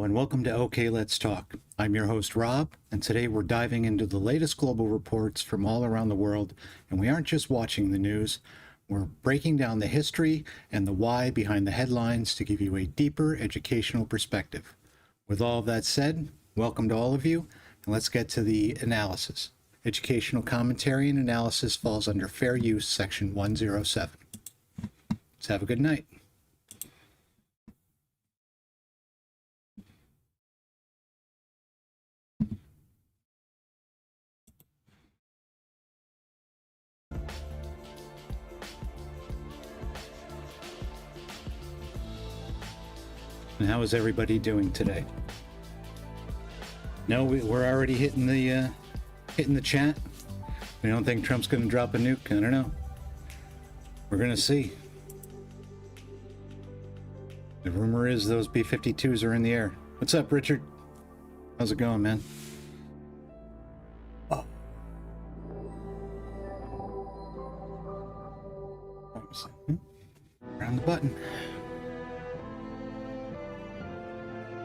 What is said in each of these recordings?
Hello and welcome to OK Let's Talk. I'm your host Rob, and today we're diving into the latest global reports from all around the world, and we aren't just watching the news, we're breaking down the history and the why behind the headlines to give you a deeper educational perspective. With all of that said, welcome to all of you, and let's get to the analysis. Educational commentary and analysis falls under Fair Use, Section 107. Let's have a good night. And how is everybody doing today? No, we're already hitting the chat. We don't think Trump's going to drop a nuke. I don't know. We're going to see. The rumor is those B-52s are in the air. What's up, Richard? How's it going, man? Oh. Around the button.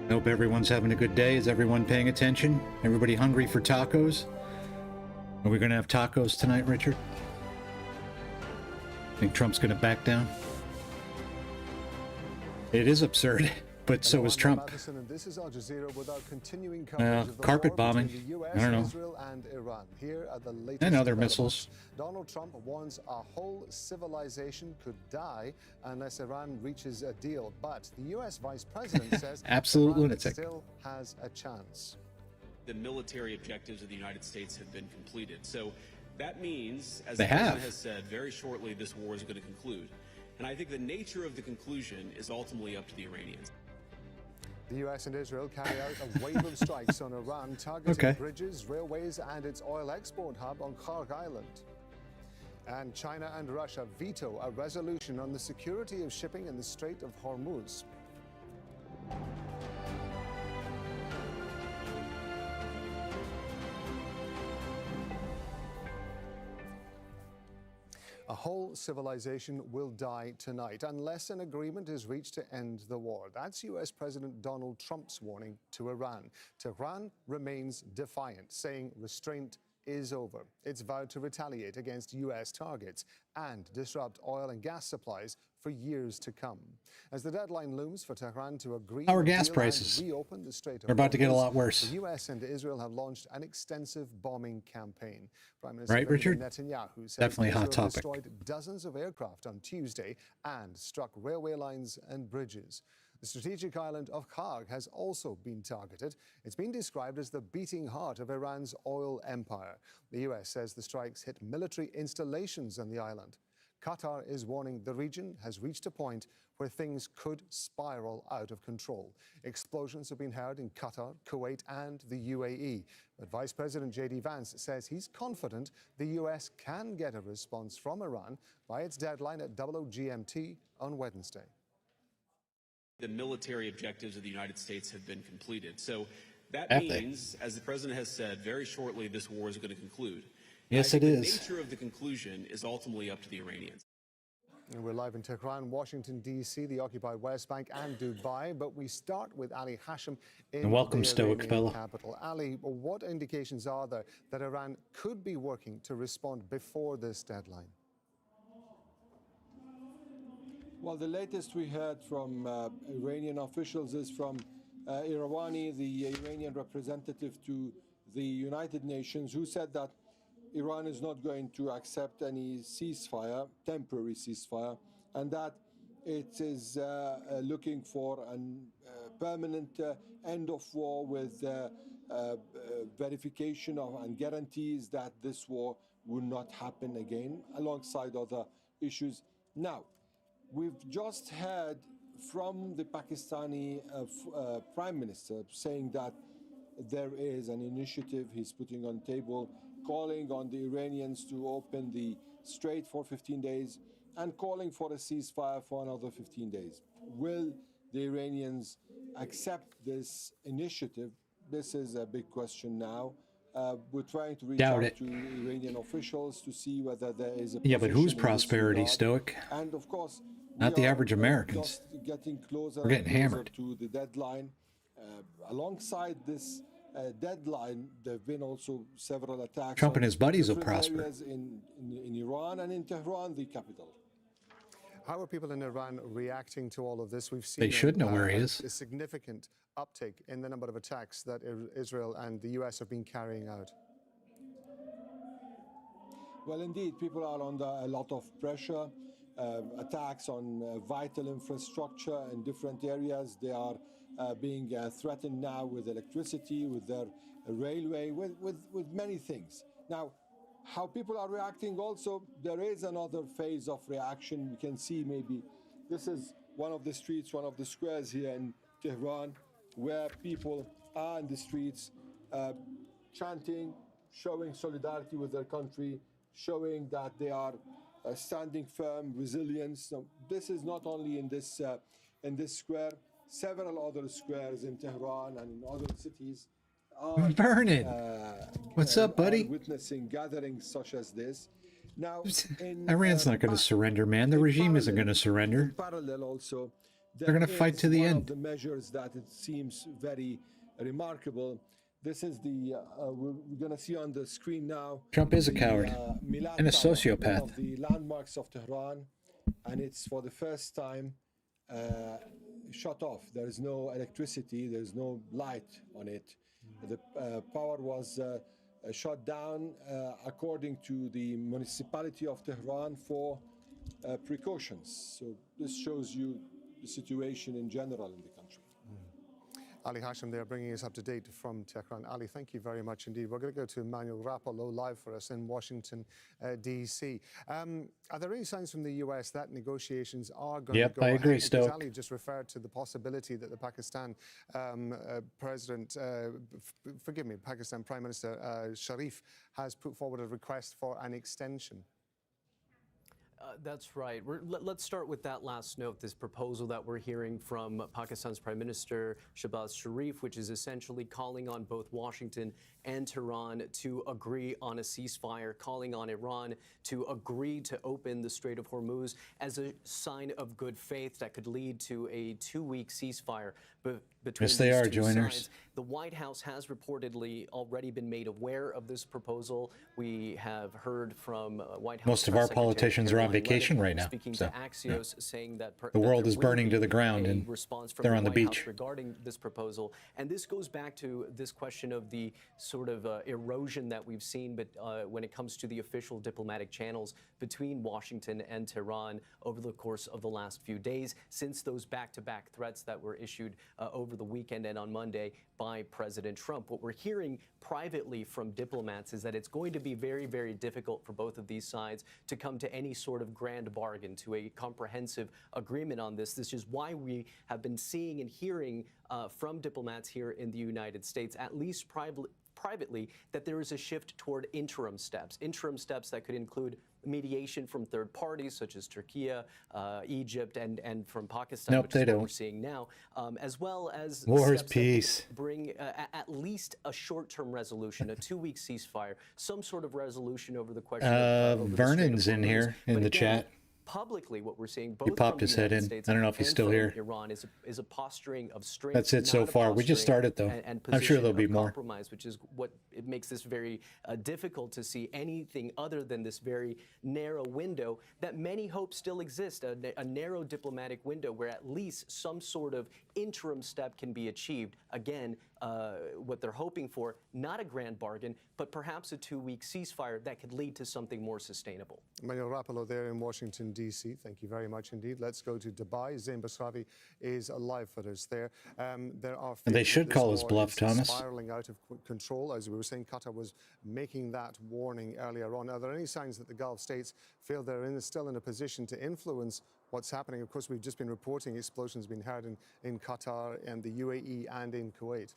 I hope everyone's having a good day. Is everyone paying attention? Everybody hungry for tacos? Are we going to have tacos tonight, Richard? Think Trump's going to back down? It is absurd, but so is Trump. Carpet bombing. I don't know. And other missiles. Donald Trump warns a whole civilization could die unless Iran reaches a deal. But the U.S. Vice President says absolute Iran lunatic still has a chance. The military objectives of the United States have been completed. So that means, as the President has said, very shortly this war is going to conclude. And I think the nature of the conclusion is ultimately up to the Iranians. The U.S. and Israel carry out a wave of strikes on Iran, targeting bridges, railways, and its oil export hub on Kharg Island. And China and Russia veto a resolution on the security of shipping in the Strait of Hormuz. A whole civilization will die tonight unless an agreement is reached to end the war. That's U.S. President Donald Trump's warning to Iran. Tehran remains defiant, saying restraint is over. It's vowed to retaliate against U.S. targets and disrupt oil and gas supplies for years to come. As the deadline looms for Tehran to agree our gas prices reopen the Strait of are about Hormuz, to get a lot worse. The U.S. and Israel have launched an extensive bombing campaign. Prime Minister right, Richard? Netanyahu says definitely a hot Israel topic. Destroyed dozens of aircraft on Tuesday and struck railway lines and bridges. The strategic island of Kharg has also been targeted. It's been described as the beating heart of Iran's oil empire. The U.S. says the strikes hit military installations on the island. Qatar is warning the region has reached a point where things could spiral out of control. Explosions have been heard in Qatar, Kuwait, and the UAE. But Vice President J.D. Vance says he's confident the U.S. can get a response from Iran by its deadline at 00 GMT on Wednesday. The military objectives of the United States have been completed. So that means, as the President has said, very shortly this war is going to conclude. Yes, it is. The nature of the conclusion is ultimately up to the Iranians. And we're live in Tehran, Washington, D.C., the occupied West Bank, and Dubai. But we start with Ali Hashim in and welcome, the Stoic Iranian fellow. capital. Ali, what indications are there that Iran could be working to respond before this deadline? Well, the latest we heard from Iranian officials is from Irawani, the Iranian representative to the United Nations, who said that Iran is not going to accept any ceasefire, temporary ceasefire, and that it is looking for a permanent end of war with verification of and guarantees that this war will not happen again, alongside other issues. Now, we've just heard from the Pakistani Prime Minister saying that there is an initiative he's putting on the table, calling on the Iranians to open the Strait for 15 days and calling for a ceasefire for another 15 days. Will the Iranians accept this initiative? This is a big question now. We're trying to reach out to Iranian officials to see whether there is a but whose prosperity, Stoic? And of course, not the average Americans. Getting closer We're getting hammered to the deadline. Alongside this deadline, there have been also several attacks Trump on and his buddies will different prosper. areas in Iran and in Tehran, the capital. How are people in Iran reacting to all of this? We've seen They should know where he is. a significant uptick in the number of attacks that Israel and the US have been carrying out. Well, indeed, people are under a lot of pressure. Attacks on vital infrastructure in different areas. They are being threatened now with electricity, with their railway, with many things. Now, how people are reacting also, there is another phase of reaction. We can see maybe this is one of the streets, one of the squares here in Tehran, where people are in the streets chanting, showing solidarity with their country, showing that they are standing firm, resilience. So this is not only in this square. Several other squares in Tehran and in other cities are Vernon, what's up, buddy? Witnessing gatherings such as this. Now, Iran's not going to surrender, man. The regime isn't going to surrender. In parallel, also, They're going to fight to the one end. Of the measures that it seems very remarkable. This is the we're going to see on the screen now. Trump is a coward Milad and a Tower, sociopath. one of the landmarks of Tehran, and it's for the first time shut off. There is no electricity. There is no light on it. The power was shut down according to the municipality of Tehran for precautions. So this shows you the situation in general in the country. Ali Hashim there bringing us up to date from Tehran. Ali, thank you very much indeed. We're going to go to Emmanuel Rapallo live for us in Washington, D.C. Are there any signs from the U.S. that negotiations are going to go I agree, ahead? Stoke. Because Ali just referred to the possibility that the Pakistan Pakistan Prime Minister Sharif has put forward a request for an extension. That's right. Let's start with that last note, this proposal that we're hearing from Pakistan's Prime Minister Shehbaz Sharif, which is essentially calling on both Washington and Tehran to agree on a ceasefire, calling on Iran to agree to open the Strait of Hormuz as a sign of good faith that could lead to a 2-week ceasefire between Yes, they these are, two joiners. sides. The White House has reportedly already been made aware of this proposal. We have heard from White House Most of Press our Secretary politicians are on Caroline vacation Leavitt right now, speaking so, to Axios, saying that The world there is will burning be to the ground, a and response from they're on the White House beach. regarding this proposal. And this goes back to this question of the sort of erosion that we've seen, but when it comes to the official diplomatic channels between Washington and Tehran over the course of the last few days, since those back-to-back threats that were issued over the weekend and on Monday by President Trump. What we're hearing privately from diplomats is that it's going to be very, very difficult for both of these sides to come to any sort of grand bargain, to a comprehensive agreement on this. This is why we have been seeing and hearing from diplomats here in the United States, at least privately, that there is a shift toward interim steps that could include mediation from third parties such as Turkey, Egypt, and from Pakistan, Nope, which they is what don't. we're seeing now, as well as War is steps that peace. bring at least a short-term resolution, a 2-week ceasefire, some sort of resolution over the question of over the Strait of Vernon's in Hormuz. here in But the again, chat. Publicly, what we're seeing both popped from the his head United in. States I don't know if he's and still from here. Iran is a posturing of strength. That's it so not a far. We just posturing started, though. and I'm sure there'll position be of more. compromise, which is what it makes this very difficult to see anything other than this very narrow window that many hope still exists, a narrow diplomatic window where at least some sort of interim step can be achieved. Again, what they're hoping for, not a grand bargain, but perhaps a 2-week ceasefire that could lead to something more sustainable. Emmanuel Rapallo there in Washington, D.C. Thank you very much indeed. Let's go to Dubai. Zain Basravi is live for us there. There are And they fears should that call this us war bluff, is Thomas. spiraling out of control. As we were saying, Qatar was making that warning earlier on. Are there any signs that the Gulf states feel they're still in a position to influence what's happening? Of course, we've just been reporting explosions being heard in Qatar and the UAE and in Kuwait.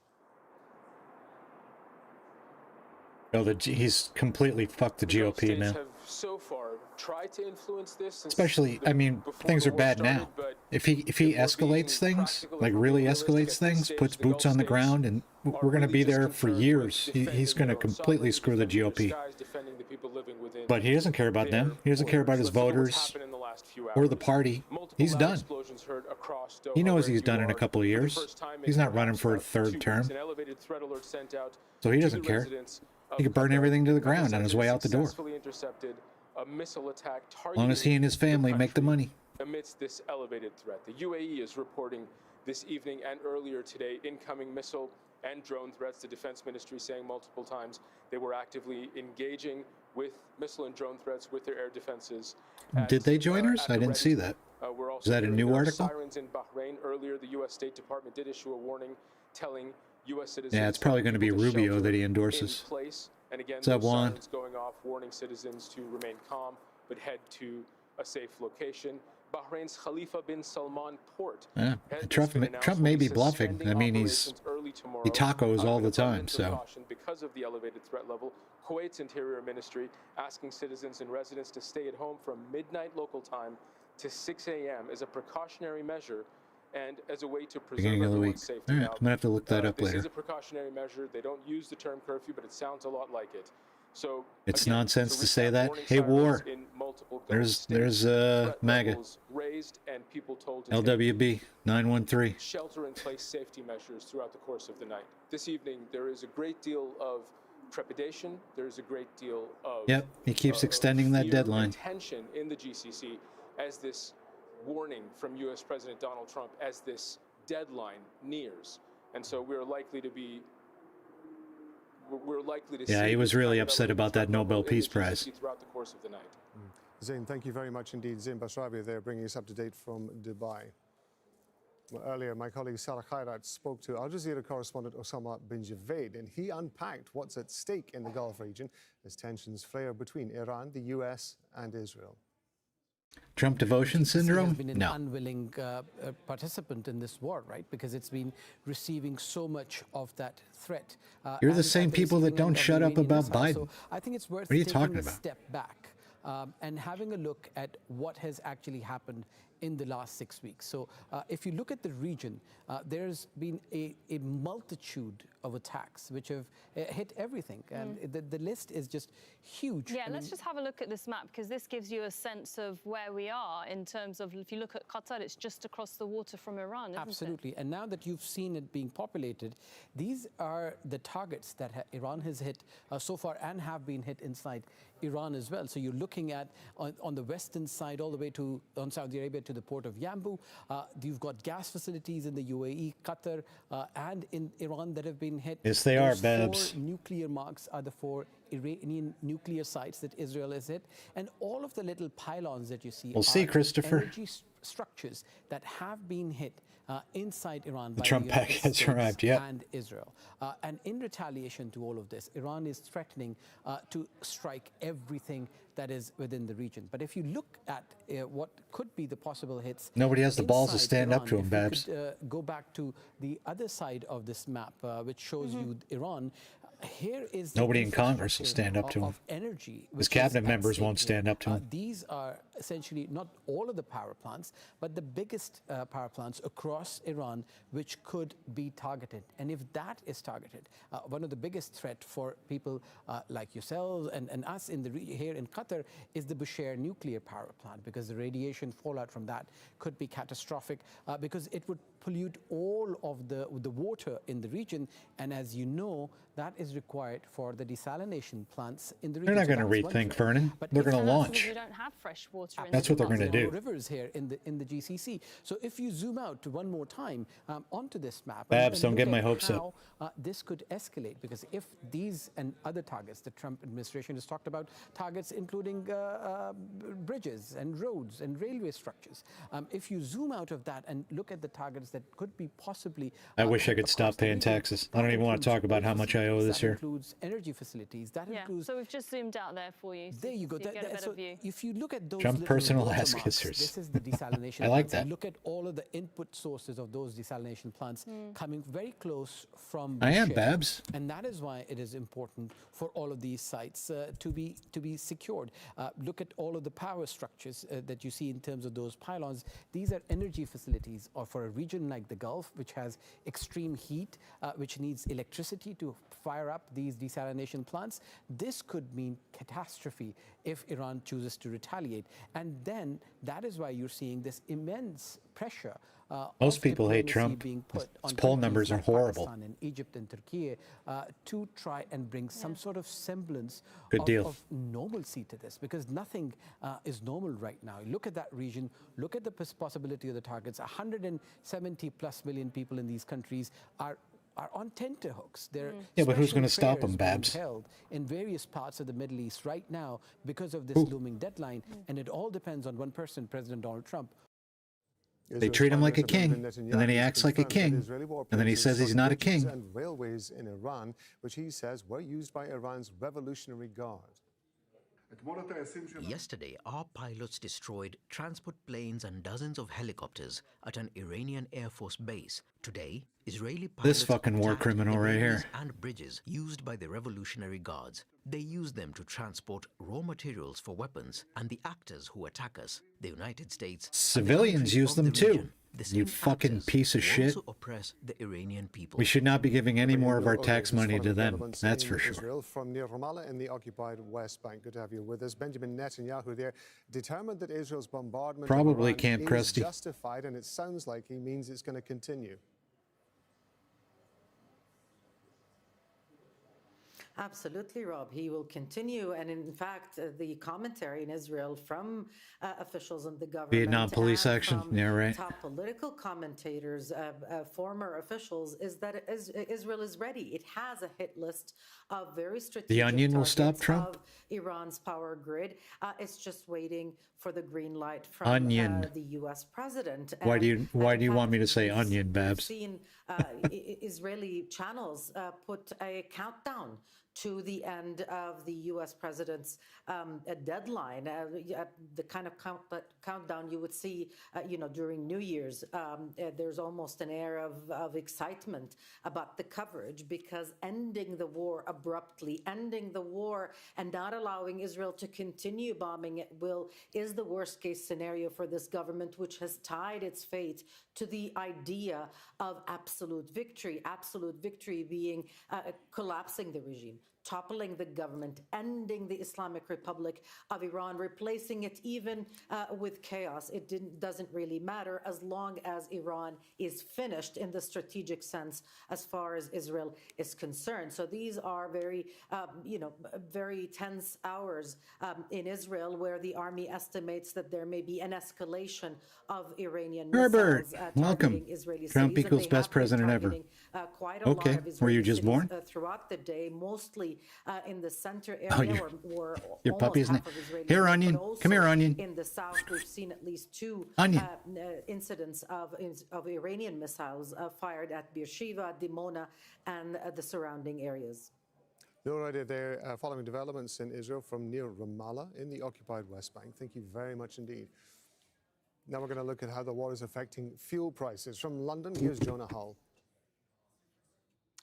No, he's completely fucked the GOP now. Have so far tried to influence this, since Especially, I mean, before things the are war bad started, now. but If he if we're escalates being things, practical like and really realistic escalates at this things, stage, puts the boots Gulf on the states ground, and are we're going to really be just there for concerned with years. He's defending going to their own completely sovereignty, screw the defending their GOP. skies, defending the people living within But he doesn't care about them. He doesn't care about his borders. Let's look at what's voters. happened in the last few hours. or the party. Multiple He's loud done. explosions heard across Doha, He knows where he's you done in a are. couple of For the years. first time in He's not running perhaps for a about 2 third weeks, term, an elevated threat alert sent out so he to doesn't the care. residents of He could burn Qatar. everything to the Like I ground said, on his they way out the door. successfully intercepted a missile attack As long as he and his family make the money. amidst this elevated threat. The UAE is reporting this evening and earlier today incoming missile and drone threats. The defense ministry saying multiple times they were actively engaging with missile and drone threats with their air defenses. Did they join ours? I didn't see that. We're Is that a hearing new there are article? Sirens in Bahrain. Earlier, the U.S. State Department did issue a warning telling U.S. citizens. Yeah, it's probably going to be people Rubio shelter that he in endorses. place. And again, What's up, those Juan? sirens going off, warning citizens to remain calm, but head to a safe location. Bahrain's Khalifa bin Salman port. Yeah, has Trump been may announced be will be bluffing. I mean, operations early tomorrow, he tacos all in the abundance time, of so. caution because of the elevated threat level. Kuwait's Interior Ministry asking citizens and residents to stay at home from midnight local time to 6 a.m. as a precautionary measure and as a way to preserve Beginning of the week. everyone's safety. All right, Now, I'm gonna have to look that up this later. is a precautionary measure. They don't use the term curfew, but it sounds a lot like it. So It's again, nonsense to recap, say that. warning Hey, sirens war. in multiple Gulf There's states, threat MAGA. levels raised and people told to take LWB 913. shelter-in-place safety measures throughout the course of the night. This evening, there is a great deal of trepidation. There is a great deal of Yep, he keeps extending that fear deadline. and tension in the GCC as this warning from U.S. President Donald Trump as this deadline nears, and so we're likely to Yeah, see he was this really kind of upset elevated about that threat level Nobel in the Peace GCC Prize. throughout the course of the night. Zain, thank you very much indeed. Zain Basrabi there bringing us up to date from Dubai. Well, earlier, my colleague Sarah Khairat spoke to Al Jazeera correspondent Osama bin Javed, and he unpacked what's at stake in the Gulf region as tensions flare between Iran, the US, and Israel. Trump devotion syndrome? Has been an No. unwilling participant in this war, right? Because it's been receiving so much of that threat. You're the and same the people that receiving don't end of shut the up Iranian about missile. Biden. So I think it's worth What are you taking talking a about? step back and having a look at what has actually happened in the last 6 weeks. So if you look at the region, there's been a multitude of attacks which have hit everything. And the list is just huge. Yeah, I let's mean, just have a look at this map because this gives you a sense of where we are in terms of, if you look at Qatar, it's just across the water from Iran, isn't absolutely. And now that you've seen it being populated, these are the targets that Iran has hit so far and have been hit inside Iran as well. So you're looking at on the western side all the way to on Saudi Arabia to the port of Yanbu. You've got gas facilities in the UAE, Qatar, and in Iran that have been hit. Yes, they are, Those Babs. 4 nuclear marks are the 4 Iranian nuclear sites that Israel has hit. And all of the little pylons that you see We'll see, are Christopher. energy structures that have been hit inside Iran by Trump the United package has States arrived, yep. and Israel. And in retaliation to all of this, Iran is threatening to strike everything that is within the region. But if you look at what could be the possible hits, Nobody has the balls to inside stand up Iran, to him, if you Babs. could, go back to the other side of this map, which shows you Iran. Here is the Nobody in Congress will infrastructure stand up to him. of energy. His which cabinet is at members stake won't here. stand up to him. These are essentially not all of the power plants, but the biggest power plants across Iran, which could be targeted. And if that is targeted, one of the biggest threat for people like yourselves and us in here in Qatar is the Bushehr nuclear power plant, because the radiation fallout from that could be catastrophic, because it would pollute all of the water in the region. And as you know, that is required for the desalination plants in the region. They're not So going to that's one rethink, threat. Vernon. But They're if- going to it? Because launch. we don't have fresh water in That's the what they're plant. gonna there do. are rivers here in the GCC. So if you zoom out to one more time onto this map, Babs, don't look get at my hopes how, this could escalate, because if these and other targets the Trump administration has talked about, targets including bridges and roads and railway structures, if you zoom out of that and look at the targets that could be possibly, I wish I could across stop the paying region, taxes. I that don't even want to includes talk about how much I owe this that year. includes energy facilities. That Yeah, includes so we've just zoomed out there for you. So there you go. so you get a better So view. if you look at those Trump little personal watermarks, ass-kissers. this is the desalination I like plants, and that. look at all of the input sources of those desalination plants coming very close from I am, Bushehr. Babs. And that is why it is important for all of these sites to be secured. Look at all of the power structures that you see in terms of those pylons. These are energy facilities, or for a region like the Gulf, which has extreme heat, which needs electricity to fire up these desalination plants. This could mean catastrophe if Iran chooses to retaliate. And then that is why you're seeing this immense pressure. Most of people hate diplomacy Trump. being put His on poll countries numbers are like horrible. Pakistan and Egypt and Turkey to try and bring some sort of semblance Good deal. of normalcy to this, because nothing is normal right now. Look at that region, look at the possibility of the targets. 170 plus million people in these countries are on tenterhooks. Yeah, but who's going gonna stop them, Babs? Held in various parts of the Middle East right now because of this looming deadline, and it all depends on one person, President Donald Trump. They treat him like a king, and then he acts like a king, and then he says he's not a king. And railways in Iran, which he says were used by Iran's Revolutionary Guard. Yesterday, our pilots destroyed transport planes and dozens of helicopters at an Iranian Air Force base. Today, Israeli pilots This fucking war attacked criminal the right here. railways and bridges used by the Revolutionary Guards. They use them to transport raw materials for weapons, and the actors who attack us, the United States, and the Civilians countries use of them the too. region, the You same fucking actors piece of who shit. also oppress the Iranian people. We should not be giving any more of our Okay, tax this is money one to of the them, developments that's in for sure. Israel from near Ramallah in the occupied West Bank. Good to have you with us. Benjamin Netanyahu there, determined that Israel's bombardment Probably of Camp Iran is Krusty. justified, and it sounds like he means it's going to continue. Absolutely, Rob. He will continue. And in fact, the commentary in Israel from officials in the government, Vietnam police and action. from Yeah, right. top political commentators, former officials, is that Israel is ready. It has a hit list of very strategic The Onion will stop targets Trump? of Iran's power grid. It's just waiting for the green light from Onion. the U.S. president. Why do And, you in want me to fact, say we've- onion, we've Babs? seen Israeli channels put a countdown to the end of the U.S. president's deadline, the kind of countdown you would see, during New Year's. There's almost an air of excitement about the coverage, because ending the war abruptly, ending the war and not allowing Israel to continue bombing it is the worst case scenario for this government, which has tied its fate to the idea of absolute victory being collapsing the regime, toppling the government, ending the Islamic Republic of Iran, replacing it even with chaos. It doesn't really matter as long as Iran is finished in the strategic sense as far as Israel is concerned. So these are very, very tense hours in Israel, where the army estimates that there may be an escalation of Iranian Herbert, missiles welcome. targeting Israeli Trump cities, and equals they best have been president ever. targeting, quite a lot Okay, of were you Israeli just cities, born? throughout the day, mostly in the center area, Oh, where your almost puppy's half name. of Israeli Here, cities, but Onion. also Come here, Onion. in the south, we've seen at least two Onion. incidents of Iranian missiles fired at Beersheba, Dimona, and the surrounding areas. You're right there, following developments in Israel from near Ramallah in the occupied West Bank. Thank you very much indeed. Now we're going to look at how the war is affecting fuel prices. From London, here's Jonah Hull.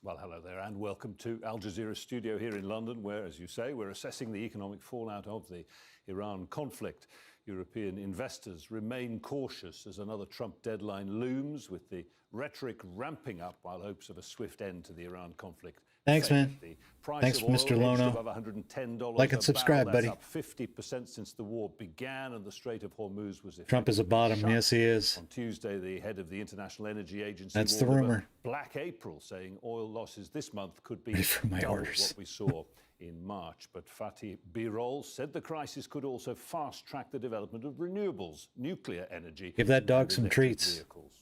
Well, hello there, and welcome to Al Jazeera studio here in London, where, as you say, we're assessing the economic fallout of the Iran conflict. European investors remain cautious as another Trump deadline looms, with the rhetoric ramping up while hopes of a swift end to the Iran conflict. Thanks, man. The price Thanks, of oil Mr. edged Lono. above $110 Like and a subscribe, barrel. That's buddy. up 50% since the war began, and the Strait of Hormuz was Trump is a effectively bottom. shut. Yes, he is. On Tuesday, the head of the International Energy Agency That's the warned of a rumor. Black April, saying oil losses this month could be Ready for my double orders. what we saw in March. But Fatih Birol said the crisis could also fast-track the development of renewables, nuclear energy. Give that dog and some electric treats. Vehicles.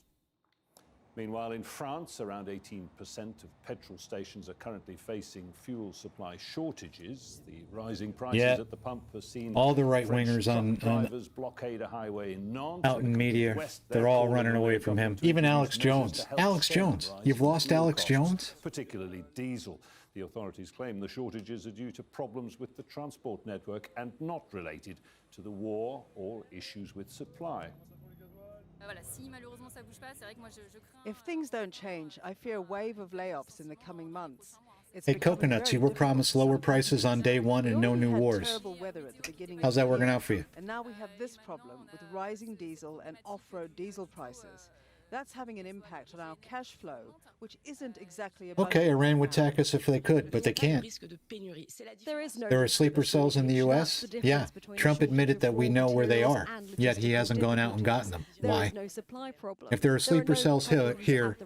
Meanwhile, in France, around 18% of petrol stations are currently facing fuel supply shortages. The rising prices Yeah. at the pump have seen All the French right-wingers truck on drivers blockade a highway in Nantes. out in media, West, they're all calling running on away the from him. government to Even introduce Alex measures Jones. to help Alex stem the Jones. rise You've in lost fuel Alex costs, Jones? particularly diesel. The authorities claim the shortages are due to problems with the transport network and not related to the war or issues with supply. If things don't change, I fear a wave of layoffs in the coming months. It's Hey, becoming Coconuts, very you were difficult promised for lower some prices on day one We and no already new had wars. terrible weather at the beginning How's of that the working year, out for you? And now we have this problem with rising diesel and off-road diesel prices. That's having an impact on our cash flow, which isn't exactly a Okay, Iran would attack us if they could, but they can't. There are sleeper cells in the U.S.? Yeah, Trump admitted that we know where they are, yet he hasn't gone out and gotten them. Why? If there are sleeper cells here,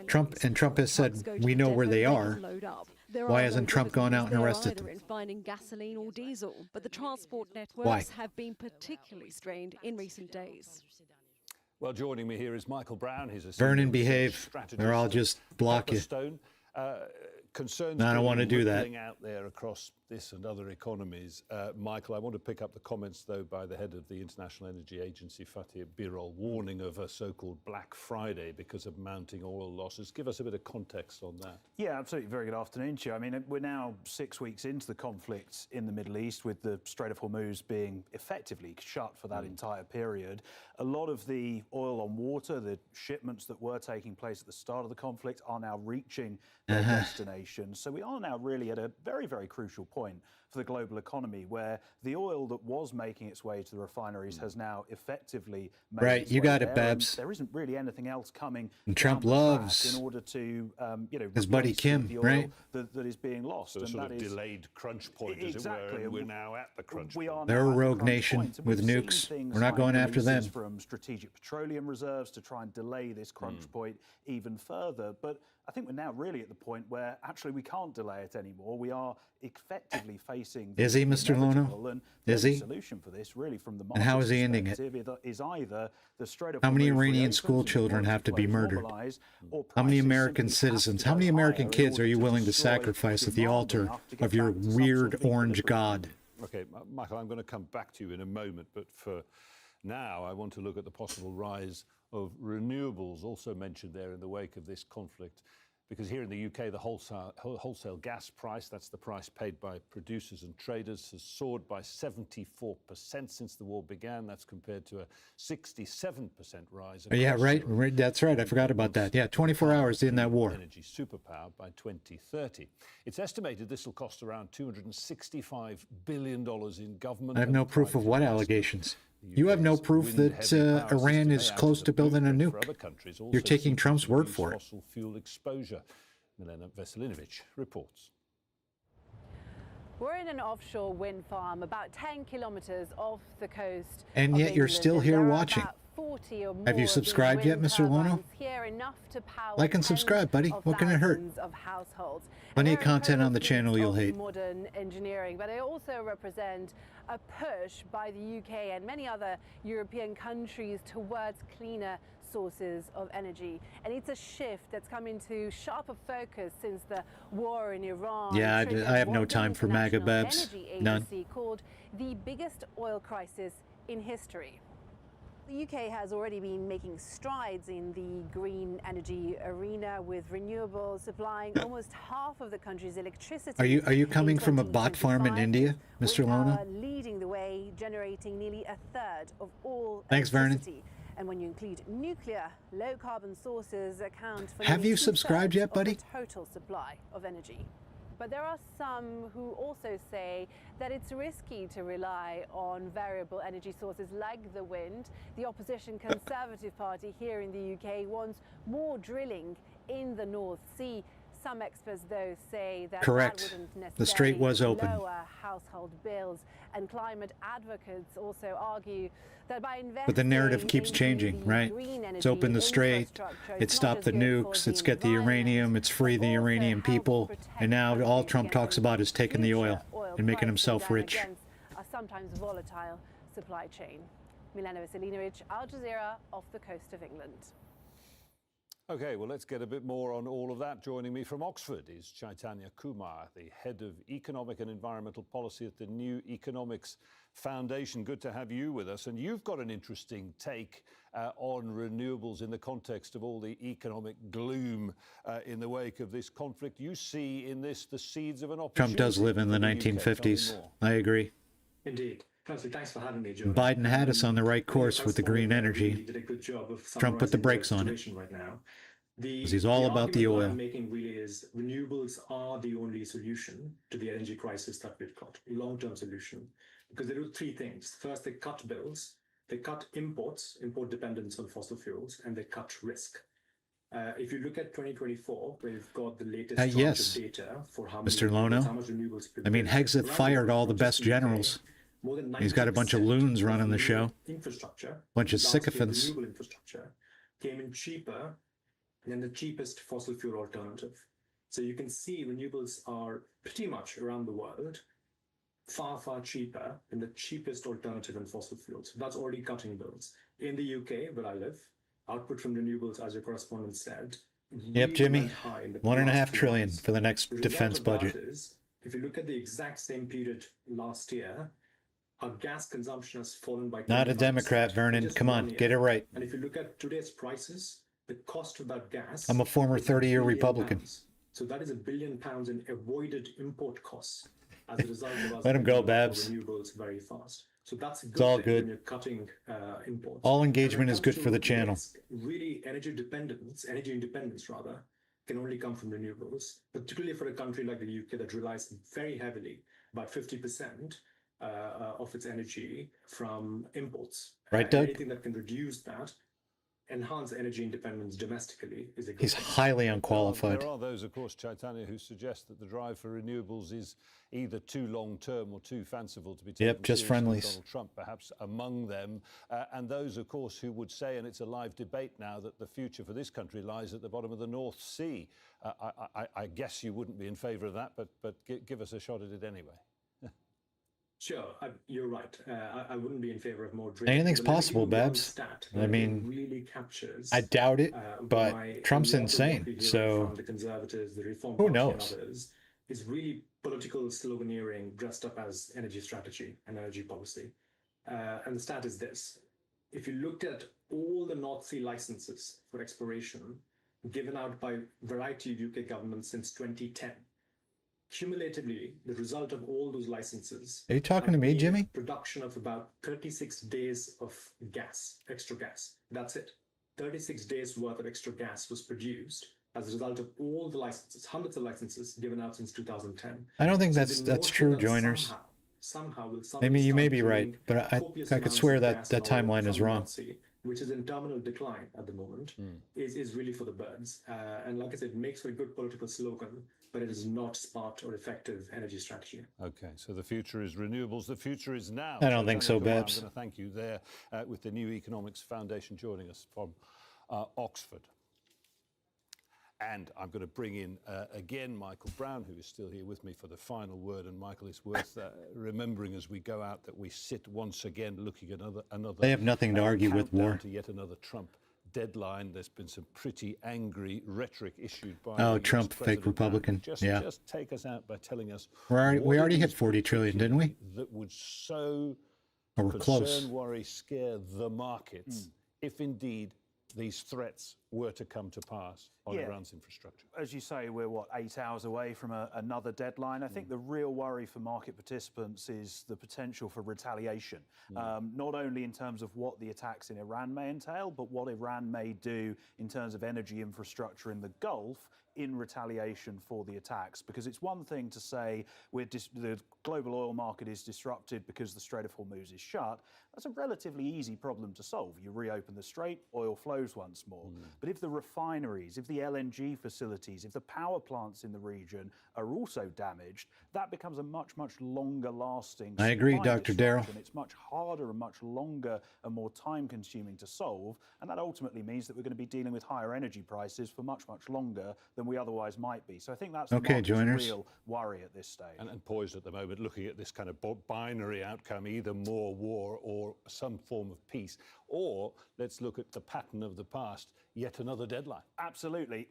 Trump has said we know where they are. Why hasn't Trump gone out and arrested them? In finding gasoline or diesel, but the transport networks have been particularly strained in recent days. Well, joining me here is Michael Brown. He's a Vernon, behave, or I'll just block you. Concerns I don't want to do that. rippling out there across this and other economies. Michael, I want to pick up the comments, though, by the head of the International Energy Agency, Fatih Birol, warning of a so-called Black Friday because of mounting oil losses. Give us a bit of context on that. Yeah, absolutely. Very good afternoon to you. I mean, we're now 6 weeks into the conflict in the Middle East, with the Strait of Hormuz being effectively shut for that entire period. A lot of the oil on water, the shipments that were taking place at the start of the conflict, are now reaching their destination. So we are now really at a very, very crucial point for the global economy, where the oil that was making its way to the refineries has now effectively made its you way got there, it, Babs. There isn't really anything else coming. And Trump down the track loves in order to his buddy Kim, the oil right? that is being lost. So a and sort that of is delayed crunch point, as it were, and we're now at the crunch point. They're a rogue nation with nukes. We're not going after them. From strategic petroleum reserves to try and delay this crunch point even further. But I think we're now really at the point where actually we can't delay it anymore. We are effectively facing the Is he, Mr. Lono? inevitable, and Is the he? solution for this, really, from the And how is he market's ending it? perspective, is either the Strait of How many Hormuz Iranian reopens school and children have to be murdered? normalize, or How many prices American simply have citizens, to how go many American higher in kids are order you to willing to destroy sacrifice at the demand altar enough to get of your back to some weird sort of orange equilibrium? god? Okay, Michael, I'm going to come back to you in a moment, but for now, I want to look at the possible rise of renewables, also mentioned there in the wake of this conflict. Because here in the UK, the wholesale gas price, that's the price paid by producers and traders, has soared by 74% since the war began. That's compared to a 67% rise. Yeah, right. That's right. I forgot about that. Yeah, 24 hours in that war. Energy superpower by 2030. It's estimated this will cost around $265 billion in government. I have no proof of what allegations. You have no proof that Iran is close to building a nuke. You're taking Trump's word for it. Fossil fuel exposure. Milena Veselinovic reports. We're in an offshore wind farm about 10 kilometers off the coast. And yet you're still here watching. Have you subscribed yet, Mr. Lono? Like and subscribe, buddy. What can it hurt? Plenty of content on the channel you'll hate. Modern engineering, but they also represent a push by the UK and many other European countries towards cleaner sources of energy. And it's a shift that's come into sharper focus since the war in Iran. Yeah, I have no time for MAGA babs. None. Called the biggest oil crisis in history. The UK has already been making strides in the green energy arena, with Renewable supplying almost half of the country's electricity. Are you coming from a bot farm in India, Mr. Lono? Leading the way, generating nearly a third of all Thanks, Vernon. And when you include nuclear, low-carbon sources account for Have you subscribed yet, buddy? the total supply of energy. But there are some who also say that it's risky to rely on variable energy sources like the wind. The opposition Conservative Party here in the UK wants more drilling in the North Sea. Some experts, though, say that Correct. that wouldn't necessarily The strait was open. lower household bills. And climate advocates also argue that by investing But the narrative keeps into changing, the right? green It's energy open the strait, infrastructure, it not stopped the just good for nukes, it's get the environment, uranium, it's free the Iranian people, and now all Trump talks about is taking the oil and making himself pricing rich. against a sometimes volatile supply chain. Milena Veselinovic, Al Jazeera, off the coast of England. Okay, well, let's get a bit more on all of that. Joining me from Oxford is Chaitanya Kumar, the head of economic and environmental policy at the New Economics Foundation. Good to have you with us. And you've got an interesting take on renewables in the context of all the economic gloom in the wake of this conflict. You see in this the seeds of an opportunity. Trump does live in the for UK. Tell me 1950s. more. I agree. Indeed. Firstly, thanks for having me, Joe. Biden had us on the right course with the green energy. Did a good job of Trump put the summarizing brakes on it. situation right now. 'Cause he's all about the argument oil. I'm making really is renewables are the only solution to the energy crisis that we've got, long-term solution, because they do three things. First, they cut bills. They cut imports, import dependence on fossil fuels, and they cut risk. If you look at 2024, we've got the latest tranche yes, of data for how Mr. much renewables I mean, Hegseth fired all the best generals. He's got a bunch of loons running the show. Infrastructure, bunch of sycophants. renewable infrastructure came in cheaper than the cheapest fossil fuel alternative. So you can see renewables are pretty much around the world far, far cheaper than the cheapest alternative in fossil fuels. That's already cutting bills. In the UK, where I live, output from renewables, as your correspondent said, Yep, Jimmy, $1.5 trillion for the next defense budget. If you look at the exact same period last year, our gas consumption has fallen by 25%. Not a Democrat, Vernon. Come on, get it right. And if you look at today's prices, the cost of that gas... I'm a former 30-year Republican. So that is £1 billion in avoided import costs as a result of us... Let him go, Babs. ...renewables very fast. So that's a good It's all thing good. when you're cutting imports. All engagement is good for the channel. Really, energy independence rather, can only come from renewables, particularly for a country like the UK that relies very heavily, about 50% of its energy from imports. Right, Doug? Anything that can reduce that, enhance energy independence domestically is a good He's thing. highly unqualified. There are those, of course, Chaitanya, who suggest that the drive for renewables is either too long-term or too fanciful to be taken Yep, just seriously. friendlies. Donald Trump, perhaps, among them. And those, of course, who would say, and it's a live debate now, that the future for this country lies at the bottom of the North Sea. I guess you wouldn't be in favour of that, but give us a shot at it anyway. Sure, you're right. I wouldn't be in favor of more drilling. Anything's But let me possible, give you one Babs. stat I that mean, really captures, I doubt it, but why Trump's a lot of what insane. we hear So from the Conservatives, the Reform who Party, and knows? others is really political sloganeering dressed up as energy strategy and energy policy. And the stat is this: if you looked at all the North Sea licenses for exploration given out by a variety of UK governments since 2010. Cumulatively, the result of all those licenses... Are you talking to me, Jimmy? ...production of about 36 days of gas, extra gas. That's it. 36 days worth of extra gas was produced as a result of all the licenses, hundreds of licenses given out since 2010. I don't think So that's the notion true, that joiners. Somehow will Maybe you may be start right, but copious I could amounts swear of that gas that from timeline is the wrong. North Sea, which is in terminal decline at the moment, is really for the birds. And like I said, it makes for a good political slogan, but it is not smart or effective energy strategy. Okay, so the future is renewables. The future is now. I don't think so, Chaitanya Kumar, Babs. I'm going to thank you there with the New Economics Foundation joining us from Oxford. And I'm going to bring in again Michael Brown, who is still here with me for the final word. And Michael, it's worth remembering as we go out that we sit once again looking at another. They have nothing to argue with, countdown war. to yet another Trump deadline. There's been some pretty angry rhetoric issued by Oh, the US Trump, fake President. Republican. Just take us out by telling us. We what already it hit is 40 trillion, didn't we? that would so Or we're concern, close. worry, scare the markets if indeed these threats were to come to pass on Iran's infrastructure. As you say, we're, 8 hours away from another deadline. I think the real worry for market participants is the potential for retaliation, not only in terms of what the attacks in Iran may entail, but what Iran may do in terms of energy infrastructure in the Gulf in retaliation for the attacks. Because it's one thing to say the global oil market is disrupted because the Strait of Hormuz is shut. That's a relatively easy problem to solve. You reopen the strait, oil flows once more. But if the refineries, if the LNG facilities, if the power plants in the region are also damaged, that becomes a much, much longer lasting I agree, supply Dr. Darrow. disruption. It's much harder and much longer and more time consuming to solve. And that ultimately means that we're going to be dealing with higher energy prices for much, much longer than we otherwise might be. So I think that's the Okay, market's joiners. real worry at this stage. And poised at the moment, looking at this kind of binary outcome, either more war or some form of peace. Or let's look at the pattern of the past, yet another deadline. Absolutely.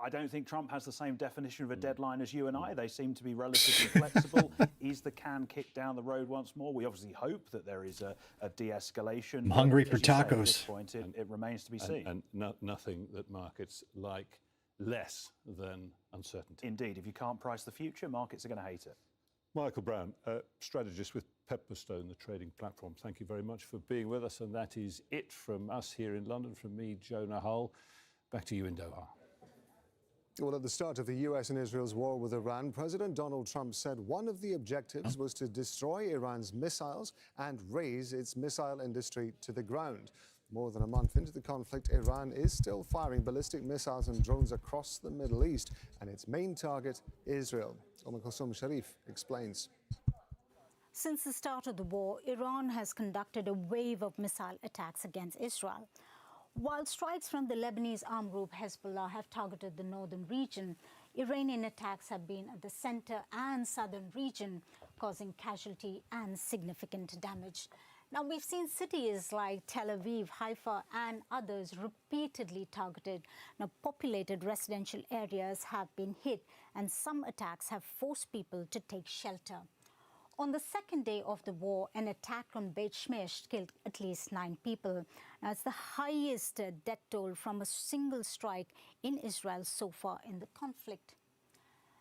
I don't think Trump has the same definition of a deadline as you and I. They seem to be relatively flexible. Is the can kicked down the road once more? We obviously hope that there is a de-escalation. I'm hungry But for as you say, at this tacos. point, it remains to be seen. And nothing that markets like less than uncertainty. Indeed, if you can't price the future, markets are going to hate it. Michael Brown, strategist with Pepperstone, the trading platform. Thank you very much for being with us. And that is it from us here in London, from me, Jonah Hull. Back to you in Doha. Well, at the start of the US and Israel's war with Iran, President Donald Trump said one of the objectives was to destroy Iran's missiles and raze its missile industry to the ground. More than a month into the conflict, Iran is still firing ballistic missiles and drones across the Middle East, and its main target, Israel. Consummating explains. Since the start of the war, Iran has conducted a wave of missile attacks against Israel. While strikes from the Lebanese armed group Hezbollah have targeted the northern region, Iranian attacks have been at the center and southern region, causing casualty and significant damage. Now, we've seen cities like Tel Aviv, Haifa, and others repeatedly targeted. Now, populated residential areas have been hit, and some attacks have forced people to take shelter. On the second day of the war, an attack on Beit Shemesh killed at least 9 people. Now, it's the highest death toll from a single strike in Israel so far in the conflict.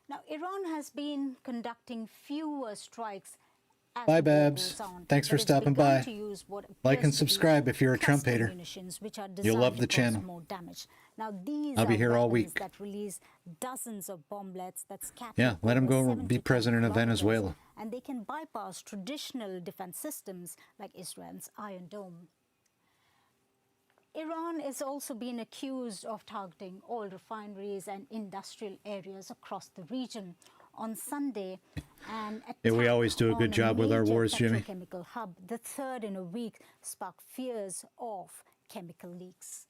Now, Iran has been conducting fewer strikes as Bye, the war Babs. goes on, Thanks for but it's stopping begun by. to use what Like appears and to be subscribe if you're a Trump cluster hater. munitions, which are You'll love designed the to cause channel. more damage. Now, these I'll be are here all weapons week. that release dozens of bomblets that scatter Yeah, let him over go 70 be president of kilometers, Venezuela. and they can bypass traditional defense systems like Israel's Iron Dome. Iran is also being accused of targeting oil refineries and industrial areas across the region. On Sunday, an Yeah, we attack always do a good on job with our major wars, Jimmy. petrochemical hub, the third in a week, sparked fears of chemical leaks.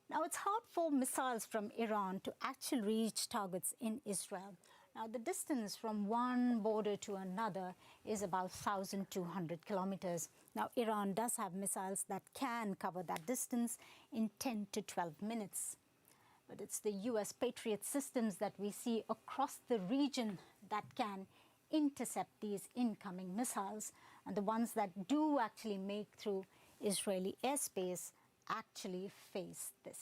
Now, it's hard for missiles from Iran to actually reach targets in Israel. Now, the distance from one border to another is about 1,200 kilometers. Now, Iran does have missiles that can cover that distance in 10 to 12 minutes. But it's the US Patriot systems that we see across the region that can intercept these incoming missiles. And the ones that do actually make through Israeli airspace actually face this.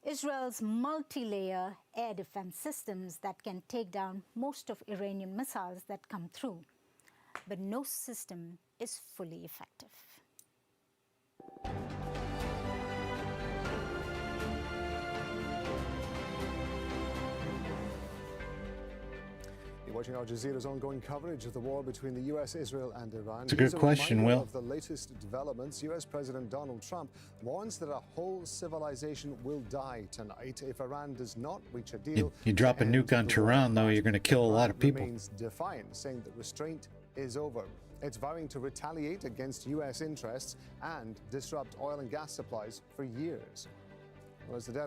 Israel's multi-layer air defense systems that can take down most of Iranian missiles that come through. But no system is fully effective. You're watching Al Jazeera's ongoing coverage of the war between the US, Israel, and Iran. It's a good question, reminder Will. of the latest developments. US President Donald Trump warns that a whole civilization will die tonight if Iran does not reach a deal. You drop a nuke on Tehran, though, you're going to kill a lot of people. Remains defiant, saying that restraint is over. It's vowing to retaliate against US interests and disrupt oil and gas supplies for years.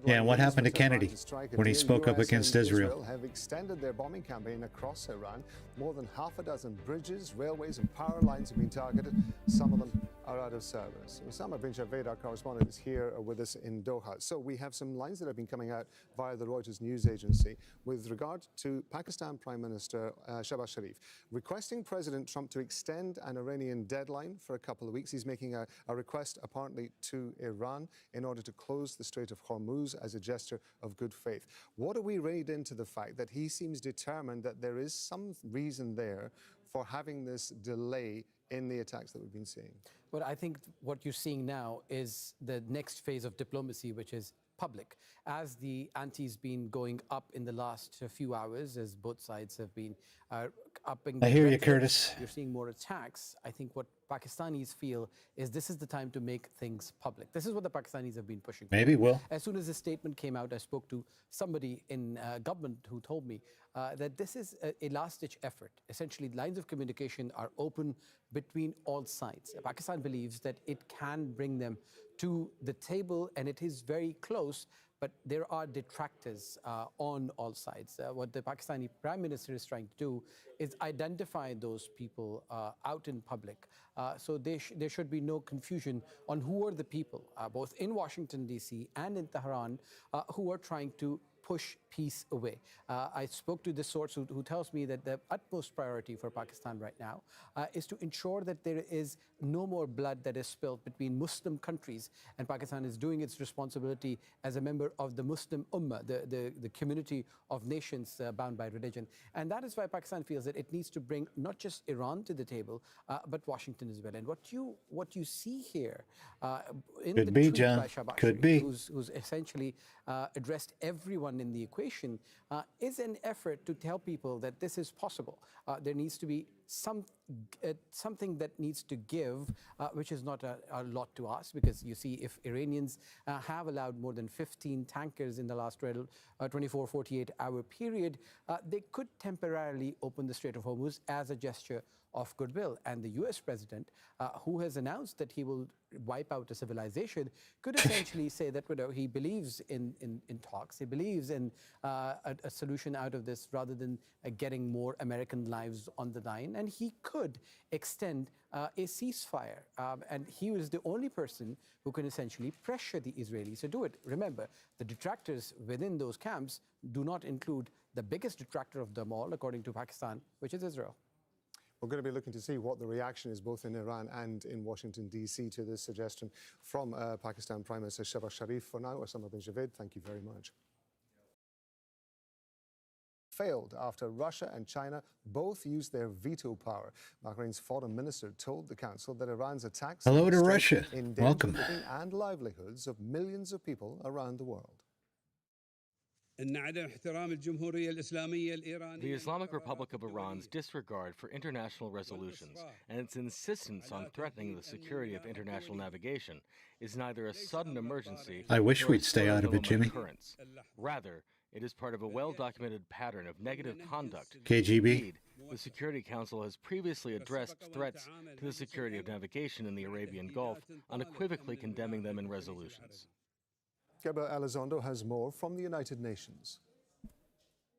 Yeah, and what happened to Kennedy when he spoke up against Israel? Have extended their bombing campaign across Iran. More than half a dozen bridges, railways, and power lines have been targeted. Some of them are out of service. Osama bin Javed, our correspondent, is here with us in Doha. So we have some lines that have been coming out via the Reuters news agency with regard to Pakistan Prime Minister Shehbaz Sharif requesting President Trump to extend an Iranian deadline for a couple of weeks. He's making a request apparently to Iran in order to close the Strait of Hormuz as a gesture of good faith. What do we read into the fact that he seems determined that there is some reason there for having this delay in the attacks that we've been seeing? Well, I think what you're seeing now is the next phase of diplomacy, which is public. As the ante's been going up in the last few hours, as both sides have been upping. I hear you, rhetoric, Curtis. You're seeing more attacks. I think what Pakistanis feel is this is the time to make things public. This is what the Pakistanis have been pushing for. Maybe, Will. As soon as this statement came out, I spoke to somebody in government who told me that this is a last-ditch effort. Essentially, lines of communication are open between all sides. Pakistan believes that it can bring them to the table, and it is very close, but there are detractors on all sides. What the Pakistani Prime Minister is trying to do is identify those people out in public. So there should be no confusion on who are the people, both in Washington, D.C. and in Tehran, who are trying to push peace away. I spoke to this source who tells me that the utmost priority for Pakistan right now is to ensure that there is no more blood that is spilled between Muslim countries, and Pakistan is doing its responsibility as a member of the Muslim Ummah, the community of nations bound by religion. And that is why Pakistan feels that it needs to bring not just Iran to the table, but Washington as well. And what you see here in Could the be, tweet John. by Shahbaz Could Sharif, be. who's essentially addressed everyone in the equation, is an effort to tell people that this is possible. There needs to be something that needs to give, which is not a lot to ask, because you see, if Iranians have allowed more than 15 tankers in the last 24, 48-hour period, they could temporarily open the Strait of Hormuz as a gesture of goodwill. And the US president, who has announced that he will wipe out a civilization, could essentially say that he believes in talks, he believes in a solution out of this rather than getting more American lives on the line. And he could extend a ceasefire. And he was the only person who can essentially pressure the Israelis to do it. Remember, the detractors within those camps do not include the biggest detractor of them all, according to Pakistan, which is Israel. We're going to be looking to see what the reaction is both in Iran and in Washington, D.C. to this suggestion from Pakistan Prime Minister Shahbaz Sharif. For now, Osama bin Javid, thank you very much. Failed after Russia and China both used their veto power. Bahrain's foreign minister told the council that Iran's attacks Hello to Russia. endanger Welcome. living and livelihoods of millions of people around the world. The Islamic Republic of Iran's disregard for international resolutions and its insistence on threatening the security of international navigation is neither a sudden emergency I wish nor a we'd stay out of it, Jimmy. occurrence. Rather, it is part of a well-documented pattern of negative conduct. KGB. Indeed, the Security Council has previously addressed threats to the security of navigation in the Arabian Gulf, unequivocally condemning them in resolutions. Gabriel Elizondo has more from the United Nations.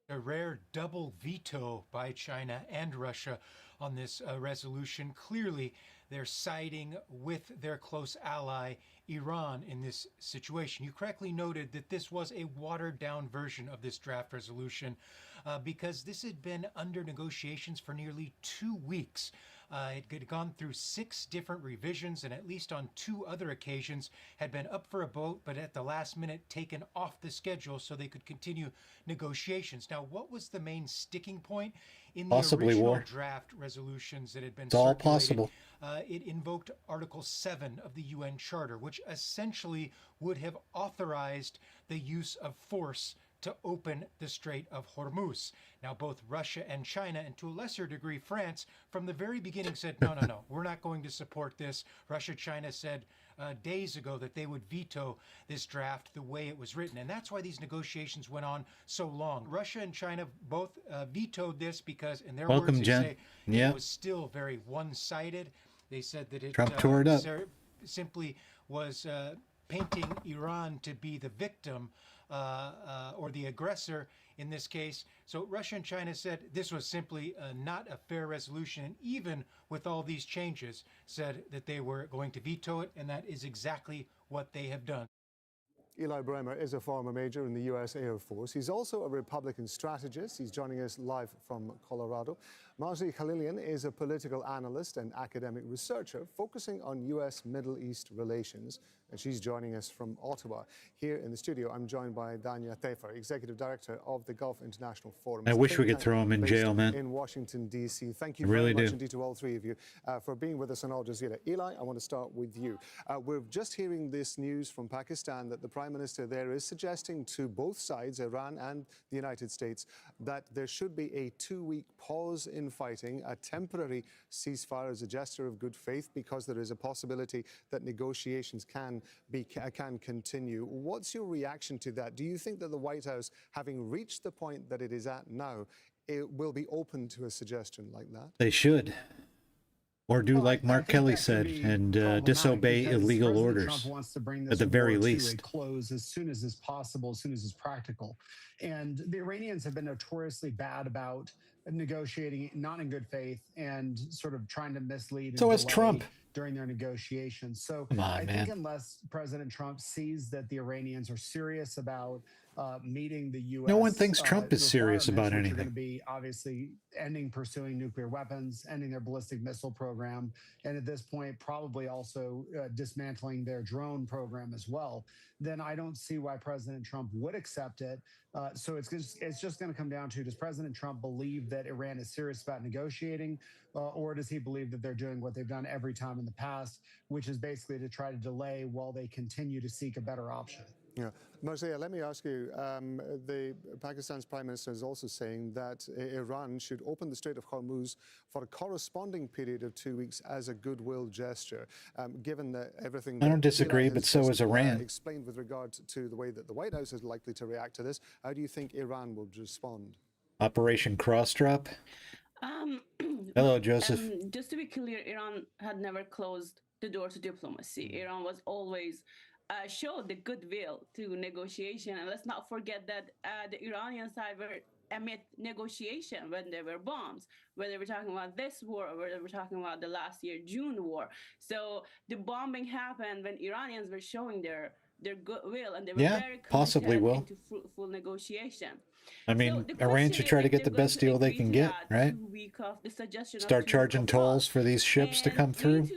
A rare double veto by China and Russia on this resolution. Clearly, they're siding with their close ally, Iran, in this situation. You correctly noted that this was a watered-down version of this draft resolution because this had been under negotiations for nearly 2 weeks. It had gone through 6 different revisions, and at least on 2 other occasions had been up for a vote, but at the last minute taken off the schedule so they could continue negotiations. Now, what was the main sticking point in the original draft resolutions that had been It's all circulated? possible. It invoked Article 7 of the UN Charter, which essentially would have authorized the use of force to open the Strait of Hormuz. Now, both Russia and China, and to a lesser degree France, from the very beginning said, no, we're not going to support this. China said days ago that they would veto this draft the way it was written. And that's why these negotiations went on so long. Russia and China both vetoed this because, in their words, they say it was still very one-sided. They said that it Trump tore it up. simply was painting Iran to be the victim or the aggressor in this case. So Russia and China said this was simply not a fair resolution, and even with all these changes, said that they were going to veto it, and that is exactly what they have done. Eli Bremer is a former major in the U.S. Air Force. He's also a Republican strategist. He's joining us live from Colorado. Marzi Khalilian is a political analyst and academic researcher focusing on U.S. Middle East relations, and she's joining us from Ottawa. Here in the studio, I'm joined by Danya Thafer, Executive Director of the Gulf International Forum. I wish we could throw him in jail, man. In Washington, D.C. Thank you really very much do. indeed to all three of you for being with us on Al Jazeera. Eli, I want to start with you. We're just hearing this news from Pakistan that the Prime Minister there is suggesting to both sides, Iran and the United States, that there should be a 2-week pause in fighting, a temporary ceasefire as a gesture of good faith, because there is a possibility that negotiations can continue. What's your reaction to that? Do you think that the White House, having reached the point that it is at now, it will be open to a suggestion like that? They should. Or do like Mark Kelly said and disobey illegal orders. Trump wants to bring this at the very war least. to a close as soon as is possible, as soon as is practical. And the Iranians have been notoriously bad about negotiating not in good faith and sort of trying to mislead and So has delay Trump. during their negotiations. So Come on, I man. think unless President Trump sees that the Iranians are serious about meeting the U.S. No one thinks Trump is serious about requirements, which are going anything. to be obviously ending pursuing nuclear weapons, ending their ballistic missile program, and at this point probably also dismantling their drone program as well, then I don't see why President Trump would accept it. So it's just going to come down to, does President Trump believe that Iran is serious about negotiating, or does he believe that they're doing what they've done every time in the past, which is basically to try to delay while they continue to seek a better option? Yeah. Marcia, let me ask you, Pakistan's Prime Minister is also saying that Iran should open the Strait of Hormuz for a corresponding period of 2 weeks as a goodwill gesture, given that everything I don't that disagree, Iran but has so just, is Iran. explained with regard to the way that the White House is likely to react to this, how do you think Iran will respond? Operation Crossdrop. Hello, Joseph. Just to be clear, Iran had never closed the door to diplomacy. Iran was always showed the goodwill to negotiation. And let's not forget that the Iranian side were amid negotiation when there were bombs, whether we're talking about this war or whether we're talking about the last year June war. So the bombing happened when Iranians were showing their goodwill, and they were very possibly will. into fruitful negotiation. I mean, Iran should try to get the best deal they can get, right? Start charging tolls for these ships to come through.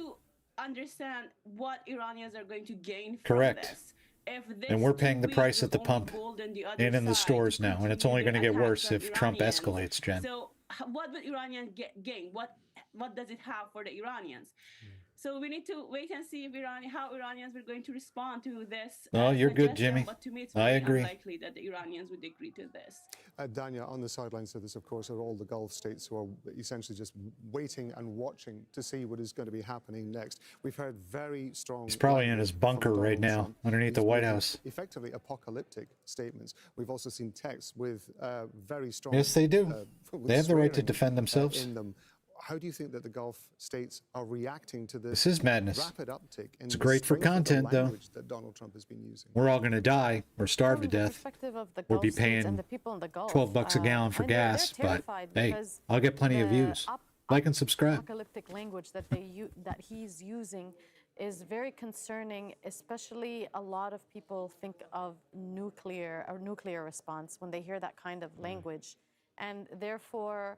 Understand what Iranians are going to gain from this. And we're paying the price at the pump and in the stores now, and it's only going to get worse if Trump escalates, Jen. So what will Iranians gain? What does it have for the Iranians? So we need to wait and see if how Iranians are going to respond to this. Oh, you're good, Jimmy. But to me, it's I very agree. unlikely that the Iranians would agree to this. Dania, on the sidelines of this, of course, are all the Gulf states who are essentially just waiting and watching to see what is going to be happening next. We've heard very strong... He's probably in his bunker right now, underneath the White House. Effectively apocalyptic statements. We've also seen texts with very strong... Yes, they do. They have the right to defend themselves. In them. How do you think that the Gulf states are reacting to this? This is madness. Rapid uptick in It's great for content, though. That Donald Trump has been using. We're all going to die or starve to death. We'll be paying $12 a gallon for gas, but hey, I'll get plenty of views. Like and subscribe. Apocalyptic language that he's using is very concerning. Especially, a lot of people think of nuclear response when they hear that kind of language, and therefore.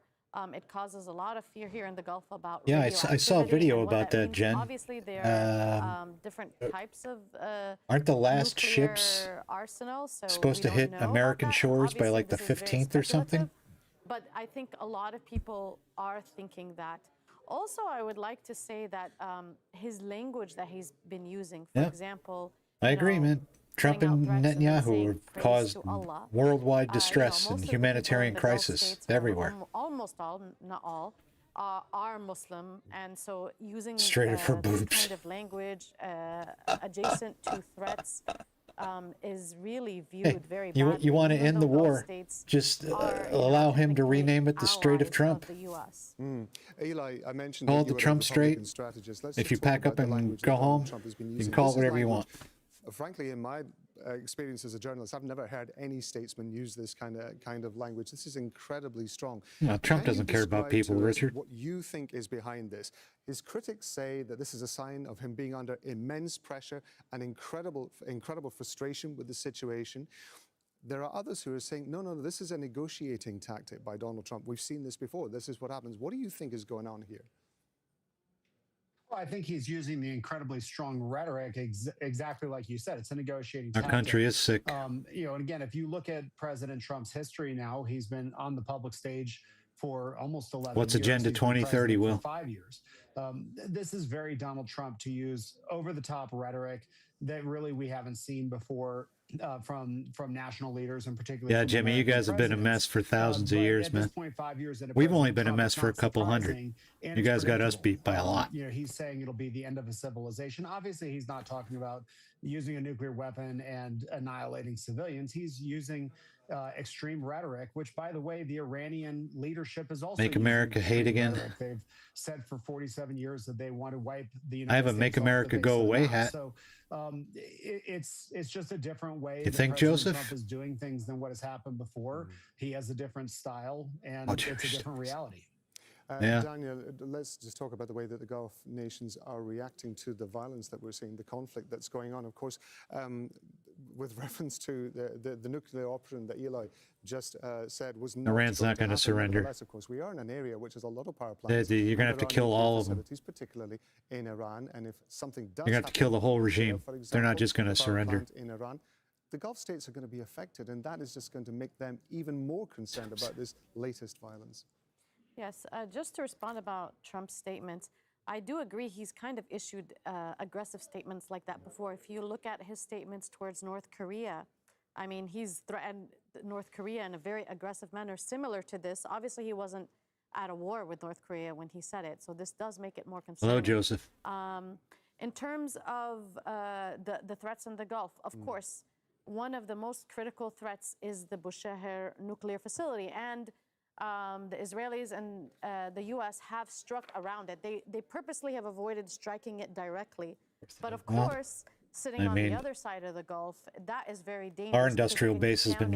It causes a lot of fear here in the Gulf about I saw a video about that, Jen. Obviously, there are different types of aren't the last ships arsenals, so supposed to hit American shores by like the 15th or something? But I think a lot of people are thinking that. Also, I would like to say that his language that he's been using, for example... I agree, man. Trump and Netanyahu have caused worldwide distress and humanitarian crisis everywhere. Almost all, not all, are Muslim, and so using Straight of her this boobs. kind of language adjacent to threats is really viewed very badly. You want to end the war, just allow him to rename it the Strait of Trump. Eli, I mentioned Call it the Trump Strait. If you pack up and go home, you can call it whatever you want. Frankly, in my experience as a journalist, I've never heard any statesman use this kind of language. This is incredibly strong. No, Trump doesn't care about people, Richard. What you think is behind this? His critics say that this is a sign of him being under immense pressure and incredible frustration with the situation. There are others who are saying, no, this is a negotiating tactic by Donald Trump. We've seen this before. This is what happens. What do you think is going on here? Well, I think he's using the incredibly strong rhetoric, exactly like you said. It's a negotiating Our tactic. country is sick. And again, if you look at President Trump's history now, he's been on the public stage for almost 11 What's years. Agenda He's been 2030, president Will? for 5 years. This is very Donald Trump to use over-the-top rhetoric that really we haven't seen before from national leaders, and particularly. Yeah, from Jimmy, you American guys have been a mess for thousands of years, at man. this point, 5 years into We've only President been a Trump, mess it's for a not couple hundred. surprising, and You it's guys got us predictable. beat by a lot. He's saying it'll be the end of a civilization. Obviously, he's not talking about using a nuclear weapon and annihilating civilians. He's using extreme rhetoric, which, by the way, the Iranian leadership is also Make using America extreme hate again. rhetoric. They've said for 47 years that they want to wipe the United I have a States Make off the America face Go of the Away map. hat. So it's just a different way. You that think, President Joseph? Trump is doing things than what has happened before. He has a different style, and Oh, it's a Joseph. different reality. Yeah. Daniel, let's just talk about the way that the Gulf nations are reacting to the violence that we're seeing, the conflict that's going on. Of course, with reference to the nuclear option that Eli just said was not Iran's not going to surrender. Nevertheless, of course, we are in an area which has a lot of power plants. You're going to have to kill all of them. Particularly in Iran, and if something does, You're going to have to kill the whole regime. They're not just going to surrender. In Iran, the Gulf states are going to be affected, and that is just going to make them even more concerned about this latest violence. Yes, just to respond about Trump's statements, I do agree he's kind of issued aggressive statements like that before. If you look at his statements towards North Korea, I mean, he's threatened North Korea in a very aggressive manner, similar to this. Obviously, he wasn't at a war with North Korea when he said it, so this does make it more concerning. Hello, Joseph. In terms of the threats in the Gulf, of course, one of the most critical threats is the Bushehr nuclear facility, and the Israelis and the U.S. have struck around it. They purposely have avoided striking it directly. But of course, sitting on the other side of the Gulf, that is very dangerous. Our industrial base has been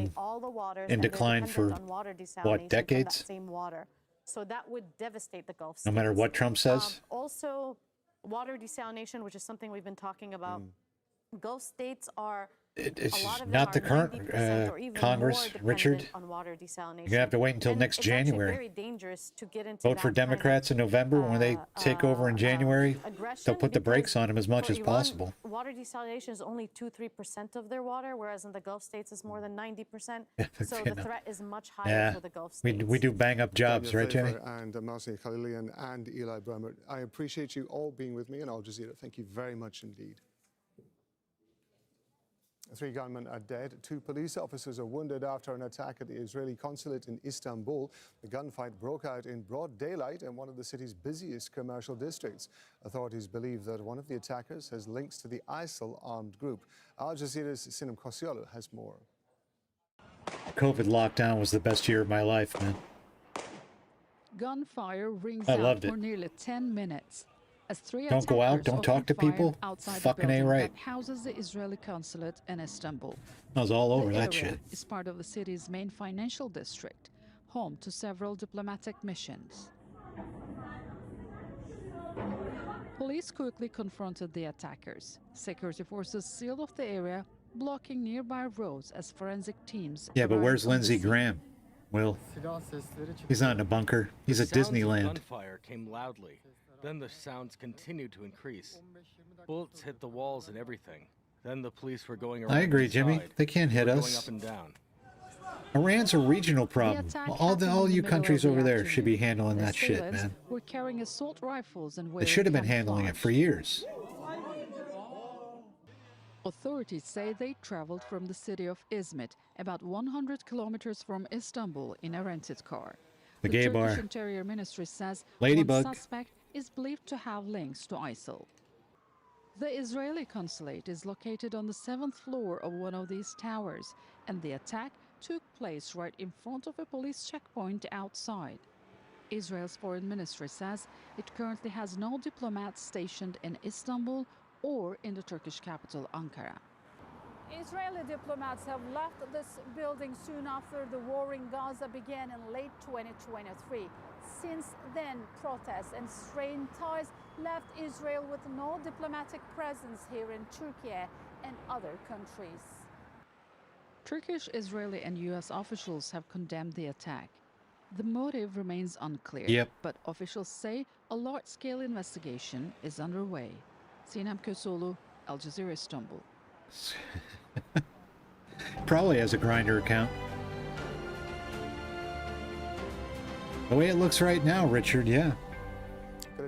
in decline for, what, decades? That same water. So that would devastate the Gulf states. No matter what Trump says? Also, water desalination, which is something we've been talking about. Gulf states are... It's not the current Congress, Richard. On water desalination. You're going to have to wait until next January. Very dangerous to get into Vote for Democrats in November. When they take over in January, they'll put the brakes on them as much as possible. Water desalination is only 2-3% of their water, whereas in the Gulf states it's more than 90%. So the threat is much higher for the Gulf states. We do bang up jobs, right, Jenny? And Marcia Khalilian and Eli Bremer. I appreciate you all being with me in Al Jazeera. Thank you very much indeed. 3 gunmen are dead. 2 police officers are wounded after an attack at the Israeli consulate in Istanbul. The gunfight broke out in broad daylight in one of the city's busiest commercial districts. Authorities believe that one of the attackers has links to the ISIL armed group. Al Jazeera's Sinem Kosiolu has more. COVID lockdown was the best year of my life, man. Gunfire rings out for nearly 10 minutes. As 3 don't go out, don't talk to people. Fucking A right. That houses the Israeli consulate in Istanbul. I was all over that shit. It's part of the city's main financial district, home to several diplomatic missions. Police quickly confronted the attackers. Security forces sealed off the area, blocking nearby roads as forensic teams. Yeah, but where's Lindsey Graham? Will, he's not in a bunker. He's at Disneyland. Gunfire came loudly. Then the sounds continued to increase. Bullets hit the walls and everything. Then the police were going around. I agree, Jimmy. They can't hit us. Going up and down. Iran's a regional problem. All you countries over there should be handling that shit, man. We're carrying assault rifles and they should have been handling it for years. Authorities say they traveled from the city of Izmit, about 100 kilometers from Istanbul, in a rented car. The gay bar. Turkish Interior Ministry says Ladybug. one suspect is believed to have links to ISIL. The Israeli consulate is located on the 7th floor of one of these towers, and the attack took place right in front of a police checkpoint outside. Israel's foreign ministry says it currently has no diplomats stationed in Istanbul or in the Turkish capital, Ankara. Israeli diplomats have left this building soon after the war in Gaza began in late 2023. Since then, protests and strained ties left Israel with no diplomatic presence here in Turkey and other countries. Turkish, Israeli and U.S. officials have condemned the attack. The motive remains unclear, but officials say a large-scale investigation is underway. Sinem Kosiolu, Al Jazeera, Istanbul. Probably has a Grindr account. The way it looks right now, Richard, yeah.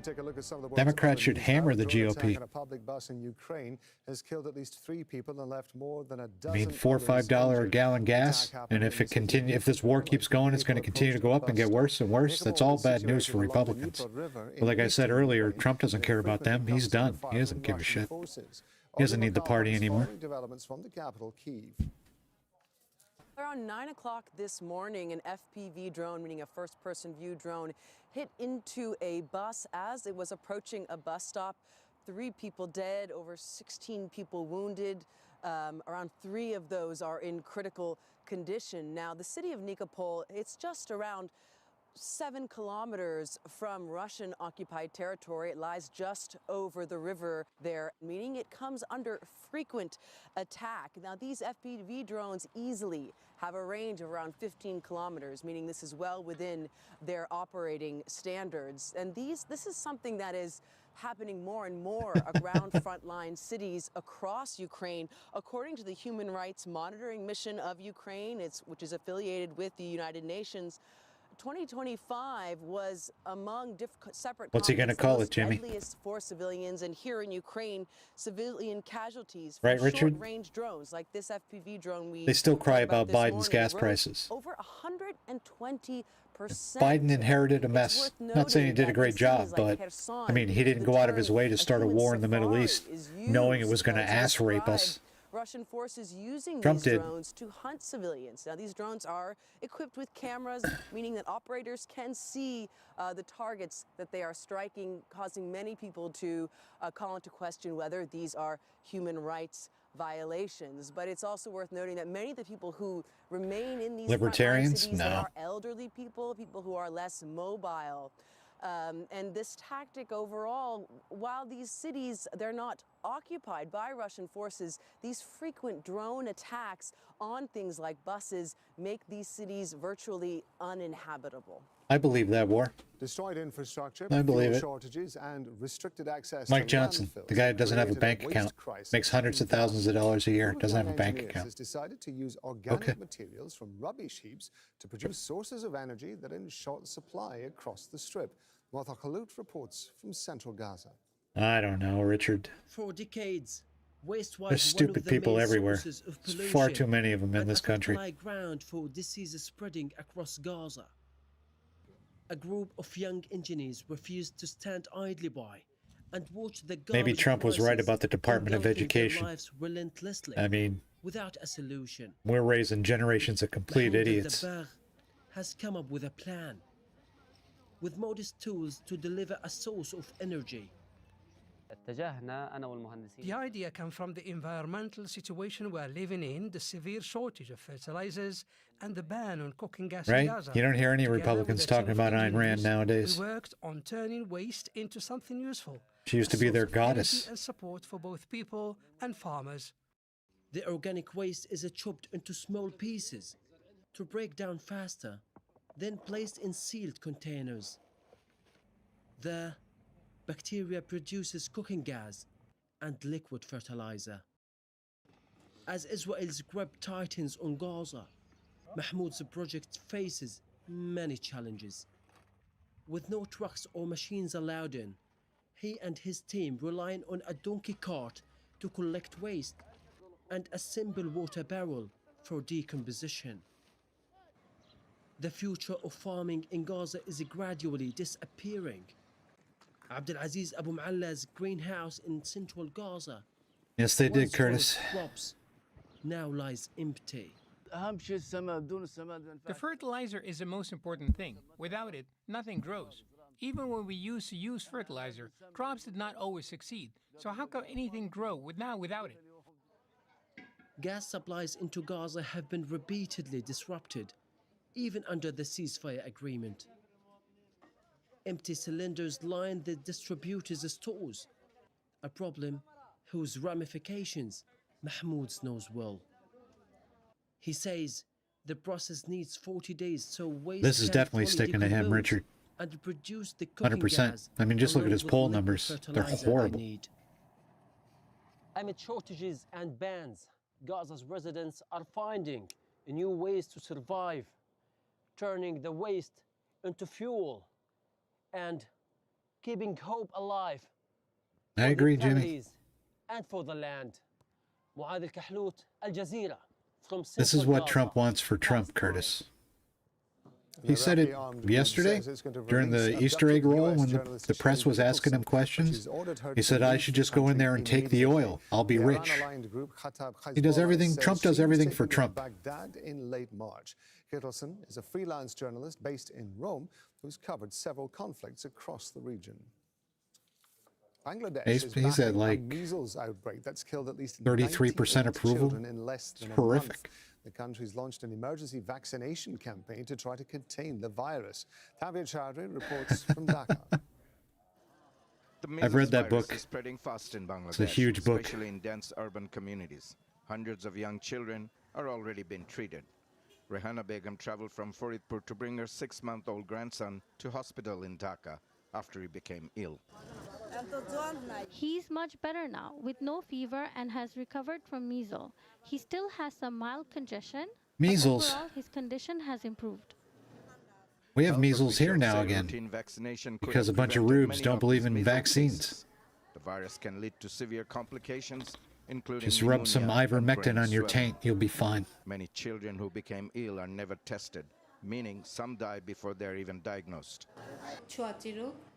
Take a look at some of the Democrats should hammer the GOP. A public bus in Ukraine has killed at least 3 people and left more than a dozen. I mean, $4 or $5 a gallon gas, and if this war keeps going, it's going to continue to go up and get worse and worse. That's all bad news for Republicans. But like I said earlier, Trump doesn't care about them. He's done. He doesn't give a shit. He doesn't need the party anymore. Developments from the capital, Kyiv. Around 9 o'clock this morning, an FPV drone, meaning a first-person view drone, hit into a bus as it was approaching a bus stop. 3 people dead, over 16 people wounded. Around 3 of those are in critical condition. Now, the city of Nikopol, it's just around 7 kilometers from Russian-occupied territory. It lies just over the river there, meaning it comes under frequent attack. Now, these FPV drones easily have a range of around 15 kilometers, meaning this is well within their operating standards. And this is something that is happening more and more around frontline cities across Ukraine. According to the Human Rights Monitoring Mission of Ukraine, which is affiliated with the United Nations, 2025 was among separate What's he going to call it, Jimmy? deadliest for civilians, and here in Ukraine, civilian casualties Right, from Richard? short-range drones like this FPV drone They still cry heard about this Biden's morning gas rose prices. over 120%. Biden inherited a mess. Not saying he did a great job, but I mean, he didn't go out of his way to start a war in the Middle East, knowing it was going to ass rape us. Russian forces using Trump these did. drones to hunt civilians. Now, these drones are equipped with cameras, meaning that operators can see the targets that they are striking, causing many people to call into question whether these are human rights violations. But it's also worth noting that many of the people who remain in these Libertarians? cities No. are elderly people, people who are less mobile. And this tactic overall, while these cities, they're not occupied by Russian forces, these frequent drone attacks on things like buses make these cities virtually uninhabitable. I believe that war. Destroyed infrastructure, I believe fuel it. shortages, and restricted access Mike to Johnson, landfills the guy that doesn't have a created bank waste account, crisis makes hundreds in of thousands of dollars a year, Group of doesn't have a young bank engineers account. has decided to use organic Okay. materials from rubbish heaps to produce sources of energy that are in short supply across the Strip. Martha Khallout reports from central Gaza. I don't know, Richard. For decades, waste was There's stupid people everywhere. There's far too many of them in this country. A ground for disease spreading across Gaza. A group of young engineers refused to stand idly by and watch the Maybe garbage Trump was right crisis about the Department of engulfing their Education. lives relentlessly, I mean, without a solution. we're raising generations of complete Mahmoud idiots. al-Dabbagh has come up with a plan with modest tools to deliver a source of energy. The idea came from the environmental situation we're living in, the severe shortage of fertilizers, and the ban on cooking gas in Right? Gaza. You don't hear any Together Republicans with a team talking of about Ayn Rand engineers, nowadays. We worked on turning waste into something useful. She used to a be source their of energy goddess. and support for both people and farmers. The organic waste is chopped into small pieces to break down faster, then placed in sealed containers. The bacteria produces cooking gas and liquid fertilizer. As Israel's grip tightens on Gaza, Mahmoud's project faces many challenges. With no trucks or machines allowed in, he and his team rely on a donkey cart to collect waste and a simple water barrel for decomposition. The future of farming in Gaza is gradually disappearing. Abdulaziz Abu Mu'alla's greenhouse in central Gaza, Yes, they did, once full of Curtis. crops, now lies empty. The fertilizer is the most important thing. Without it, nothing grows. Even when we used to use fertilizer, crops did not always succeed. So how can anything grow without it? Gas supplies into Gaza have been repeatedly disrupted, even under the ceasefire agreement. Empty cylinders line the distributors' stores, a problem whose ramifications Mahmoud knows well. He says the process needs 40 days so waste This is can definitely fully sticking to him, decompose Richard. and produce the cooking 100%. gas I mean, just look at along his with poll liquid numbers. They're fertilizer they horrible. need. Amid shortages and bans, Gaza's residents are finding new ways to survive, turning the waste into fuel and keeping hope alive. I for agree, their Jimmy. families and for the land. معاذ الكحلوت, Al Jazeera, from This is Central what Gaza. Trump wants for Trump, Curtis. He said it yesterday during the Easter egg roll when the press was asking him questions. He said, I should just go in there and take the oil. I'll be rich. He does everything, Trump does everything for Trump. Baghdad in late March. Kittelson is a freelance journalist based in Rome who's covered several conflicts across the region. Bangladesh is He's at battling like a measles outbreak that's killed at least 33% 98 approval. children in less than It's a month. horrific. The country's launched an emergency vaccination campaign to try to contain the virus. Tavir Chowdhury reports from Dhaka. I've read that book. Is spreading fast in Bangladesh, It's a huge book. especially in dense urban communities. Hundreds of young children are already being treated. Rehana Begum traveled from Faridpur to bring her 6-month-old grandson to hospital in Dhaka after he became ill. He's much better now, with no fever, and has recovered from measles. He still has some mild congestion. Measles. But overall, his condition has improved. We have measles here now again because a bunch of rubes don't believe in vaccines. The virus can lead to severe complications, including Just rub some pneumonia and ivermectin brain on your swelling. taint, you'll be fine. Many children who became ill are never tested, meaning some die before they're even diagnosed.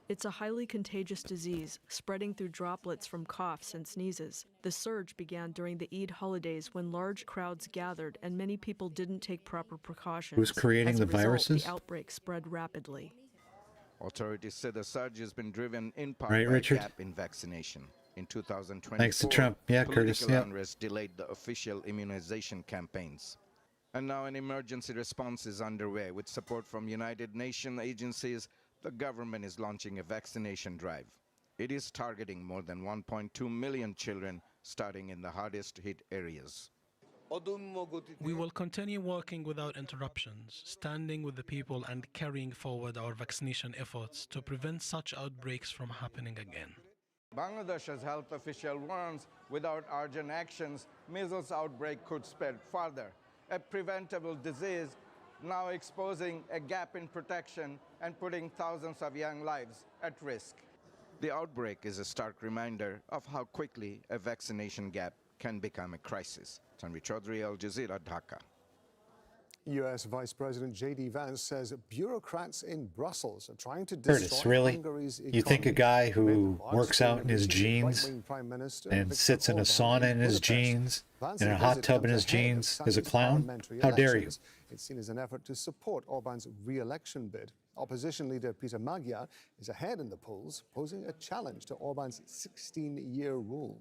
It's a highly contagious disease, spreading through droplets from coughs and sneezes. The surge began during the Eid holidays when large crowds gathered and many people didn't take proper precautions. Who's creating As a the result, viruses? The outbreak spread rapidly. Authorities said the surge has been driven in part Right, by Richard? a gap in vaccination. In 2024, Thanks to Trump. Yeah, Curtis, political yeah. unrest delayed the official immunization campaigns. And now an emergency response is underway. With support from United Nations agencies, the government is launching a vaccination drive. It is targeting more than 1.2 million children, starting in the hardest hit areas. We will continue working without interruptions, standing with the people and carrying forward our vaccination efforts to prevent such outbreaks from happening again. Bangladesh's health official warns without urgent actions, measles outbreak could spread further. A preventable disease now exposing a gap in protection and putting thousands of young lives at risk. The outbreak is a stark reminder of how quickly a vaccination gap can become a crisis. Tanvi Chaudhary, Al Jazeera, Dhaka. U.S. Vice President J.D. Vance says bureaucrats in Brussels are trying to Curtis, destroy really? Hungary's You think a economy. guy who Large works out in his right-wing jeans Prime Minister and Viktor sits in a Orban sauna in his Budapest. jeans, Vance's in a hot visit tub in comes his ahead of jeans, is a Sunday's clown? parliamentary How dare you? elections. It's seen as an effort to support Orban's re-election bid. Opposition leader Peter Magyar is ahead in the polls, posing a challenge to Orban's 16-year rule.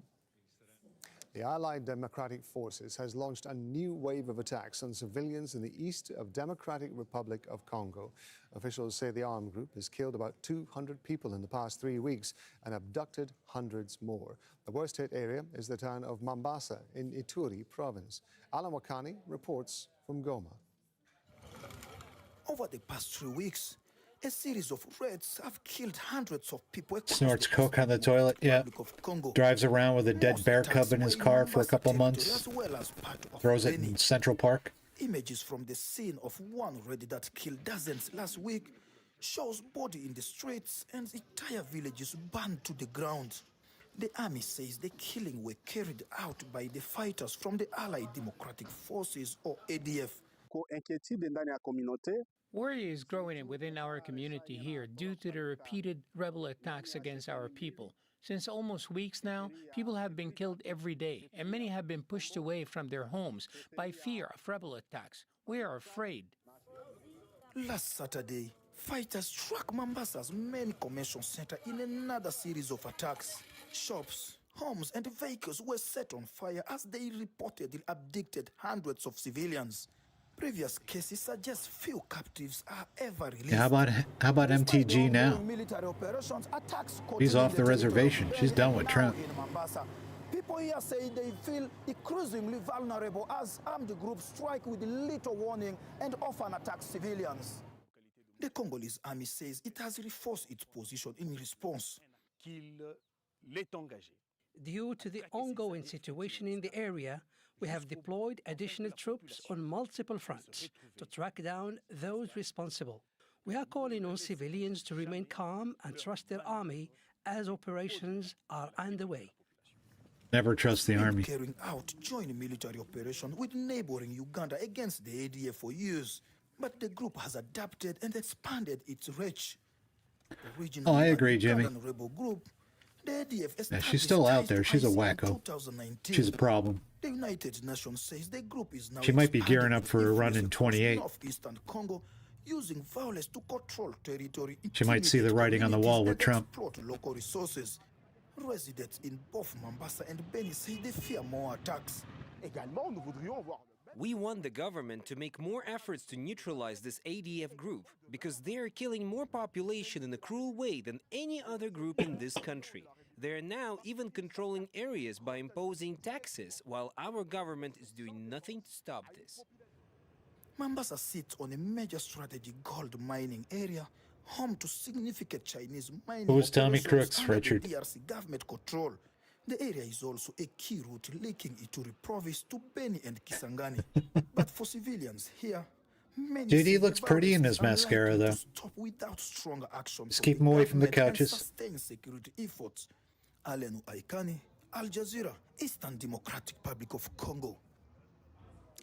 The Allied Democratic Forces has launched a new wave of attacks on civilians in the east of Democratic Republic of Congo. Officials say the armed group has killed about 200 people in the past 3 weeks and abducted hundreds more. The worst hit area is the town of Mambasa in Ituri province. Alan Wakani reports from Goma. Over the past 3 weeks, a series of raids have killed hundreds of people across Snorts the coke on the toilet, yeah. Republic of Congo. Drives around with a dead Most bear attacks cub in his were car for a Mombasa couple territory months, as well as part of throws it Beni. in Central Park. Images from the scene of one raid that killed dozens last week shows body in the streets and entire villages burned to the ground. The army says the killing were carried out by the fighters from the Allied Democratic Forces, or ADF. Worry is growing within our community here due to the repeated rebel attacks against our people. Since almost weeks now, people have been killed every day, and many have been pushed away from their homes by fear of rebel attacks. We are afraid. Last Saturday, fighters struck Mombasa's main convention center in another series of attacks. Shops, homes, and vehicles were set on fire as they reportedly abducted hundreds of civilians. Previous cases suggest few captives are ever released. Yeah, how about MTG now? Military operations, attacks She's off the territory reservation. of She's done with now Trump. in Mombasa. People here say they feel increasingly vulnerable as armed groups strike with little warning and often attack civilians. The Congolese army says it has reinforced its position in response. Due to the ongoing situation in the area, we have deployed additional troops on multiple fronts to track down those responsible. We are calling on civilians to remain calm and trust their army as operations are underway. Never trust the army. Carrying out joint military operation with neighboring Uganda against the ADF for years, but the group has adapted and expanded its reach. Oh, I agree, Jimmy. Ugandan rebel group, the ADF Yeah, she's still out there. She's a ISIL in wacko. 2019. She's a problem. The United Nations says the group is now She might be gearing up expanding for a its run in influence across 28. northeastern Congo, using violence to control territory. She might see the writing on the wall with Trump. Exploit local resources. Residents in both Mombasa and Beni say they fear more attacks. We want the government to make more efforts to neutralize this ADF group because they are killing more population in a cruel way than any other group in this country. They are now even controlling areas by imposing taxes, while our government is doing nothing to stop this. Mombasa sits on a major strategic gold mining area, home to significant Chinese mining Who's Tommy operations Crooks, under Richard? the DRC government control. The area is also a key route linking Ituri province to Beni and Kisangani. But for civilians here, many say JD looks the pretty in violence his is mascara, unlikely though. to stop without stronger action Just from keep the him away from the government and couches. sustained security efforts. Alenu Aikani, Al Jazeera, Eastern Democratic Republic of Congo.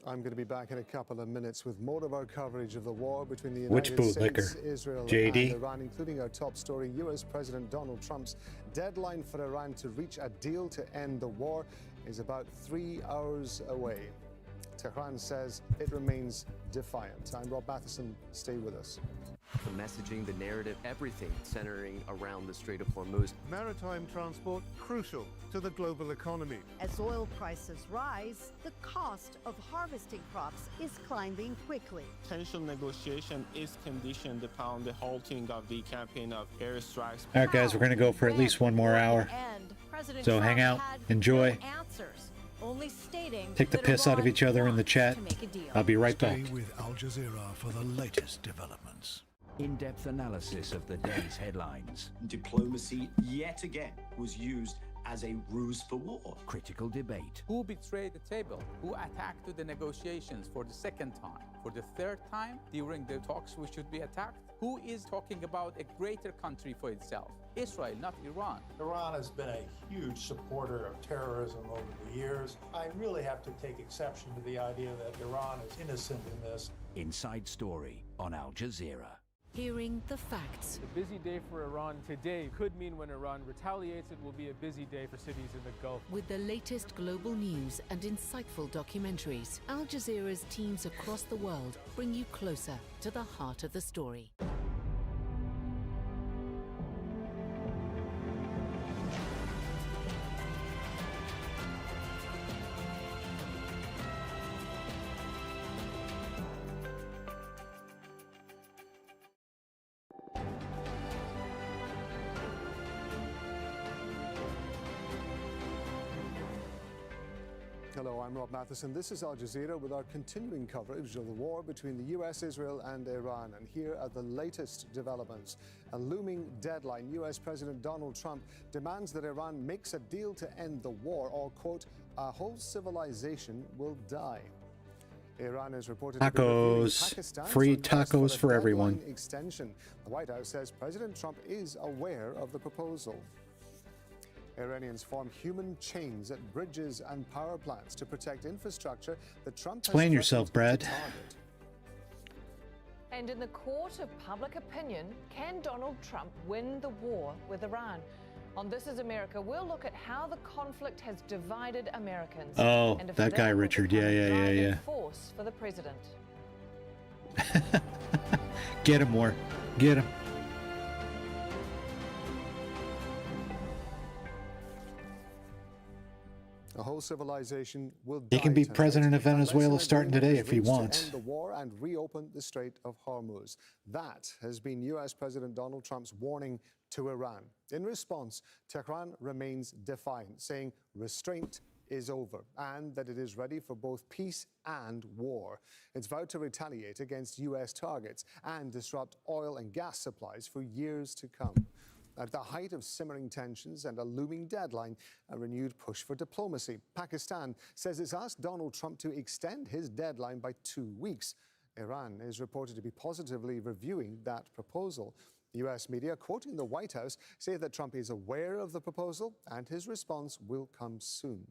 I'm going to be back in a couple of minutes with more of our coverage of the war between the Which United bootlicker? States, Israel, JD? and Iran, including our top story, U.S. President Donald Trump's deadline for Iran to reach a deal to end the war is about 3 hours away. Tehran says it remains defiant. I'm Rob Matheson. Stay with us. The messaging, the narrative, everything centering around the Strait of Hormuz. Maritime transport crucial to the global economy. As oil prices rise, the cost of harvesting crops is climbing quickly. Potential negotiation is conditioned upon the halting of the campaign of airstrikes. All right, guys, we're going to go for at least one more hour. So hang out, enjoy, only stating take the piss out of each other in the chat. I'll be right back. Stay with Al Jazeera for the latest developments. In-depth analysis of the day's headlines. Diplomacy, yet again, was used as a ruse for war. Critical debate. Who betrayed the table? Who attacked the negotiations for the second time? For the third time during the talks we should be attacked? Who is talking about a greater country for itself? Israel, not Iran. Iran has been a huge supporter of terrorism over the years. I really have to take exception to the idea that Iran is innocent in this. Inside Story on Al Jazeera. Hearing the facts. A busy day for Iran today could mean when Iran retaliates, it will be a busy day for cities in the Gulf. With the latest global news and insightful documentaries, Al Jazeera's teams across the world bring you closer to the heart of the story. Hello, I'm Rob Matheson. This is Al Jazeera with our continuing coverage of the war between the US, Israel, and Iran. And here are the latest developments. A looming deadline. US President Donald Trump demands that Iran makes a deal to end the war, or, quote, a whole civilization will die. Iran is reported to be reviewing Pakistan's free request tacos for a everyone. deadline extension. The White House says President Trump is aware of the proposal. Iranians form human chains at bridges and power plants to protect infrastructure that Trump has Explain yourself, Brad. threatened to target. And in the court of public opinion, can Donald Trump win the war with Iran? On This Is America, we'll look at how the conflict has divided Americans. Oh, and if that guy, will Richard. become a Yeah. driving force for the president. Get him more. Get him. A whole civilization will die. He can be tonight. president of Venezuela Unless an starting agreement today is if he reached to wants. end the war and reopen the Strait of Hormuz. That has been U.S. President Donald Trump's warning to Iran. In response, Tehran remains defiant, saying restraint is over and that it is ready for both peace and war. It's vowed to retaliate against U.S. targets and disrupt oil and gas supplies for years to come. At the height of simmering tensions and a looming deadline, a renewed push for diplomacy. Pakistan says it's asked Donald Trump to extend his deadline by 2 weeks. Iran is reported to be positively reviewing that proposal. U.S. media, quoting the White House, say that Trump is aware of the proposal and his response will come soon.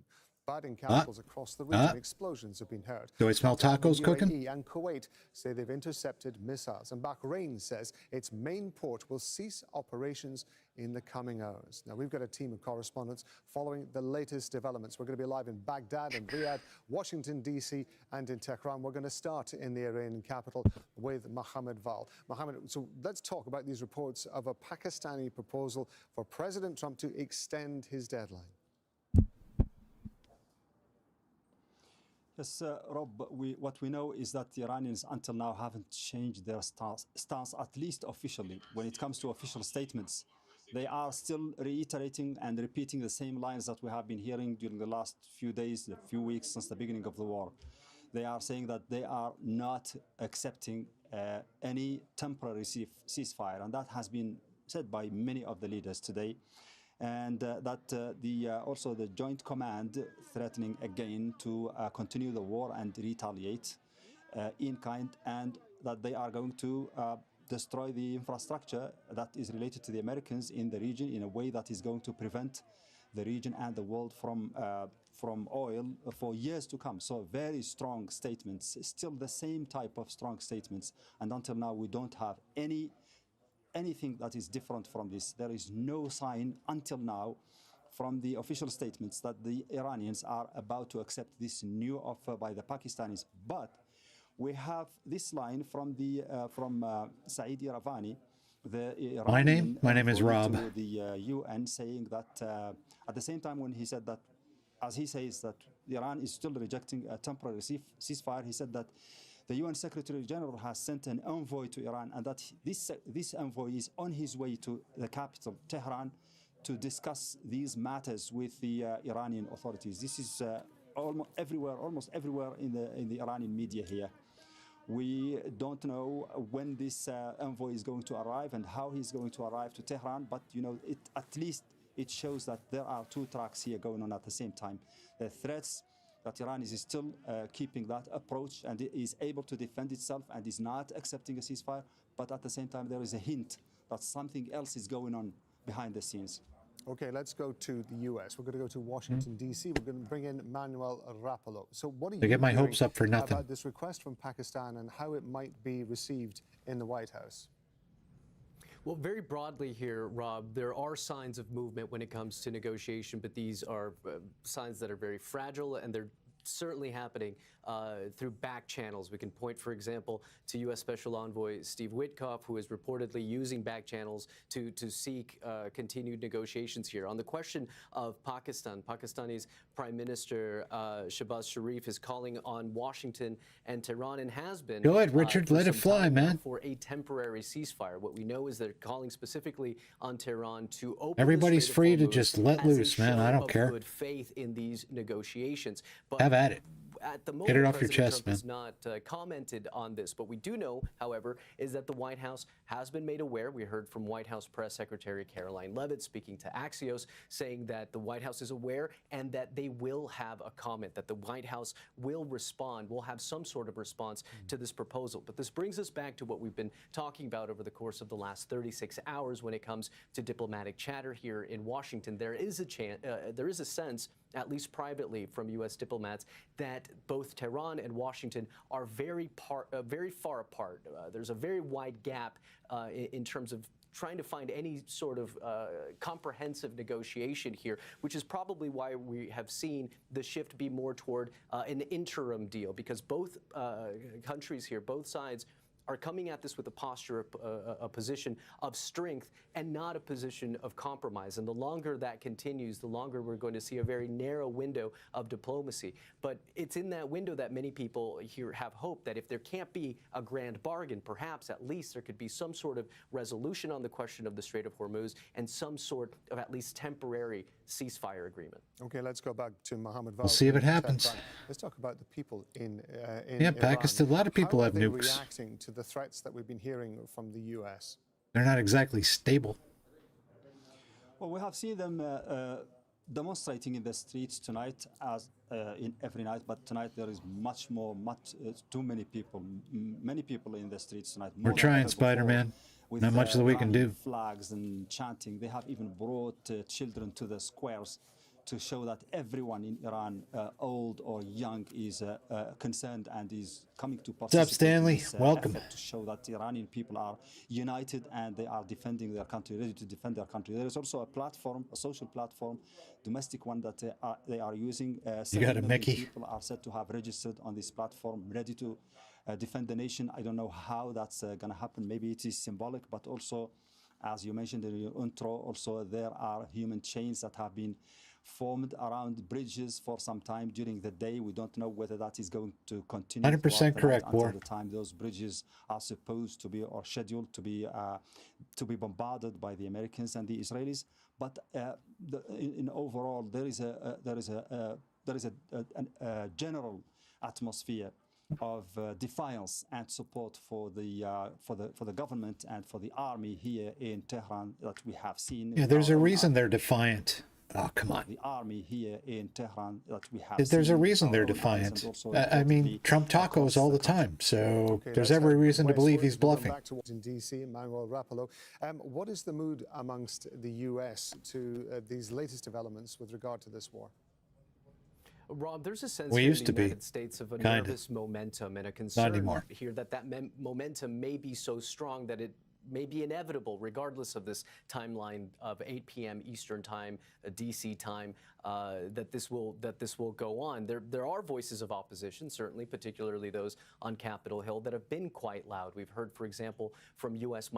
But in capitals across the region, explosions have been heard. Do I smell tacos cooking? UAE and Kuwait say they've intercepted missiles. And Bahrain says its main port will cease operations in the coming hours. Now, we've got a team of correspondents following the latest developments. We're going to be live in Baghdad and Riyadh, Washington, D.C., and in Tehran. We're going to start in the Iranian capital with Mohammed Val. Mohammed, so let's talk about these reports of a Pakistani proposal for President Trump to extend his deadline. Yes, Rob, what we know is that the Iranians until now haven't changed their stance, at least officially. When it comes to official statements, they are still reiterating and repeating the same lines that we have been hearing during the last few days, a few weeks since the beginning of the war. They are saying that they are not accepting any temporary ceasefire, and that has been said by many of the leaders today. And also the joint command threatening again to continue the war and retaliate in kind, and that they are going to destroy the infrastructure that is related to the Americans in the region in a way that is going to prevent the region and the world from oil for years to come. So very strong statements, still the same type of strong statements, and until now we don't have anything that is different from this. There is no sign until now from the official statements that the Iranians are about to accept this new offer by the Pakistanis. But we have this line from Saeed Iravani, the Iranian My name is Rob. To the UN, saying that at the same time when he said that, as he says that Iran is still rejecting a temporary ceasefire, he said that the UN Secretary General has sent an envoy to Iran, and that this envoy is on his way to the capital, Tehran, to discuss these matters with the Iranian authorities. This is almost everywhere in the Iranian media here. We don't know when this envoy is going to arrive and how he's going to arrive to Tehran, but at least it shows that there are two tracks here going on at the same time. The threats that Iran is still keeping that approach and is able to defend itself and is not accepting a ceasefire, but at the same time there is a hint that something else is going on behind the scenes. Okay, let's go to the US. We're going to go to Washington, D.C. We're going to bring in Manuel Rapallo. So what are you get my hopes up for nothing about this request from Pakistan and how it might be received in the White House? Well, very broadly here, Rob, there are signs of movement when it comes to negotiation, but these are signs that are very fragile, and they're certainly happening through back channels. We can point, for example, to U.S. Special Envoy Steve Witkoff, who is reportedly using back channels to seek continued negotiations here. On the question of Pakistan, Pakistani's Prime Minister Shehbaz Sharif is calling on Washington and Tehran, and has been. Go ahead, Richard, let it fly, man. For a temporary ceasefire. What we know is they're calling specifically on Tehran to open. Everybody's free to just let loose, man. I don't care. Good faith in these negotiations. But have at it. At the moment, get it off your President chest, Trump man. has not commented on this. But we do know, however, is that the White House has been made aware. We heard from White House Press Secretary Caroline Leavitt speaking to Axios, saying that the White House is aware and that they will have a comment, that the White House will respond, will have some sort of response to this proposal. But this brings us back to what we've been talking about over the course of the last 36 hours when it comes to diplomatic chatter here in Washington. There is a sense, at least privately from U.S. diplomats, that both Tehran and Washington are very far apart. There's a very wide gap in terms of trying to find any sort of comprehensive negotiation here, which is probably why we have seen the shift be more toward an interim deal, because both countries here, both sides, are coming at this with a posture, a position of strength and not a position of compromise. And the longer that continues, the longer we're going to see a very narrow window of diplomacy. But it's in that window that many people here have hope that if there can't be a grand bargain, perhaps at least there could be some sort of resolution on the question of the Strait of Hormuz and some sort of at least temporary ceasefire agreement. Okay, let's go back to Mohammed. We'll see if it happens. Let's talk about the people in Pakistan. A lot of people have nukes. How are they reacting to the threats that we've been hearing from the U.S.? They're not exactly stable. Well, we have seen them demonstrating in the streets tonight, as in every night. But tonight there is too many people, many people in the streets tonight. We're trying, Spider-Man. Not much that we can do. Flags and chanting. They have even brought children to the squares to show that everyone in Iran, old or young, is concerned and is coming to participate. What's up, Stanley? In this, welcome. To show that the Iranian people are united and they are defending their country, ready to defend their country. There is also a platform, a social platform, domestic one that they are using. You got a Mickey? People are said to have registered on this platform, ready to defend the nation. I don't know how that's going to happen. Maybe it is symbolic, but also, as you mentioned in your intro, also there are human chains that have been formed around bridges for some time during the day. We don't know whether that is going to continue 100% correct, until the time those bridges are supposed to be or scheduled to be bombarded by the Americans and the Israelis. But in overall, there is a general atmosphere of defiance and support for the government and for the army here in Tehran that we have seen. Yeah, there's a reason they're defiant. Oh, come on. The army here in Tehran that we have There's seen a reason they're defiant. I mean, Trump tacos all the time, so there's every reason to believe he's bluffing. Back to in D.C., Manuel Rapallo. What is the mood amongst the U.S. to these latest developments with regard to this war? Rob, there's a sense we here in used the to United States of a nervous momentum and a concern here that momentum may be so strong that it may be inevitable, regardless of this timeline of 8 p.m. Eastern time, D.C. time, that this will go on. There are voices of opposition, certainly, particularly those on Capitol Hill, that have been quite loud. We've heard, for example, from U.S.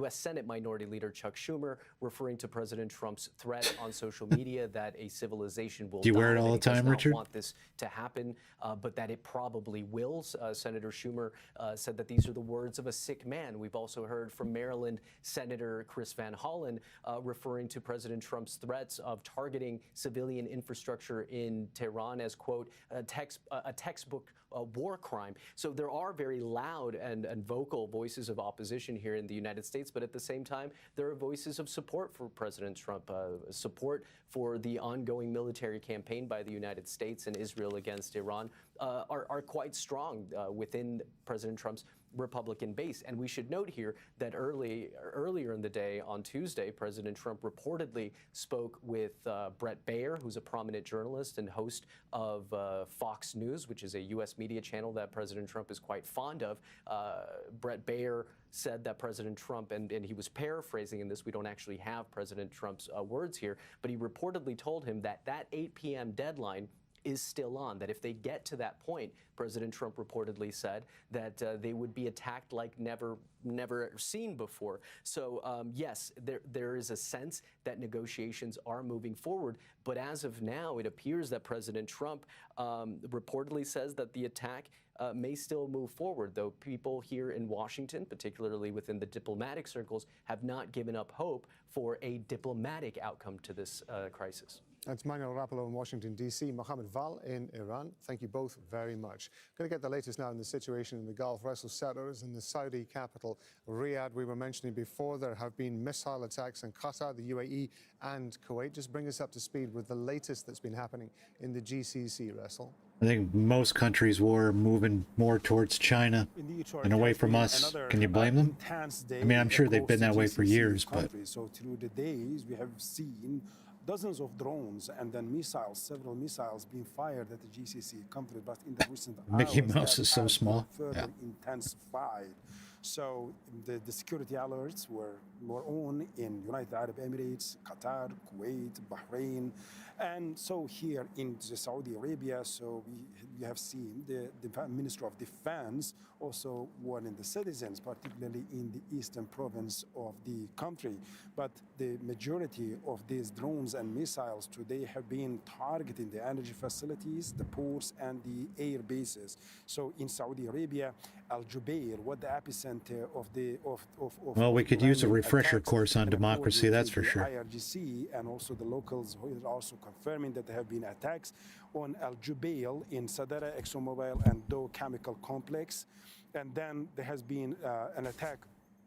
Senate Minority Leader Chuck Schumer referring to President Trump's threat on social media that a civilization will die. Do you wear it all the time, Richard? Want this to happen, but that it probably will. Senator Schumer said that these are the words of a sick man. We've also heard from Maryland Senator Chris Van Hollen referring to President Trump's threats of targeting civilian infrastructure in Tehran as, quote, a textbook war crime. So there are very loud and vocal voices of opposition here in the United States, but at the same time, there are voices of support for President Trump, support for the ongoing military campaign by the United States and Israel against Iran are quite strong within President Trump's Republican base. And we should note here that earlier in the day on Tuesday, President Trump reportedly spoke with Brett Baier, who's a prominent journalist and host of Fox News, which is a U.S. media channel that President Trump is quite fond of. Brett Baier said that President Trump, and he was paraphrasing in this, we don't actually have President Trump's words here, but he reportedly told him that 8 p.m. deadline is still on, that if they get to that point, President Trump reportedly said that they would be attacked like never seen before. So yes, there is a sense that negotiations are moving forward, but as of now, it appears that President Trump reportedly says that the attack may still move forward, though people here in Washington, particularly within the diplomatic circles, have not given up hope for a diplomatic outcome to this crisis. That's Manuel Rapallo in Washington, D.C., Mohammed Val in Iran. Thank you both very much. Going to get the latest now in the situation in the Gulf. Russell Settlers in the Saudi capital, Riyadh. We were mentioning before there have been missile attacks in Qatar, the UAE and Kuwait. Just bring us up to speed with the latest that's been happening in the GCC, Russell. I think most countries were moving more towards China and away from us. Can you blame them? I mean, I'm sure they've been that way for years, but... So through the days, we have seen dozens of drones and then missiles, several missiles being fired at the GCC country, but in the recent Mickey hours, Mouse is so small. Further intensified. So the security alerts were more on in United Arab Emirates, Qatar, Kuwait, Bahrain, and so here in Saudi Arabia. So we have seen the Minister of Defense also warning the citizens, particularly in the eastern province of the country. But the majority of these drones and missiles today have been targeting the energy facilities, the ports, and the air bases. So in Saudi Arabia, Al Jubair, what the epicenter of the well, we could use a refresher course on democracy, that's for sure. IRGC and also the locals who are also confirming that there have been attacks on Al Jubail in Sadara ExxonMobil and Dow Chemical Complex, and then there has been an attack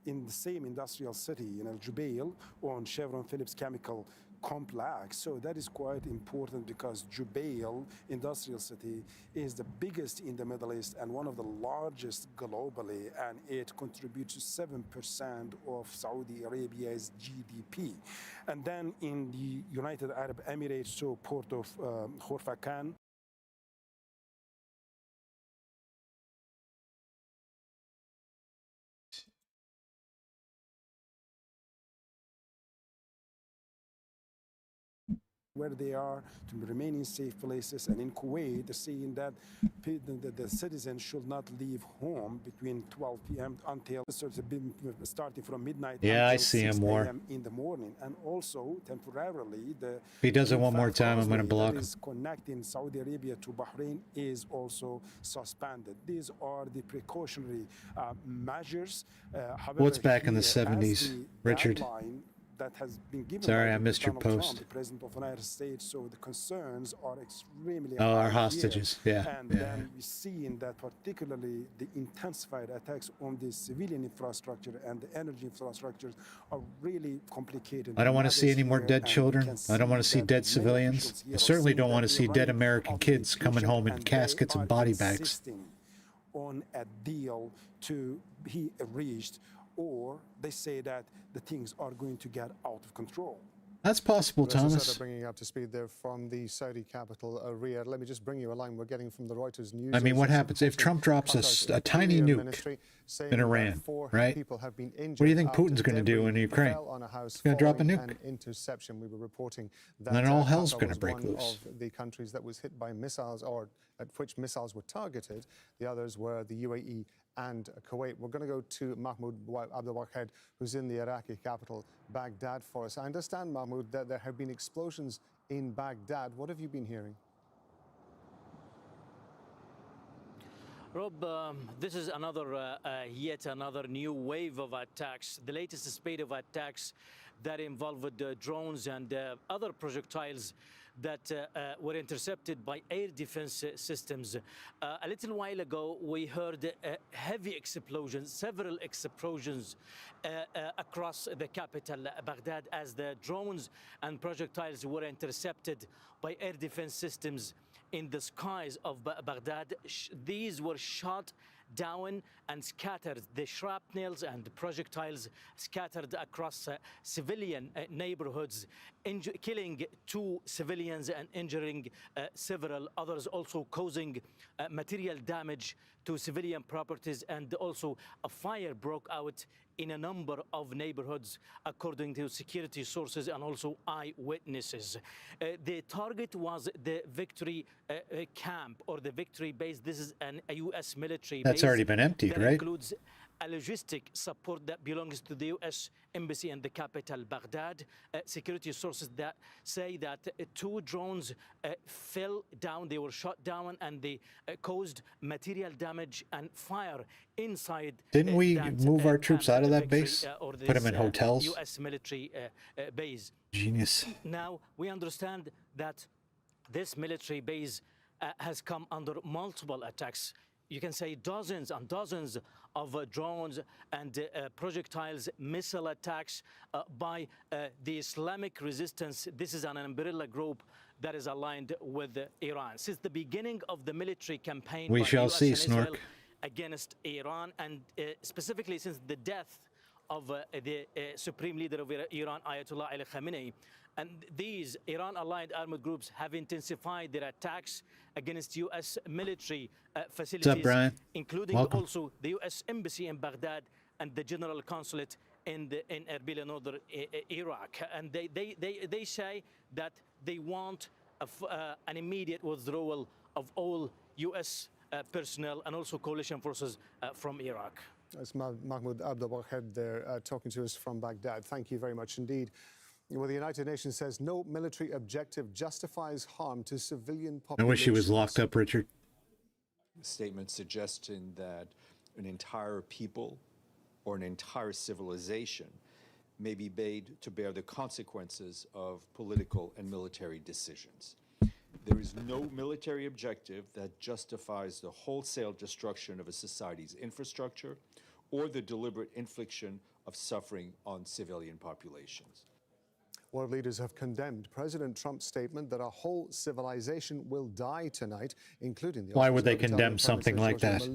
in the same industrial city in Al Jubail on Chevron Phillips Chemical Complex. So that is quite important because Jubail industrial city is the biggest in the Middle East and one of the largest globally, and it contributes 7% of Saudi Arabia's GDP. And then in the United Arab Emirates, so port of Khorfakan, where they are, to remain in safe places. And in Kuwait, they're saying that the citizens should not leave home between 12 p.m. until starting from midnight. Yeah, I until see him 6 more. a.m. in the morning. And also, temporarily, If he does it one more time, I'm going to block him. That is connecting Saudi Arabia to Bahrain is also suspended. These are the precautionary measures. However, What's back in the 70s, Richard? That has been given Sorry, I missed your Donald post. Trump, the President of the United States, so the concerns are extremely Oh, our high hostages, here. yeah. And yeah. then we see in that particularly the intensified attacks on the civilian infrastructure and the energy infrastructures are really complicated. I don't want to see any more dead children. I don't want to see dead civilians. I certainly don't want to see dead American kids coming home in caskets and body bags. On a deal to be reached, or they say that the things are going to get out of control. That's possible, Thomas. Bringing up to speed there from the Saudi capital, Riyadh. Let me just bring you a line we're getting from the Reuters news. I mean, what happens if Trump drops a tiny nuke in Iran, right? What do you think Putin's going to do in Ukraine? He's going to drop a nuke. Interception. We were reporting that and then all hell's going to break loose. Of the countries that was hit by missiles, or at which missiles were targeted, the others were the UAE and Kuwait. We're going to go to Mahmoud Abdul Wahid, who's in the Iraqi capital, Baghdad, for us. I understand, Mahmoud, that there have been explosions in Baghdad. What have you been hearing? Rob, this is yet another new wave of attacks, the latest spate of attacks that involved drones and other projectiles that were intercepted by air defense systems. A little while ago, we heard heavy explosions, several explosions across the capital, Baghdad, as the drones and projectiles were intercepted by air defense systems in the skies of Baghdad. These were shot down and scattered. The shrapnels and the projectiles scattered across civilian neighborhoods, killing 2 civilians and injuring several others, also causing material damage to civilian properties, and also a fire broke out in a number of neighborhoods, according to security sources and also eyewitnesses. The target was the Victory camp, or the Victory base. This is a U.S. military base. That's already been emptied, right? Includes a logistic support that belongs to the U.S. Embassy in the capital, Baghdad. Security sources that say that 2 drones fell down, they were shot down, and they caused material damage and fire inside. Didn't we move our troops out of that base? Put them in hotels? U.S. military base. Genius. Now, we understand that this military base has come under multiple attacks. You can say dozens and dozens of drones and projectiles, missile attacks by the Islamic resistance. This is an umbrella group that is aligned with Iran. Since the beginning of the military campaign we by shall US see, and Israel Snork. Against Iran, and specifically since the death of the supreme leader of Iran, Ayatollah Ali Khamenei. And these Iran-aligned armed groups have intensified their attacks against U.S. military facilities, What's up, Brian? including Welcome. also the U.S. Embassy in Baghdad and the General Consulate in Erbil, northern Iraq. And they say that they want an immediate withdrawal of all U.S. personnel and also coalition forces from Iraq. That's Mahmoud Abdul Wahid there talking to us from Baghdad. Thank you very much indeed. Well, the United Nations says no military objective justifies harm to civilian populations. I wish he was locked up, Richard. Statement suggesting that an entire people or an entire civilization may be made to bear the consequences of political and military decisions. There is no military objective that justifies the wholesale destruction of a society's infrastructure or the deliberate infliction of suffering on civilian populations. World leaders have condemned President Trump's statement that a whole civilization will die tonight, including the... Why would they condemn something like that?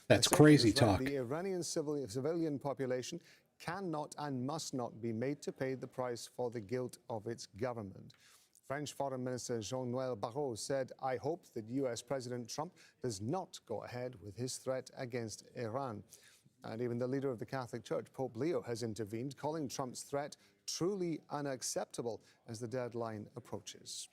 That's crazy talk. The Iranian civilian population cannot and must not be made to pay the price for the guilt of its government. French Foreign Minister Jean-Noël Barrot said, "I hope that U.S. President Trump does not go ahead with his threat against Iran." And even the leader of the Catholic Church, Pope Leo, has intervened, calling Trump's threat truly unacceptable as the deadline approaches.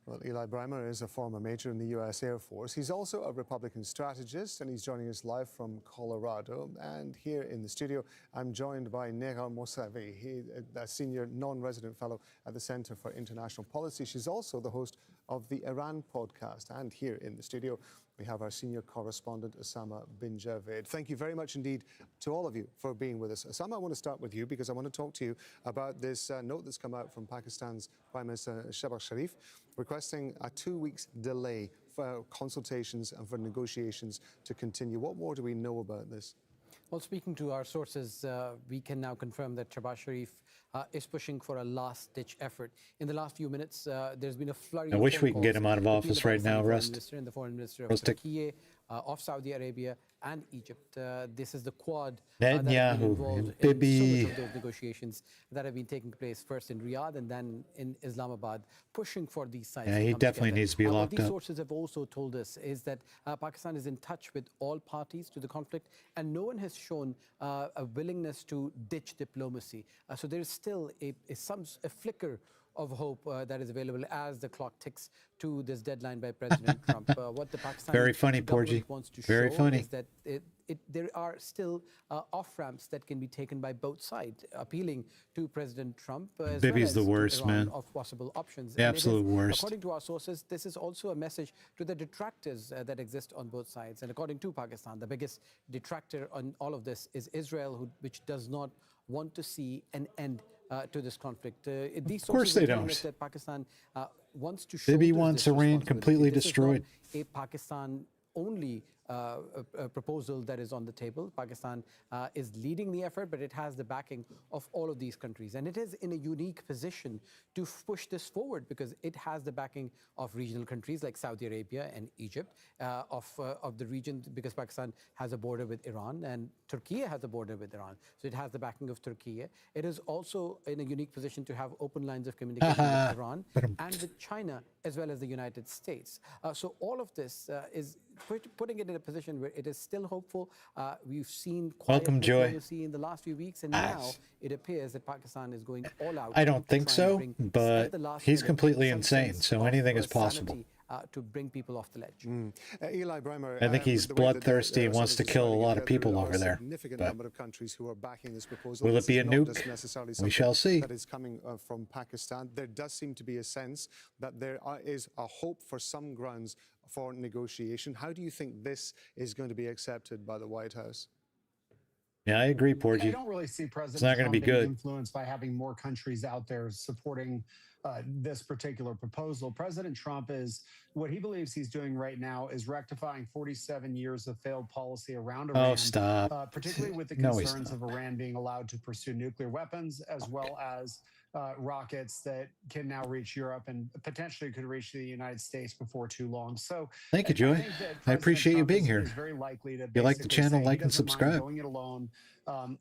Well, Eli Breimer is a former major in the U.S. Air Force. He's also a Republican strategist, and he's joining us live from Colorado. And here in the studio, I'm joined by Nega Mosavi, a senior non-resident fellow at the Center for International Policy. She's also the host of the Iran podcast. And here in the studio, we have our senior correspondent, Osama bin Javed. Thank you very much indeed to all of you for being with us. Osama, I want to start with you because I want to talk to you about this note that's come out from Pakistan's Prime Minister Shehbaz Sharif, requesting a 2 weeks delay for consultations and for negotiations to continue. What more do we know about this? Well, speaking to our sources, we can now confirm that Shehbaz Sharif is pushing for a last-ditch effort. In the last few minutes, there's been a flurry. I wish we can get him out of office right now, Rust. And the foreign minister of Turkey, of Saudi Arabia and Egypt. This is the quad that has been involved in so much of those negotiations that have been taking place first in Riyadh and then in Islamabad, pushing for these sides. Yeah, he definitely needs to be locked up. What these sources have also told us is that Pakistan is in touch with all parties to the conflict, and no one has shown a willingness to ditch diplomacy. So there is still a flicker of hope that is available as the clock ticks to this deadline by President Trump. What the Pakistani government wants to show is that there are still off-ramps that can be taken by both sides, appealing to President Trump as Bibi's well the worst, Iran man. Of possible options. The absolute worst. According to our sources, this is also a message to the detractors that exist on both sides. And according to Pakistan, the biggest detractor on all of this is Israel, which does not want to see an end to this conflict. Of course they don't. That Pakistan wants to show Bibi wants Iran completely destroyed. A Pakistan-only proposal that is on the table. Pakistan is leading the effort, but it has the backing of all of these countries. And it is in a unique position to push this forward because it has the backing of regional countries like Saudi Arabia and Egypt, of the region, because Pakistan has a border with Iran and Turkey has a border with Iran. So it has the backing of Turkey. It is also in a unique position to have open lines of communication with Iran and with China, as well as the United States. So all of this is putting it in a position where it is still hopeful. We've seen quiet diplomacy in the last few weeks, and now it appears that Pakistan is going all out. I don't think so, but he's completely insane, so anything is possible. To bring people off the ledge. Eli Breimer, I think he's bloodthirsty and wants to kill a lot of people over there. Significant number of countries who are backing this proposal. Will it be a nuke? We shall see. That is coming from Pakistan. There does seem to be a sense that there is a hope for some grounds for negotiation. How do you think this is going to be accepted by the White House? Yeah, I agree, Porgy. I don't really see President Trump being good. influenced by having more countries out there supporting this particular proposal. President Trump what he believes he's doing right now is rectifying 47 years of failed policy around Iran. Oh, stop. Particularly with the concerns of Iran being allowed to pursue nuclear weapons, as well as rockets that can now reach Europe and potentially could reach the United States before too long. So thank you, Joy. I appreciate you being here. Very likely to if you like the channel, like and subscribe. Going it alone,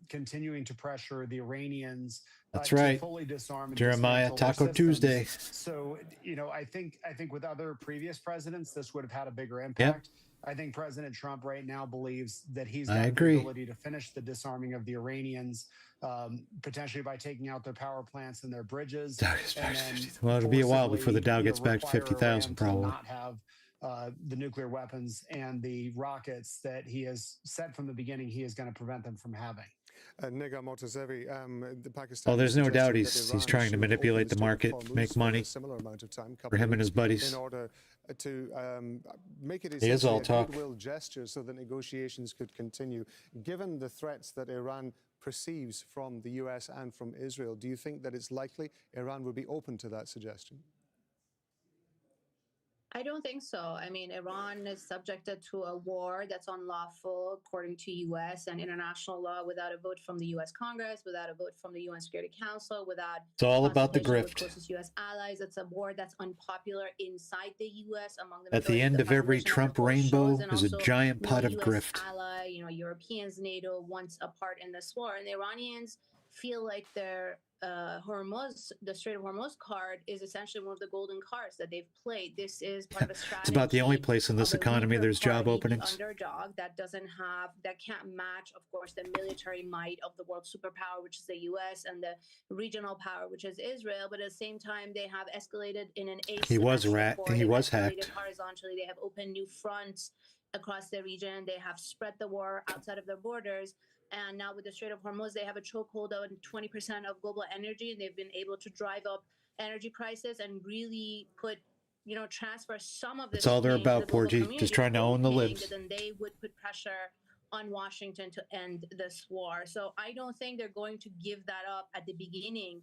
continuing to pressure the Iranians. That's right. Fully disarm Jeremiah Taco Tuesday. So, I think with other previous presidents, this would have had a bigger impact. Yep. I think President Trump right now believes that he's got the ability to finish the disarming of the Iranians, potentially by taking out their power plants and their bridges. Well, it'll be a while before the Dow gets back to 50,000, probably. Not have the nuclear weapons and the rockets that he has said from the beginning he is going to prevent them from having. Nega Motazevi, the Pakistan. Oh, there's no doubt he's trying to manipulate the market, make money for him and his buddies. In order to make it a goodwill gesture so that negotiations could continue. Given the threats that Iran perceives from the US and from Israel, do you think that it's likely Iran would be open to that suggestion? I don't think so. I mean, Iran is subjected to a war that's unlawful according to U.S. and international law without a vote from the U.S. Congress, without a vote from the UN Security Council, without it's all about the grift. With closest U.S. allies. It's a war that's unpopular inside the U.S. among the at the end of every Trump rainbow is a giant pot of grift. Ally, Europeans, NATO wants a part in this war, and the Iranians feel like they're Hormuz, the Strait of Hormuz card is essentially one of the golden cards that they've played. This is part of a strategy. It's about the only place in this economy there's job openings. The underdog that can't match, of course, the military might of the world superpower, which is the U.S., and the regional power, which is Israel. But at the same time, they have escalated in an asymmetric He was escalated hacked horizontally. They have opened new fronts across the region. They have spread the war outside of their borders. And now with the Strait of Hormuz, they have a chokehold on 20% of global energy, and they've been able to drive up energy prices and really put, transfer some of this. That's all they're about, Porgy. Just trying to own the libs. Then they would put pressure on Washington to end this war. So I don't think they're going to give that up at the beginning.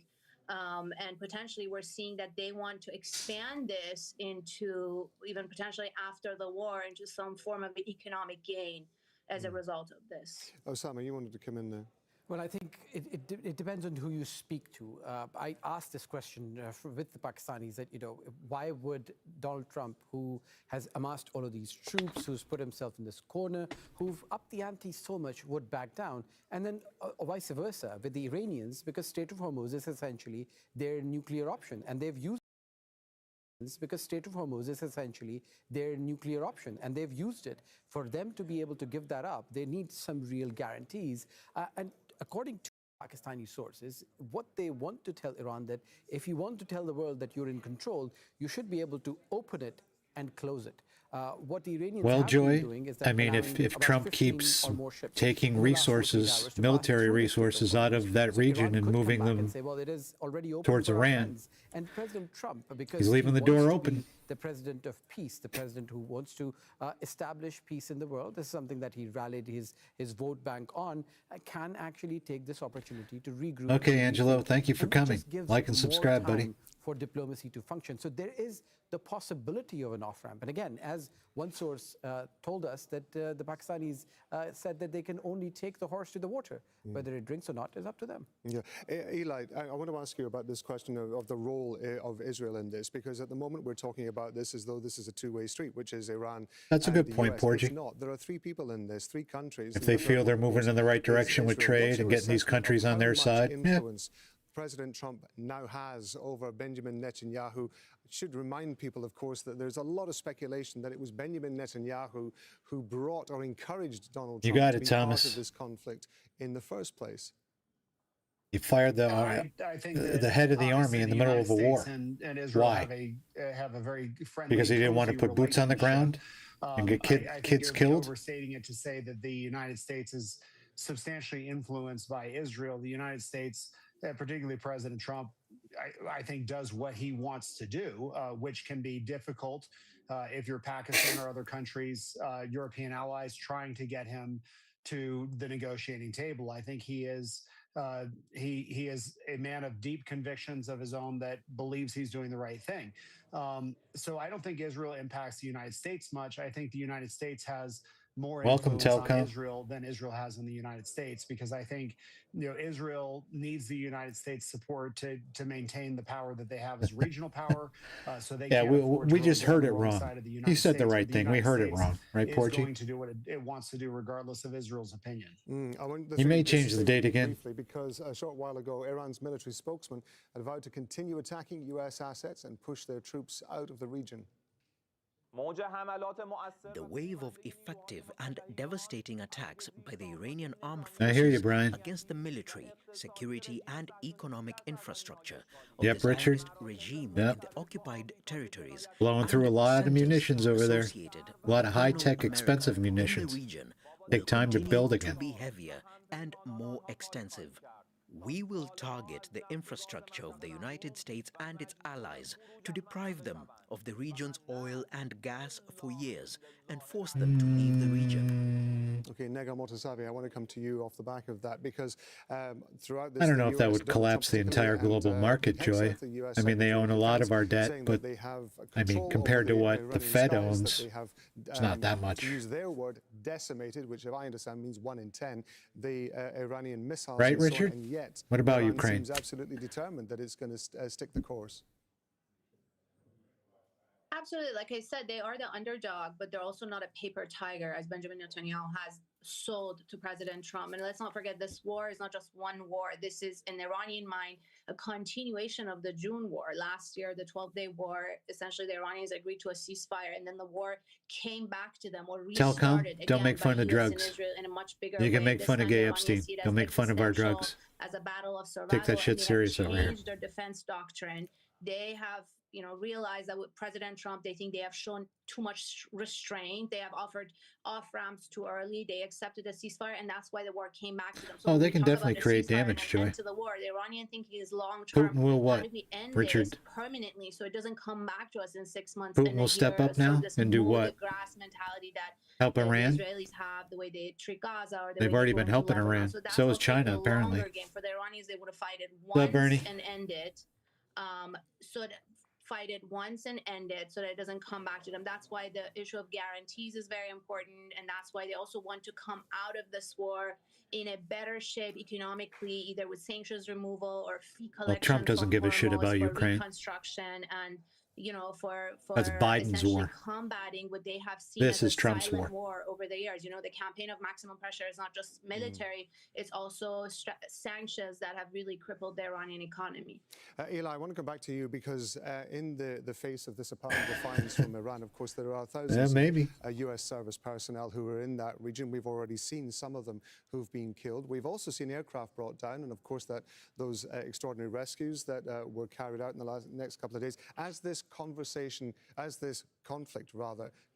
And potentially we're seeing that they want to expand this into even potentially after the war into some form of economic gain as a result of this. Osama, you wanted to come in there. Well, I think it depends on who you speak to. I asked this question with the Pakistanis that, why would Donald Trump, who has amassed all of these troops, who's put himself in this corner, who've upped the ante so much, would back down? And then vice versa with the Iranians, because Strait of Hormuz is essentially their nuclear option, and they've used because Strait of Hormuz is essentially their nuclear option, and they've used it. For them to be able to give that up, they need some real guarantees. And according to Pakistani sources, what they want to tell Iran, that if you want to tell the world that you're in control, you should be able to open it and close it. What the Iranians have been doing is that if Trump keeps taking resources, military resources out of that region and moving them towards Iran, and President Trump, because he's leaving the door open. The president of peace, the president who wants to establish peace in the world, this is something that he rallied his vote bank on, can actually take this opportunity to regroup. Okay, Angelo, thank you for coming. Like and subscribe, buddy. For diplomacy to function. So there is the possibility of an off-ramp. And again, as one source told us, that the Pakistanis said that they can only take the horse to the water. Whether it drinks or not is up to them. Yeah. Eli, I want to ask you about this question of the role of Israel in this, because at the moment we're talking about this as though this is a two-way street, which is Iran. That's a good point, Porgy. It's not. There are three people in this, three countries. If they feel they're moving in the right direction with trade and getting these countries on their side, President Trump now has over Benjamin Netanyahu. Should remind people, of course, that there's a lot of speculation that it was Benjamin Netanyahu who brought or encouraged Donald Trump to be part of this conflict in the first place. You fired the head of the army in the middle of a war. Why? Have a very friendly, because he didn't want to put boots on the ground and get kids killed? Overstating it to say that the United States is substantially influenced by Israel. The United States, particularly President Trump, I think does what he wants to do, which can be difficult if you're Pakistan or other countries, European allies, trying to get him to the negotiating table. I think he is he is a man of deep convictions of his own that believes he's doing the right thing. So I don't think Israel impacts the United States much. I think the United States has more influence on Israel than Israel has in the United States, because I think Israel needs the United States support to maintain the power that they have as regional power. So they we just heard it wrong. He said the right thing. We heard it wrong, right, Porgy? Going to do what it wants to do, regardless of Israel's opinion. He may change the date again. Briefly, because a short while ago, Iran's military spokesman had vowed to continue attacking U.S. assets and push their troops out of the region. The wave of effective and devastating attacks by the Iranian armed I hear you, Brian. Against the military, security, and economic infrastructure of the Zionist regime in the occupied territories, blowing through a lot of munitions over there. A lot of high-tech, expensive munitions. Take time to build again. To be heavier and more extensive. We will target the infrastructure of the United States and its allies to deprive them of the region's oil and gas for years and force them to leave the region. Okay, Nega Motasavi, I want to come to you off the back of that, because throughout this... I don't know if that would collapse the entire global market, Joy. I mean, they own a lot of our debt, but I mean, compared to what the Fed owns, it's not that much. To use their word, decimated, which I understand means 1 in 10, the Iranian missiles. Right, Richard? And yet, what about Iran Ukraine? Seems absolutely determined that it's going to stick the course. Absolutely. Like I said, they are the underdog, but they're also not a paper tiger, as Benjamin Netanyahu has sold to President Trump. And let's not forget, this war is not just one war. This is, in the Iranian mind, a continuation of the June war. Last year, the 12-day war, essentially the Iranians agreed to a ceasefire, and then the war came back to them or restarted. Telcom, don't make fun of drugs. In a much bigger You can way. make This fun of time, gay the Epstein. Iranians see it Don't as make fun of our existential, drugs. as a battle of survival. Take that shit and they serious have over here. changed their defense doctrine. They have, realized that with President Trump, they think they have shown too much restraint. They have offered off-ramps too early. They accepted a ceasefire, and that's why the war came back to them. So They can definitely create damage, Joy. to the war. The Iranian thinking is long-term. Putin will what? How do we end Richard? this permanently so it doesn't come back to us in 6 months? Putin will step up now and do what? The grass mentality that Help Iran? the Israelis have, the way they treat Gaza, or the They've way already they go been into helping Lebanon. Iran. So So is is China, apparently. Game. For the Iranians, they would have fight it What's once up, Bernie? and end it. Fight it once and end it so that it doesn't come back to them. That's why the issue of guarantees is very important, and that's why they also want to come out of this war in a better shape economically, either with sanctions removal or fee collection. Trump doesn't from give a shit Hormuz about for Ukraine. reconstruction and for That's Biden's essentially war. combating what they have seen This as is a Trump's silent war. over the years. The campaign of maximum pressure is not just military; it's also sanctions that have really crippled the Iranian economy. Eli, I want to come back to you because in the face of this apparent defiance from Iran, of course, there are thousands of U.S. service personnel who are in that region. We've already seen some of them who've been killed. We've also seen aircraft brought down, and of course those extraordinary rescues that were carried out in the next couple of days. As this conflict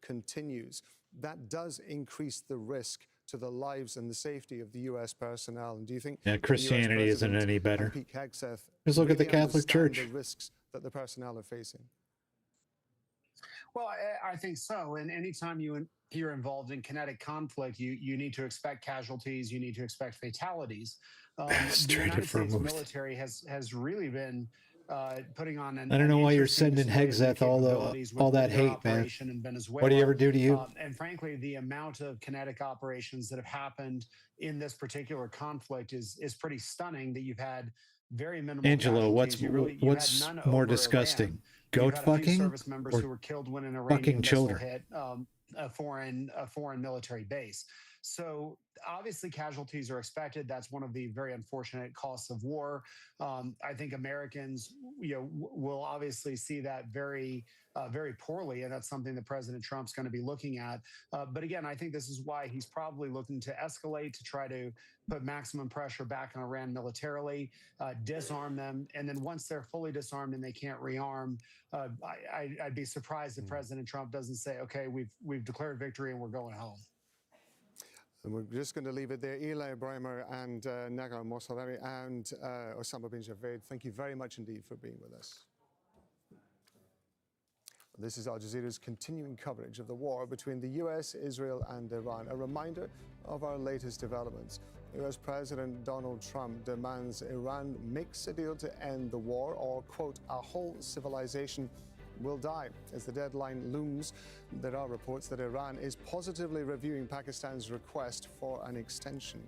continues, that does increase the risk to the lives and the safety of the U.S. personnel. And do you think Christianity isn't any better? Just look at the Catholic Church. The risks that the personnel are facing. Well, I think so. And anytime you're involved in kinetic conflict, you need to expect casualties. You need to expect fatalities. The United States military has really been putting on I don't know why you're sending Hexeth all that hate, man. What do you ever do to you? And frankly, the amount of kinetic operations that have happened in this particular conflict is pretty stunning. That you've had very minimal. Angelo, what's more disgusting? Goat fucking service members who were killed when an fucking Iranian children? hit a foreign military base. So obviously casualties are expected. That's one of the very unfortunate costs of war. I think Americans, will obviously see that very poorly, and that's something that President Trump's going to be looking at. But again, I think this is why he's probably looking to escalate, to try to put maximum pressure back on Iran militarily, disarm them, and then once they're fully disarmed and they can't rearm, I'd be surprised if President Trump doesn't say, "Okay, we've declared victory and we're going home." And we're just going to leave it there. Eli Breimer and Nagar Mossadegh and Osama bin Javed, thank you very much indeed for being with us. This is Al Jazeera's continuing coverage of the war between the US, Israel and Iran. A reminder of our latest developments. US President Donald Trump demands Iran makes a deal to end the war or, quote, a whole civilization will die. As the deadline looms, there are reports that Iran is positively reviewing Pakistan's request for an extension.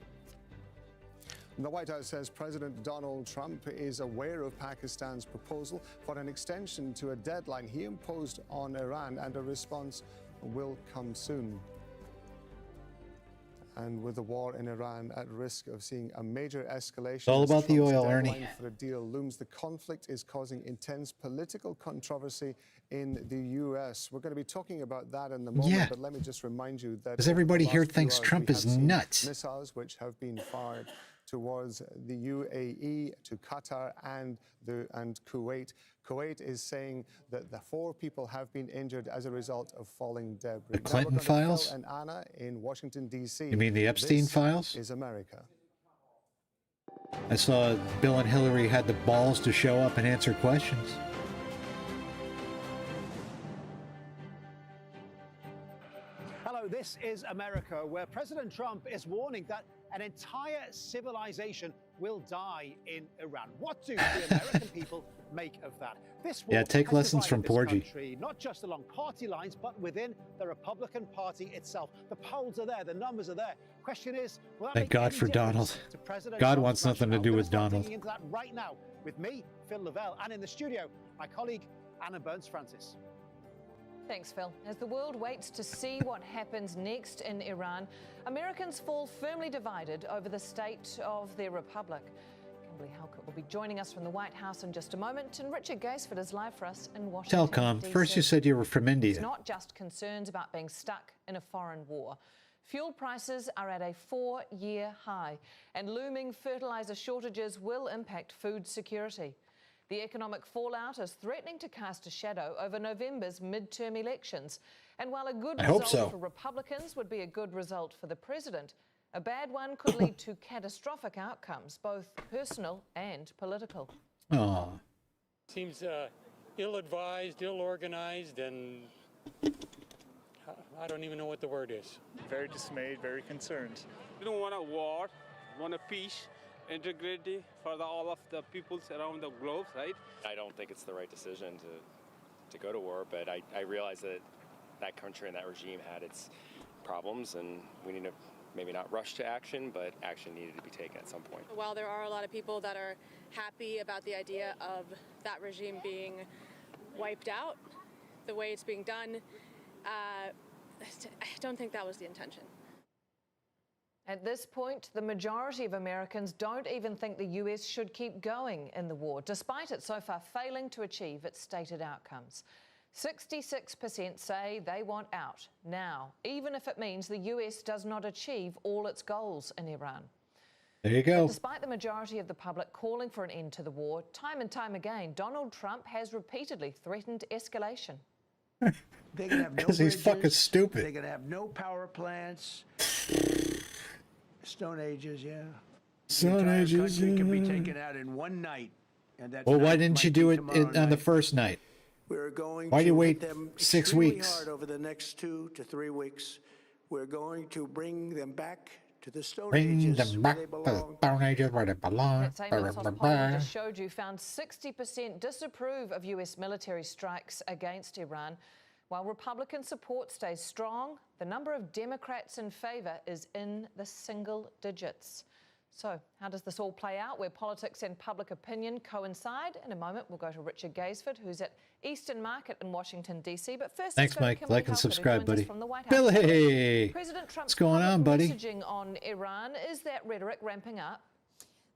The White House says President Donald Trump is aware of Pakistan's proposal for an extension to a deadline he imposed on Iran, and a response will come soon. And with the war in Iran at risk of seeing a major escalation, It's all about the oil, deadline Ernie. for a deal looms, the conflict is causing intense political controversy in the U.S. We're going to be talking about that in the moment, but let me just remind you that Because everybody over the here last few thinks hours, Trump we is have seen nuts. missiles which have been fired towards the UAE, to Qatar and Kuwait. Kuwait is saying that the 4 people have been injured as a result of falling debris. The Clinton files? And Anna in Washington, D.C. You mean the Epstein This files? is America. I saw Bill and Hillary had the balls to show up and answer questions. Hello, this is America, where President Trump is warning that an entire civilization will die in Iran. What do the American people make of that? This war Take has lessons from divided this Porgy. country, not just along party lines, but within the Republican Party itself. The polls are there, the numbers are there. Question is, will that Thank make God any for difference Donald. to President God Trump's wants nothing to rationale? do We're with gonna start Donald. digging into that right now with me, Phil Lavelle, and in the studio, my colleague Anna Burns-Francis. Thanks, Phil. As the world waits to see what happens next in Iran, Americans fall firmly divided over the state of their republic. Kimberly Halkett will be joining us from the White House in just a moment, and Richard Gaisford is live for us in Washington, Telcom, DC. first you said you were from India. It's not just concerns about being stuck in a foreign war. Fuel prices are at a 4-year high, and looming fertilizer shortages will impact food security. The economic fallout is threatening to cast a shadow over November's midterm elections. And while a good result for Republicans would be a good result for the president, a bad one could lead to catastrophic outcomes, both personal and political. Oh. Seems ill-advised, ill-organized, and I don't even know what the word is. Very dismayed, very concerned. We don't want a war, we want a peace, integrity for all of the peoples around the globe, right? I don't think it's the right decision to go to war, but I realize that that country and that regime had its problems, and we need to maybe not rush to action, but action needed to be taken at some point. While there are a lot of people that are happy about the idea of that regime being wiped out, the way it's being done, I don't think that was the intention. At this point, the majority of Americans don't even think the US should keep going in the war, despite it so far failing to achieve its stated outcomes. 66% say they want out now, even if it means the US does not achieve all its goals in Iran. There you go. But despite the majority of the public calling for an end to the war, time and time again, Donald Trump has repeatedly threatened escalation. They're gonna have no because he's fucking stupid. They're going to have no power plants. Stone Ages, yeah. Stone Ages. The entire country can be taken out in one night. And that's Well, why didn't you do it on the first night? We're going Why do you to wait hit them 6 weeks? hard over the next 2 to 3 weeks. We're going to bring them back to the Stone Bring Ages them back where they to the belong. Stone Ages where they belong. That same Ipsos poll we just showed you found 60% disapprove of US military strikes against Iran. While Republican support stays strong, the number of Democrats in favour is in the single digits. So how does this all play out, where politics and public opinion coincide? In a moment, we'll go to Richard Gaisford, who's at Eastern Market in Washington, D.C. But first, Thanks, Mike. Kimberly Like and Halkett, subscribe, who joins us buddy. from the White House. Billy! President Trump's What's going on, buddy? messaging on Iran, is that rhetoric ramping up?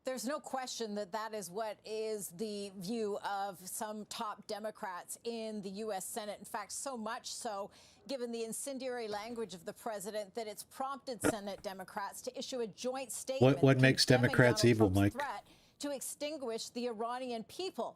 There's no question that that is what is the view of some top Democrats in the U.S. Senate. In fact, so much so, given the incendiary language of the president, that it's prompted Senate Democrats to issue a joint statement. What makes Democrats evil, Mike? Threat to extinguish the Iranian people.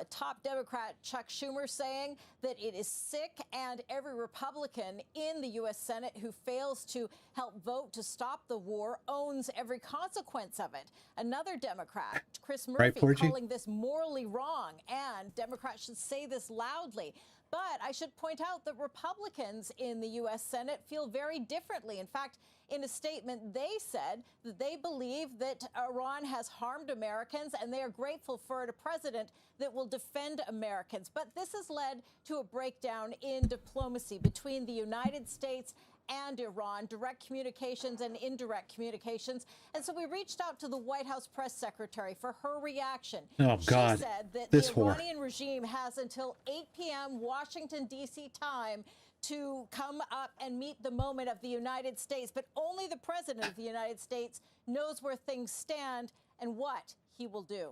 Top Democrat Chuck Schumer saying that it is sick, and every Republican in the U.S. Senate who fails to help vote to stop the war owns every consequence of it. Another Democrat, Chris Murphy, calling this morally wrong, and Democrats should say this loudly. But I should point out that Republicans in the U.S. Senate feel very differently. In fact, in a statement, they said that they believe that Iran has harmed Americans, and they are grateful for a president that will defend Americans. But this has led to a breakdown in diplomacy between the United States and Iran, direct communications and indirect communications. And so we reached out to the White House press secretary for her reaction. Oh, God. She said that This the whore. Iranian regime has until 8 p.m. Washington, D.C. time to come up and meet the moment of the United States. But only the president of the United States knows where things stand and what he will do.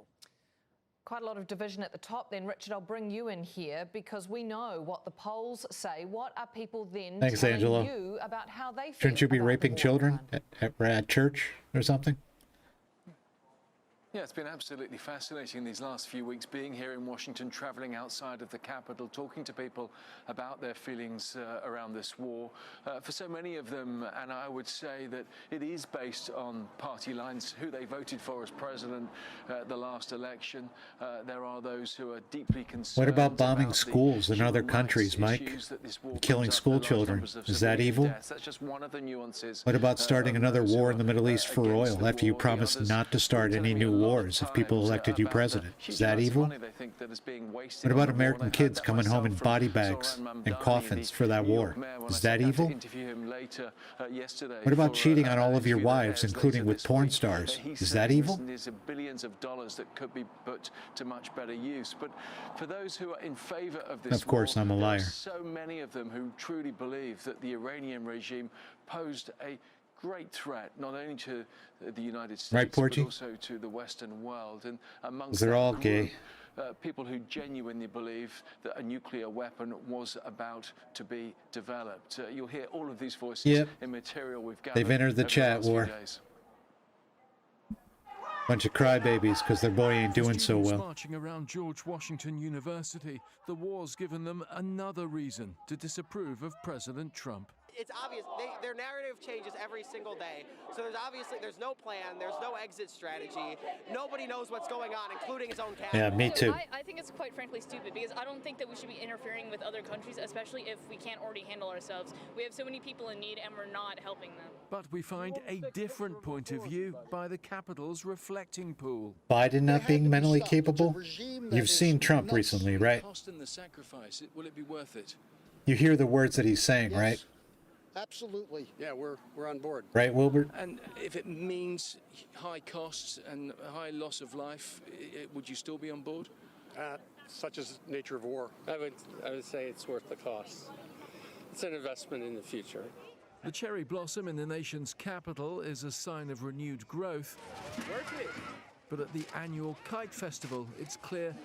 Quite a lot of division at the top then. Richard, I'll bring you in here because we know what the polls say. What are people then telling Angela. you about how they feel? Shouldn't you be about raping the war? children at church or something? Yeah, it's been absolutely fascinating these last few weeks, being here in Washington, traveling outside of the Capitol, talking to people about their feelings around this war. For so many of them, and I would say that it is based on party lines, who they voted for as president at the last election. There are those who are deeply concerned. What about bombing schools in other countries, Mike? Killing school children. Is that evil? That's just one of the nuances. What about starting another war in the Middle East for oil after you promised not to start any new wars if people elected you president. Is that evil? What about American kids coming home in body bags and coffins for that war? Is that evil? What about cheating on all of your wives, including with porn stars? Is that evil? Billions of dollars that could be put to much better use. But for those who are in favor of this Of course, I'm a liar. there are so many of them who truly believe that the Iranian regime posed a great threat, not only to the United States, Right, but Porgy? also to the Western world. And amongst They're that all group, gay. People who genuinely believe that a nuclear weapon was about to be developed. You'll hear all of these voices Yep. in material we've gathered. They've entered the over chat last few war. days. Bunch of crybabies because their boy ain't doing so Students well. marching around George Washington University, the war's given them another reason to disapprove of President Trump. It's obvious their narrative changes every single day. So there's no plan, there's no exit strategy. Nobody knows what's going on, including his own cabinet. Yeah, me too. I think it's quite frankly stupid because I don't think that we should be interfering with other countries, especially if we can't already handle ourselves. We have so many people in need and we're not helping them. But we find a different point of view by the Capitol's reflecting pool. Biden not being mentally capable? You've seen Trump recently, right? Cost and the sacrifice, will it be worth it? You hear the words that he's saying, right? Absolutely. Yeah, we're on board. Right, Wilbert? And if it means high costs and a high loss of life, would you still be on board? Such as the nature of war. I would say it's worth the cost. It's an investment in the future. The cherry blossom in the nation's capital is a sign of renewed growth. But at the annual Kite Festival, it's clear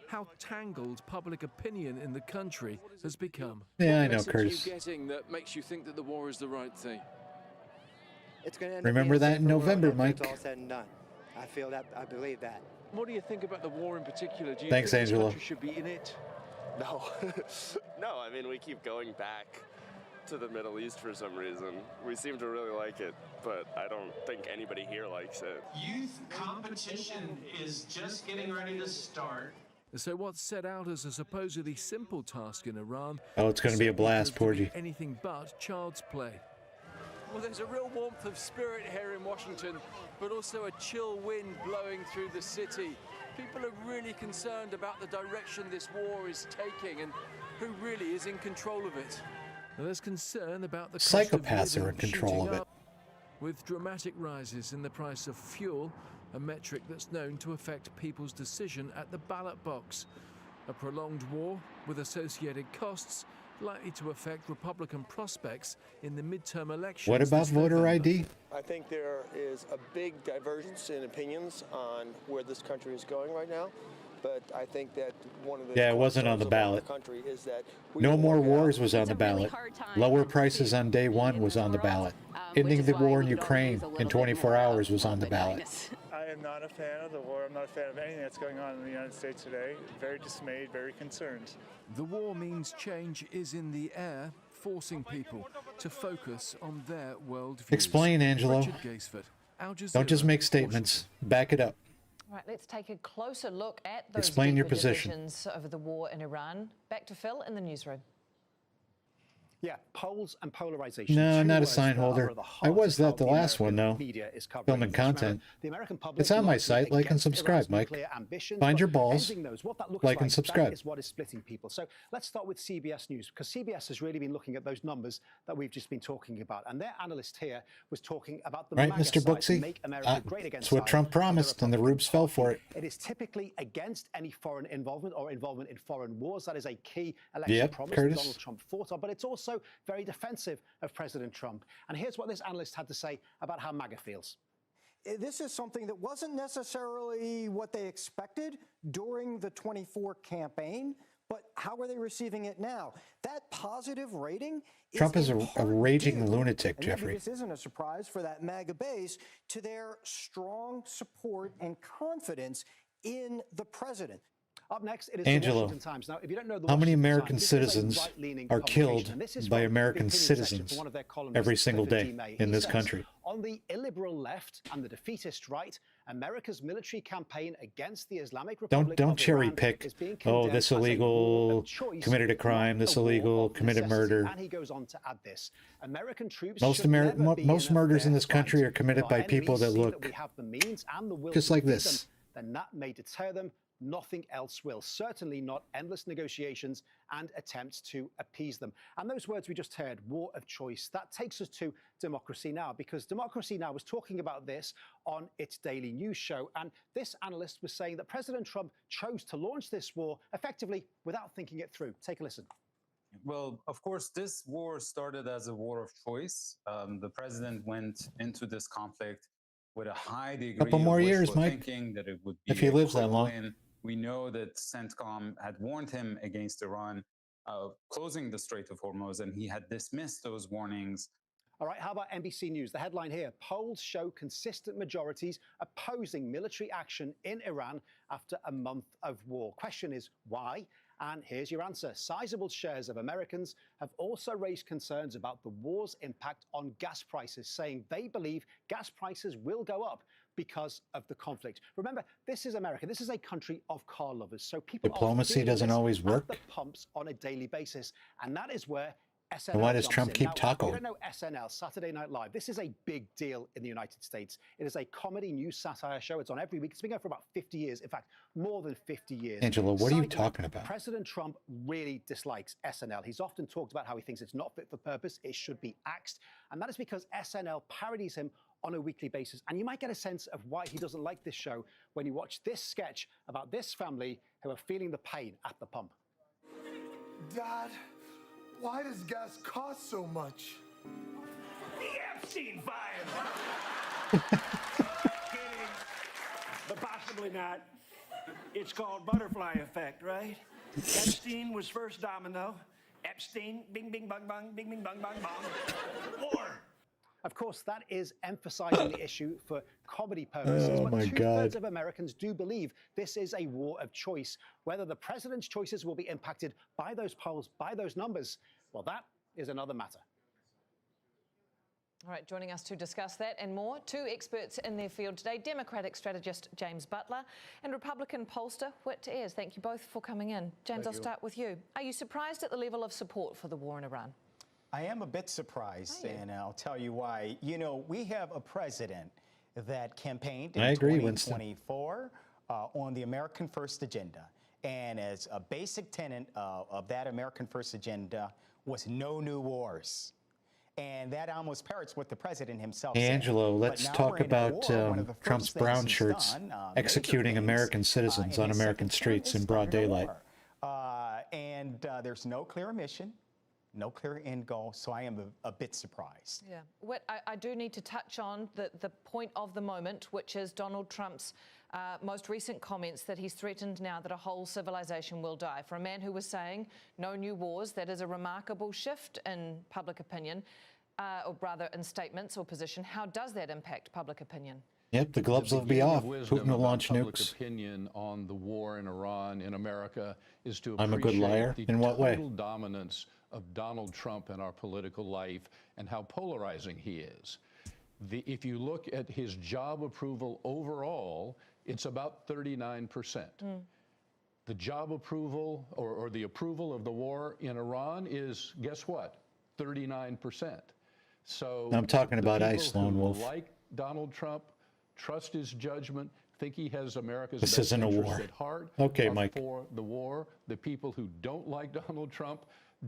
how tangled public opinion in the country has become. Yeah, I know, What message Curtis. are you getting that makes you think that the war is the right thing? It's going to end Remember up being a that in safer world November, after Mike. It's all said and done. I feel that. I believe that. What do you think about the war in particular? Do you Thanks, think this Angelo. country should be in it? No. No, I mean, we keep going back to the Middle East for some reason. We seem to really like it, but I don't think anybody here likes it. Youth competition is just getting ready to start. So what's set out as a supposedly simple task in Iran... Oh, it's going to be a blast, Porgy. ...anything but child's play. Well, there's a real warmth of spirit here in Washington, but also a chill wind blowing through the city. People are really concerned about the direction this war is taking and who really is in control of it. Now, there's concern about the cost Psychopaths of are in control shooting of it. up, with dramatic rises in the price of fuel, a metric that's known to affect people's decision at the ballot box. A prolonged war with associated costs likely to affect Republican prospects in the midterm elections. What about this voter November. ID? I think there is a big divergence in opinions on where this country is going right now. But I think that one of the Yeah, it wasn't on the concerns ballot. of the country is that we No will More look at- Wars was on the ballot. Lower prices on day one was on the ballot. Ending the war in Ukraine in 24 hours was on the ballot. I am not a fan of the war. I'm not a fan of anything that's going on in the United States today. Very dismayed, very concerned. The war means change is in the air, forcing people to focus on their worldviews. Explain, Angelo. Richard Gaisford, Al Jazeera, Don't just make statements. Back it up. Right, let's take a closer look at those Explain your deeper position. divisions over the war in Iran. Back to Phil in the newsroom. Yeah, polls and polarization. No, two not a words sign that are holder. at the I heart was of how that the the last one, American though. media is covering Filming this. Remember, content. the American public It's on my largely site. Like and against subscribe, Iran's Mike. nuclear ambitions, Find but your balls. ending those, what that looks Like and subscribe. That is what is splitting people. So let's start with CBS News, because CBS has really been looking at those numbers that we've just been talking about. And their analyst here was talking about the Right, MAGA Mr. side, Booksy? Make America Great Again That's what side Trump of the promised, and the Rubes fell for it. It is typically against any foreign involvement or involvement in foreign wars. That is a key election Yep, promise Curtis. that Donald Trump fought on, but it's also very defensive of President Trump. And here's what this analyst had to say about how MAGA feels. This is something that wasn't necessarily what they expected during the 24 campaign, but how are they receiving it now? That positive rating Trump is in a part raging due, lunatic, and maybe Jeffrey. this isn't a surprise for that MAGA base, to their strong support and confidence in the president. Up next, it is Angelo, the Washington Times. Now, if you don't know the how many Washington American Times, this is a citizens right-leaning are publication, killed and this is by from the American opinion section citizens from one of their columnists, every single Clifford day D. May. in He this says, country? On the illiberal left and the defeatist right, America's military campaign against the Islamic Republic Don't of cherry Iran pick. is being Oh, condemned this as a war illegal of choice, committed a crime. not This a war illegal of committed necessity. murder. And he goes on to add this: American troops Most should never be most in a murders in fair this country fight. are committed If by our people that enemies see look we have the means and the will just to like defeat this. them, then that may deter them. Nothing else will. Certainly not endless negotiations and attempts to appease them. And those words we just heard, war of choice, that takes us to Democracy Now! Because Democracy Now! Was talking about this on its daily news show. And this analyst was saying that President Trump chose to launch this war effectively without thinking it through. Take a listen. Well, of course, this war started as a war of choice. The president went into this conflict with a high degree Couple more of years, wishful Mike, thinking that it would be if he a lives quick that long. win. We know that CENTCOM had warned him against Iran closing the Strait of Hormuz, and he had dismissed those warnings. All right, how about NBC News? The headline here: polls show consistent majorities opposing military action in Iran after a month of war. Question is, why? And here's your answer. Sizable shares of Americans have also raised concerns about the war's impact on gas prices, saying they believe gas prices will go up because of the conflict. Remember, this is America. This is a country of car lovers. So people Diplomacy doesn't always work. at the pumps on a daily basis. And that is where SNL And why does jumps Trump in. keep Now, taco? if you don't know SNL, Saturday Night Live, this is a big deal in the United States. It is a comedy news satire show. It's on every week. It's been going for about 50 years. In fact, more than 50 years. Angela, what are you Side note, talking about? President Trump really dislikes SNL. He's often talked about how he thinks it's not fit for purpose. It should be axed. And that is because SNL parodies him on a weekly basis. And you might get a sense of why he doesn't like this show when you watch this sketch about this family who are feeling the pain at the pump. Dad, why does gas cost so much? The Epstein file. Kidding, but possibly not. It's called butterfly effect, right? Epstein was first domino. Epstein, bing, bing, bang, bang, bing, bing, bang, bang, bang. War. Of course, that is emphasizing the issue for comedy purposes, Oh but my two-thirds God. of Americans do believe this is a war of choice. Whether the president's choices will be impacted by those polls, by those numbers, well, that is another matter. All right, joining us to discuss that and more, two experts in their field today, Democratic strategist James Butler and Republican pollster Whit Ayres. Thank you both for coming in. James, I'll start with you. Are you surprised at the level of support for the war in Iran? I am a bit surprised, and I'll tell you why. You know, we have a president that campaigned in 2024 on the American First agenda. And as a basic tenet of that American First agenda was no new wars. And that almost parrots what the president himself said. Angelo, But let's now talk we're in a about war. One of the Trump's first things brown he's shirts done, executing major things, American citizens in on his American second term streets is in broad starting a daylight. war. There's no clear mission, no clear end goal, so I am a bit surprised. Yeah, Whit, I do need to touch on the point of the moment, which is Donald Trump's most recent comments that he's threatened now that a whole civilization will die. For a man who was saying no new wars, that is a remarkable shift in public opinion, or rather in statements or position. How does that impact public opinion? Yep, the gloves will be off. Putin will launch public nukes. opinion on the war in Iran, in America, is to I'm a good liar? appreciate In what way? the total dominance of Donald Trump in our political life and how polarizing he is. If you look at his job approval overall, it's about 39%. The job approval or the approval of the war in Iran is, guess what, 39%. So I'm talking the about people ice, Lone who Wolf. like Donald Trump, trust his judgment, think he has America's This best isn't a interests war. at heart. Okay, are Mike. For the war. The people who don't like Donald Trump,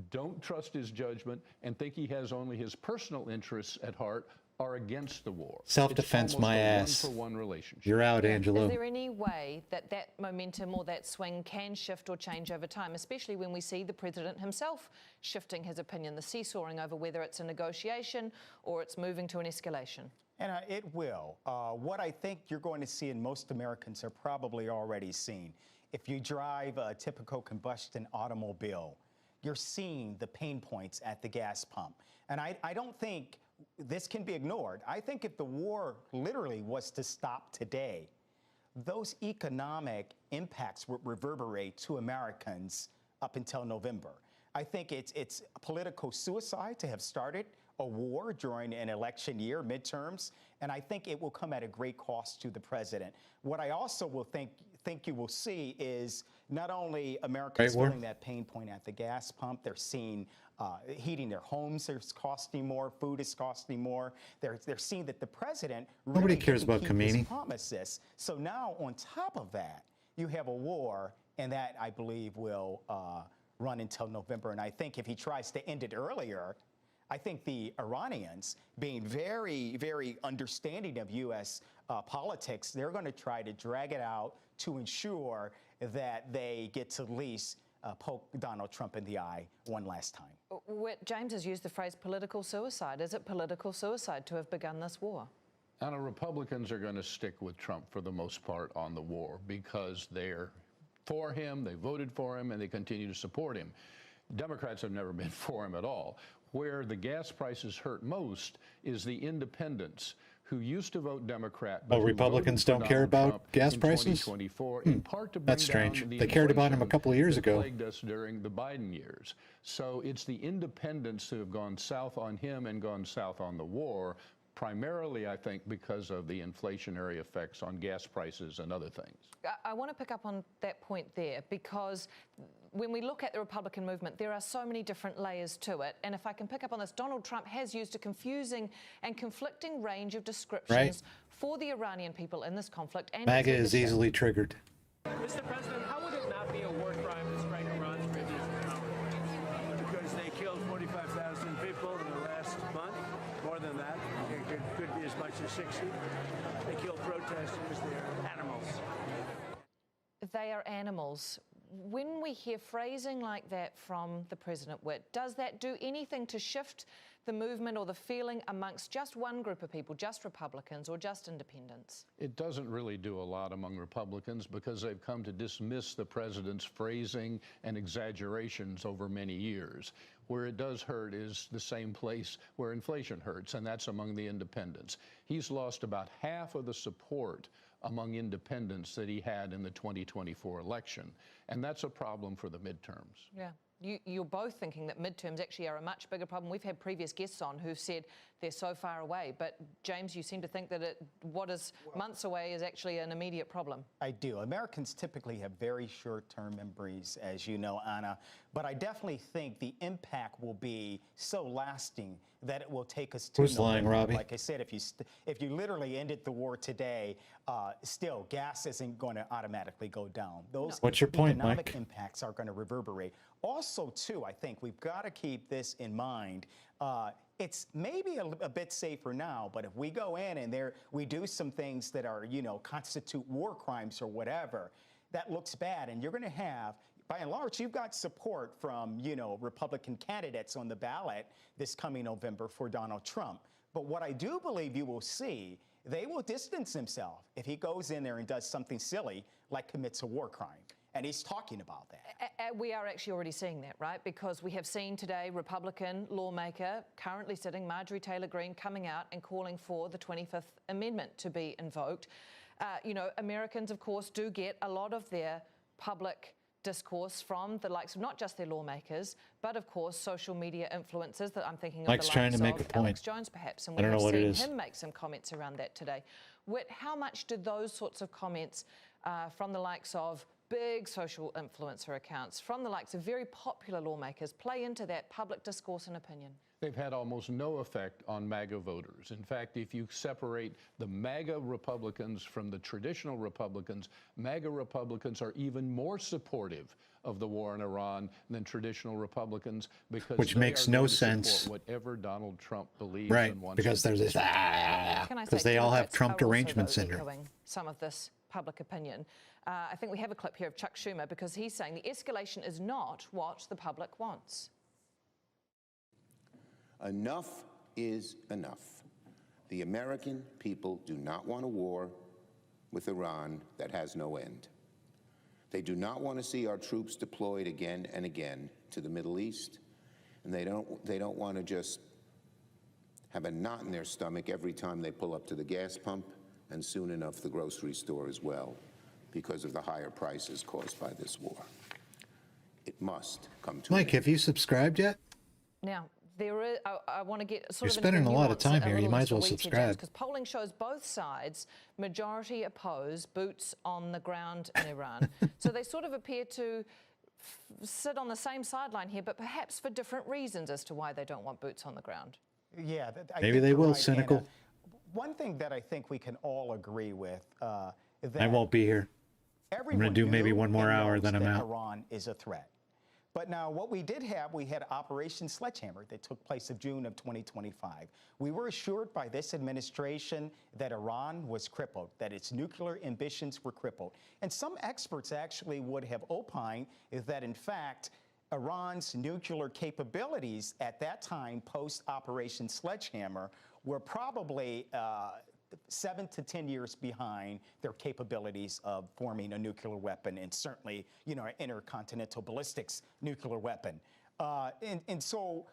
don't trust his judgment, and think he has only his personal interests at heart are against the war. Self-defense, It's my almost ass. a one-for-one relationship. You're out, Angelo. Is there any way that that momentum or that swing can shift or change over time, especially when we see the president himself shifting his opinion, the seesawing over whether it's a negotiation or it's moving to an escalation? And it will. What I think you're going to see, and most Americans are probably already seen, if you drive a typical combustion automobile, you're seeing the pain points at the gas pump. And I don't think this can be ignored. I think if the war literally was to stop today, those economic impacts would reverberate to Americans up until November. I think it's political suicide to have started a war during an election year, midterms, and I think it will come at a great cost to the president. What I also will think you will see is not only Americans feeling that pain point at the gas pump, they're seeing heating their homes is costing more, food is costing more. They're seeing that the president Nobody cares about Khomeini. Promises. So now on top of that, you have a war, and that I believe will run until November. And I think if he tries to end it earlier, I think the Iranians, being very, very understanding of U.S. Politics, they're going to try to drag it out to ensure that they get to at least poke Donald Trump in the eye one last time. James has used the phrase political suicide. Is it political suicide to have begun this war? Anna, Republicans are going to stick with Trump for the most part on the war because they're for him, they voted for him, and they continue to support him. Democrats have never been for him at all. Where the gas prices hurt most is the independents who used to vote Democrat. Oh, Republicans don't care about gas prices? In part to bring That's strange. down the They cared about him a inflation couple of years that ago. plagued us during the Biden years. So it's the independents who have gone south on him and gone south on the war, primarily, I think, because of the inflationary effects on gas prices and other things. I want to pick up on that point there, because when we look at the Republican movement, there are so many different layers to it. And if I can pick up on this, Donald Trump has used a confusing and conflicting range of descriptions for the Iranian people in this conflict. And MAGA is easily triggered. Mr. President, how would it not be a war crime to strike Iran's radius power? Because they killed 45,000 people in the last month, more than that. It could be as much as 60. They killed protesters. They're animals. They are animals. When we hear phrasing like that from the President, Whit, does that do anything to shift the movement or the feeling amongst just one group of people, just Republicans or just independents? It doesn't really do a lot among Republicans because they've come to dismiss the president's phrasing and exaggerations over many years. Where it does hurt is the same place where inflation hurts, and that's among the independents. He's lost about half of the support among independents that he had in the 2024 election, and that's a problem for the midterms. Yeah. You're both thinking that midterms actually are a much bigger problem. We've had previous guests on who've said they're so far away. But, James, you seem to think that what is months away is actually an immediate problem. I do. Americans typically have very short-term memories, as you know, Anna. But I definitely think the impact will be so lasting that it will take us to Who's lying, Robbie? Like I said, if you literally ended the war today, still, gas isn't going to automatically go down. Those What's your point, economic Mike? impacts are going to reverberate. Also, too, I think we've got to keep this in mind. It's maybe a bit safer now, but if we go in and we do some things that are, constitute war crimes or whatever, that looks bad. And you're going to have, by and large, you've got support from, Republican candidates on the ballot this coming November for Donald Trump. But what I do believe you will see, they will distance themselves if he goes in there and does something silly like commits a war crime. And he's talking about that. We are actually already seeing that, right? Because we have seen today Republican lawmaker currently sitting, Marjorie Taylor Greene, coming out and calling for the 25th Amendment to be invoked. Americans, of course, do get a lot of their public discourse from the likes of not just their lawmakers, but of course social media influencers that I'm thinking Mike's of the trying likes to make of a point. Alex Jones, perhaps, and I we don't have know what it seen is. him make some comments around that today. Whit, how much do those sorts of comments from the likes of big social influencer accounts, from the likes of very popular lawmakers, play into that public discourse and opinion? They've had almost no effect on MAGA voters. In fact, if you separate the MAGA Republicans from the traditional Republicans, MAGA Republicans are even more supportive of the war in Iran than traditional Republicans because Which they makes are no going to sense. support whatever Donald Trump believes Right, and wants because to do. there's this, Can I because say they all have Democrats Trump are also, derangement though, syndrome. echoing some of this public opinion. I think we have a clip here of Chuck Schumer because he's saying the escalation is not what the public wants. Enough is enough. The American people do not want a war with Iran that has no end. They do not want to see our troops deployed again and again to the Middle East, and they don't want to just have a knot in their stomach every time they pull up to the gas pump, and soon enough the grocery store as well, because of the higher prices caused by this war. It must come to an Mike, have you subscribed yet? Now, I want to get sort You're of spending a lot of time here. You might as well subscribe. Because polling shows both sides, majority oppose boots on the ground in Iran. So they sort of appear to sit on the same sideline here, but perhaps for different reasons as to why they don't want boots on the ground. Yeah, maybe they will. Cynical. Anna. One thing that I think we can all agree with that I won't be here. I'm going to do maybe one more hour, then I'm out. Iran is a threat. But now what we did have, we had Operation Sledgehammer that took place in June of 2025. We were assured by this administration that Iran was crippled, that its nuclear ambitions were crippled. And some experts actually would have opined that, in fact, Iran's nuclear capabilities at that time, post-Operation Sledgehammer, were probably 7 to 10 years behind their capabilities of forming a nuclear weapon, and certainly, you know, an intercontinental ballistics nuclear weapon. So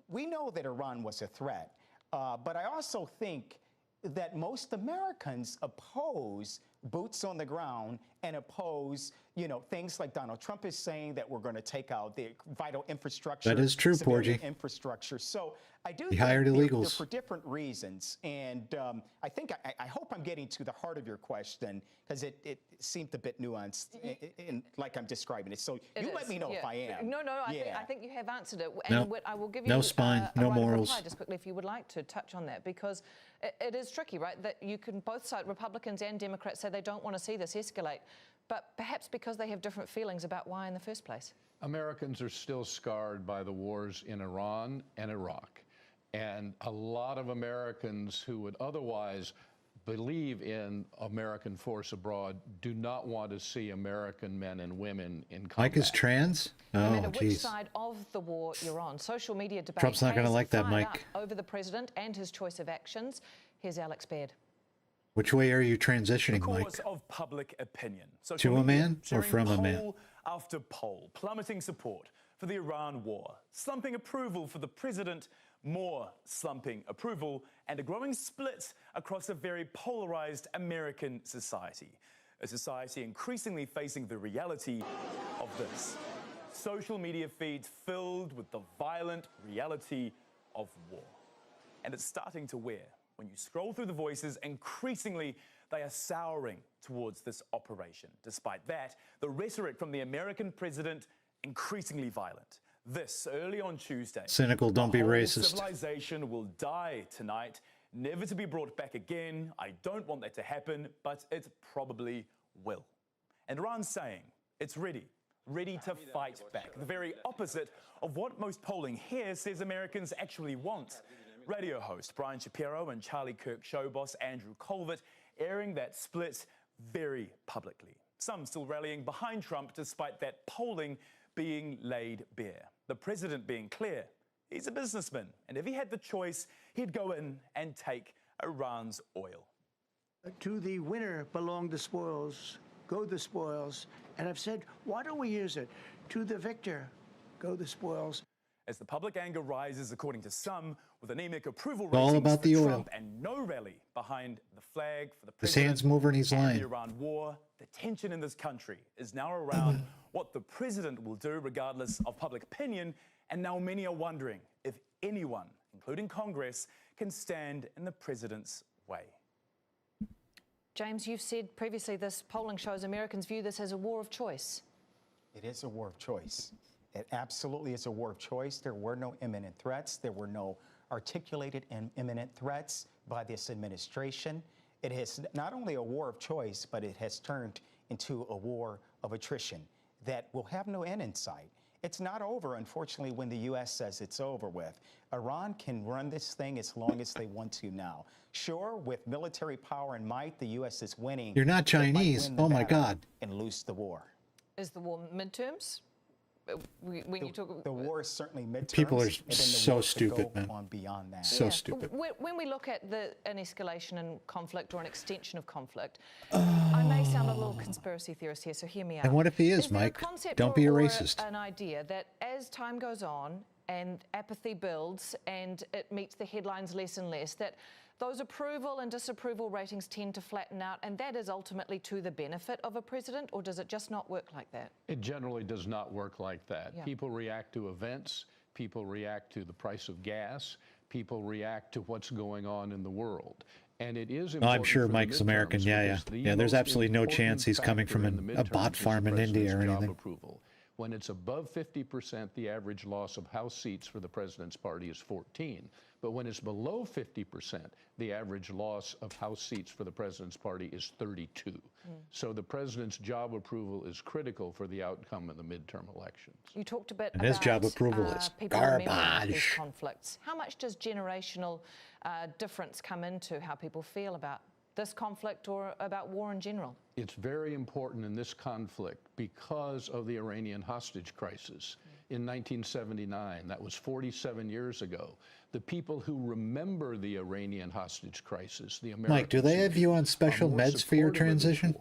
we know that Iran was a threat, but I also think that most Americans oppose boots on the ground and oppose, you know, things like Donald Trump is saying that we're going to take out the vital infrastructure. That is true, Porgy. Infrastructure. So I do he think hired illegals they're for different reasons. And I think I hope I'm getting to the heart of your question, because it seemed a bit nuanced in like I'm describing it. So you let me know if I am. No, I think you have answered it. And no, I will give you no spine, a no right of morals. reply just quickly if you would like to touch on that, because it is tricky, right? That you can both sides, Republicans and Democrats, say they don't want to see this escalate, but perhaps because they have different feelings about why in the first place. Americans are still scarred by the wars in Iran and Iraq. And a lot of Americans who would otherwise believe in American force abroad do not want to see American men and women in combat. Mike is trans? No Oh, matter which jeez. side of the war you're on, social media debate Trump's not going to like that, fired Mike. up over the president and his choice of actions. Here's Alex Baird. Which way are you transitioning, Mike? Because of public opinion. To a man or from a man? Poll after poll, plummeting support for the Iran war, slumping approval for the president, more slumping approval, and a growing split across a very polarized American society. A society increasingly facing the reality of this. Social media feeds filled with the violent reality of war. And it's starting to wear. When you scroll through the voices, increasingly they are souring towards this operation. Despite that, the rhetoric from the American president increasingly violent. This early on Tuesday. Cynical, don't be racist. Civilization will die tonight, never to be brought back again. I don't want that to happen, but it probably will. And Iran's saying it's ready to fight back. The very opposite of what most polling here says Americans actually want. Radio host Brian Shapiro and Charlie Kirk show boss Andrew Colvert airing that split very publicly. Some still rallying behind Trump despite that polling being laid bare. The president being clear, he's a businessman, and if he had the choice, he'd go in and take Iran's oil. To the winner belong the spoils, go the spoils. And I've said, why don't we use it? To the victor, go the spoils. As the public anger rises, according to some, with anemic approval All ratings about for the oil. Trump and no rally behind the flag for the His president hand's moving, he's and lying. the Iran war, the tension in this country is now around what the president will do regardless of public opinion, and now many are wondering if anyone, including Congress, can stand in the president's way. James, you've said previously this polling shows Americans view this as a war of choice. It is a war of choice. It absolutely is a war of choice. There were no imminent threats. There were no articulated and imminent threats by this administration. It is not only a war of choice, but it has turned into a war of attrition that will have no end in sight. It's not over, unfortunately, when the U.S. says it's over with. Iran can run this thing as long as they want to now. Sure, with military power and might, the U.S. is winning. You're not They might Chinese. win the Oh, my battle God. And lose the war. Is the war midterms? When you talk, the war is certainly midterms. People are and then the so war could stupid, go man. on beyond that. So stupid. When we look at an escalation in conflict or an extension of conflict, I may sound a little conspiracy theorist here, so hear me out. And what if he is, there a Mike? concept Don't be a or racist. An idea that as time goes on and apathy builds and it meets the headlines less and less, that those approval and disapproval ratings tend to flatten out, and that is ultimately to the benefit of a president, or does it just not work like that? It generally does not work like that. Yeah. People react to events. People react to the price of gas. People react to what's going on in the world. And it is important. I'm sure Mike's American. Yeah. There's absolutely no chance he's coming from a bot farm in India or anything. Approval. When it's above 50%, the average loss of House seats for the president's party is 14. But when it's below 50%, the average loss of House seats for the president's party is 32. So the president's job approval is critical for the outcome of the midterm elections. You talked a bit And about his job approval is people remembering garbage. these conflicts. How much does generational difference come into how people feel about this conflict or about war in general? It's very important in this conflict because of the Iranian hostage crisis in 1979. That was 47 years ago. The people who remember the Iranian hostage crisis, the Americans, Mike, do they have you on special meds for your transition?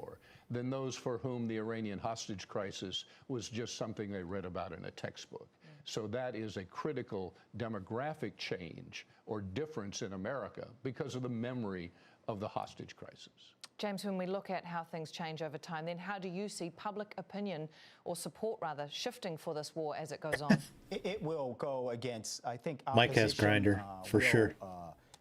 Than those for whom the Iranian hostage crisis was just something they read about in a textbook. So that is a critical demographic change or difference in America because of the memory of the hostage crisis. James, when we look at how things change over time, then how do you see public opinion, or support rather, shifting for this war as it goes on? It will go against, I think, Mike has Grindr, for sure.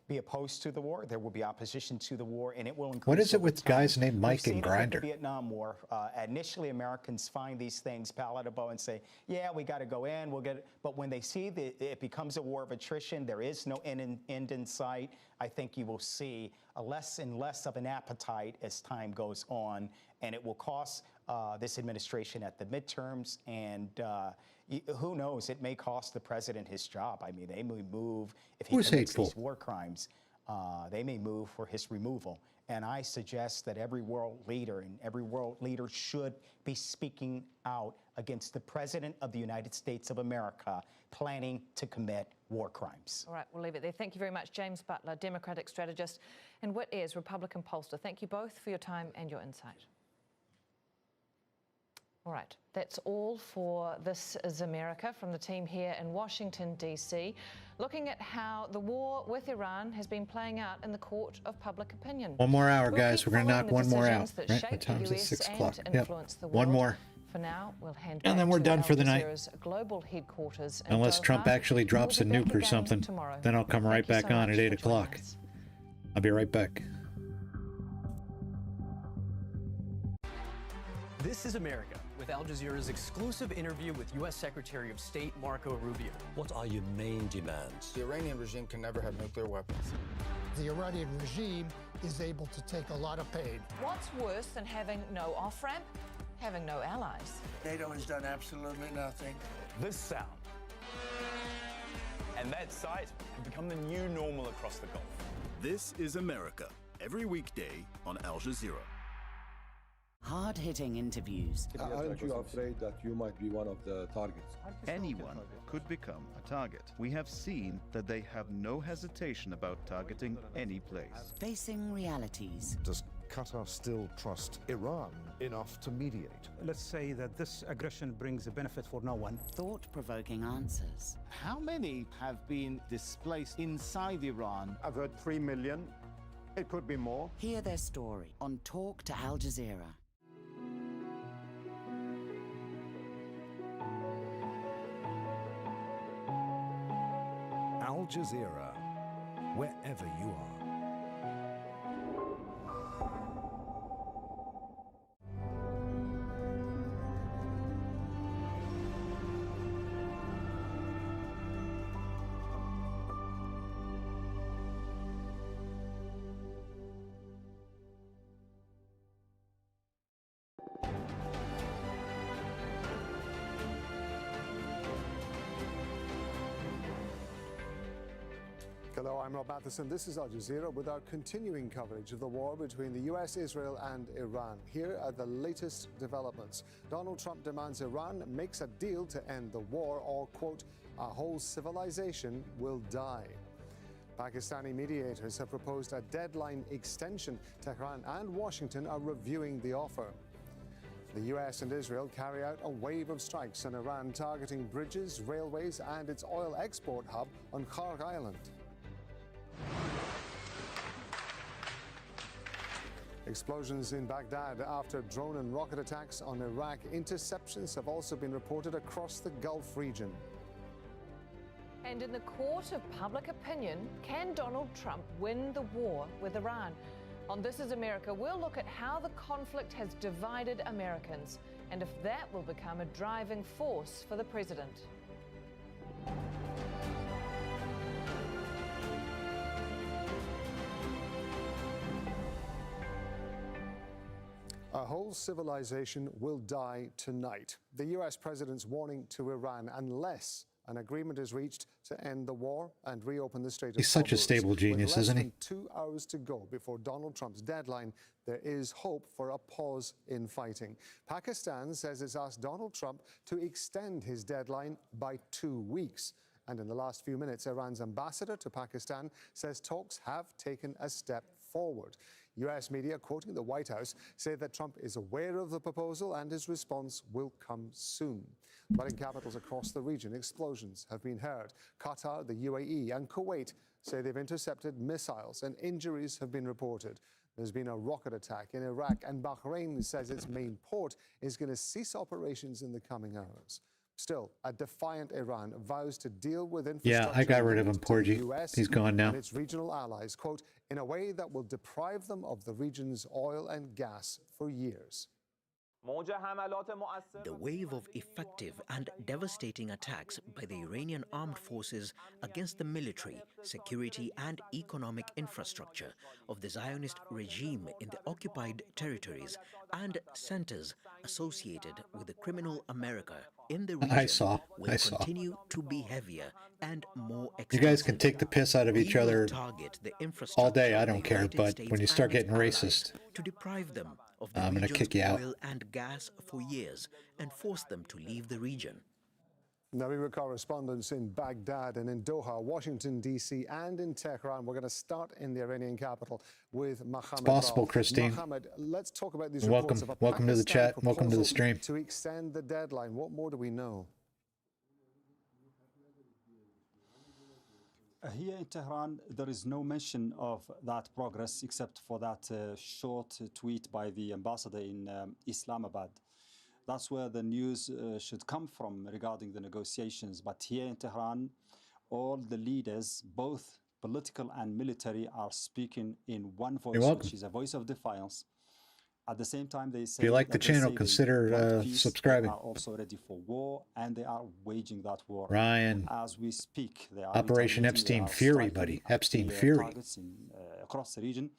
Be opposed to the war. There will be opposition to the war, and it will increase. What is it over with time. guys named Mike and We've seen it with Grindr? the Vietnam War. Initially, Americans find these things palatable and say, "Yeah, we got to go in. We'll get it." But when they see that it becomes a war of attrition, there is no end in sight. I think you will see a less and less of an appetite as time goes on, and it will cost this administration at the midterms. And who knows? It may cost the president his job. I mean, they may move if he commits these war crimes. They may move for his removal. And I suggest that every world leader should be speaking out against the President of the United States of America planning to commit war crimes. All right, we'll leave it there. Thank you very much, James Butler, Democratic strategist, and Whit Ayres, Republican pollster. Thank you both for your time and your insight. All right, that's all for This Is America from the team here in Washington, D.C., looking at how the war with Iran has been playing out in the court of public opinion. One more hour, guys. We're going to knock one more out. Right? What time is it? 6 o'clock. Yep. One more. For now, we'll hand and then we're done for the night. Global headquarters unless Doha. Trump actually drops a nuke or something. Tomorrow. Then I'll come right back on at 8 o'clock. I'll be right back. This is America, with Al Jazeera's exclusive interview with U.S. Secretary of State Marco Rubio. What are your main demands? The Iranian regime can never have nuclear weapons. The Iranian regime is able to take a lot of pain. What's worse than having no off-ramp? Having no allies. NATO has done absolutely nothing. This sound and that sight have become the new normal across the Gulf. This is America, every weekday on Al Jazeera. Hard-hitting interviews. Aren't you afraid that you might be one of the targets? Anyone could become a target. We have seen that they have no hesitation about targeting any place. Facing realities. Does Qatar still trust Iran enough to mediate? Let's say that this aggression brings a benefit for no one. Thought-provoking answers. How many have been displaced inside Iran? I've heard 3 million. It could be more. Hear their story on Talk to Al Jazeera. Al Jazeera, wherever you are. Hello, I'm Rob Matheson. This is Al Jazeera with our continuing coverage of the war between the US, Israel and Iran. Here are the latest developments. Donald Trump demands Iran makes a deal to end the war or, quote, a whole civilization will die. Pakistani mediators have proposed a deadline extension. Tehran and Washington are reviewing the offer. The US and Israel carry out a wave of strikes on Iran, targeting bridges, railways and its oil export hub on Khark Island. Explosions in Baghdad after drone and rocket attacks on Iraq. Interceptions have also been reported across the Gulf region. And in the court of public opinion, can Donald Trump win the war with Iran? On This Is America, we'll look at how the conflict has divided Americans and if that will become a driving force for the president. A whole civilization will die tonight. The US president's warning to Iran unless an agreement is reached to end the war and reopen the Strait of Hormuz. He's such a stable genius, isn't he? With less than 2 hours to go before Donald Trump's deadline, there is hope for a pause in fighting. Pakistan says it's asked Donald Trump to extend his deadline by 2 weeks. And in the last few minutes, Iran's ambassador to Pakistan says talks have taken a step forward. US media, quoting the White House, say that Trump is aware of the proposal and his response will come soon. But in capitals across the region, explosions have been heard. Qatar, the UAE, and Kuwait say they've intercepted missiles and injuries have been reported. There's been a rocket attack in Iraq, and Bahrain says its main port is going to cease operations in the coming hours. Still, a defiant Iran vows to deal with infrastructure. Yeah, I got rid of him, Porgy. He's gone now. And its regional allies, quote, in a way that will deprive them of the region's oil and gas for years. The wave of effective and devastating attacks by the Iranian armed forces against the military, security and economic infrastructure of the Zionist regime in the occupied territories and centers associated with the criminal America in the region will continue to be heavier and more extensive. You guys can take the piss out of each other all day, I don't care, but when you start getting racist, to deprive them of the I'm going to kick you out. oil and gas for years and force them to leave the region. Now, we were correspondents in Baghdad and in Doha, Washington, D.C., and in Tehran. We're going to start in the Iranian capital with Mohammed. It's possible, Christine. Mohammed, let's talk about these welcome, reports of a welcome to the chat. Pakistan Welcome to the stream. To extend the deadline. What more do we know? Here in Tehran, there is no mention of that progress except for that short tweet by the ambassador in Islamabad. That's where the news should come from regarding the negotiations. But here in Tehran, all the leaders, both political and military, are speaking in one voice, which is a voice of defiance. At the same time, they say if you like the channel, consider subscribing. They are also ready for war, and they are waging that war. Ryan, as we speak, they are Operation Epstein Fury, buddy. Epstein Fury. Targets across the region,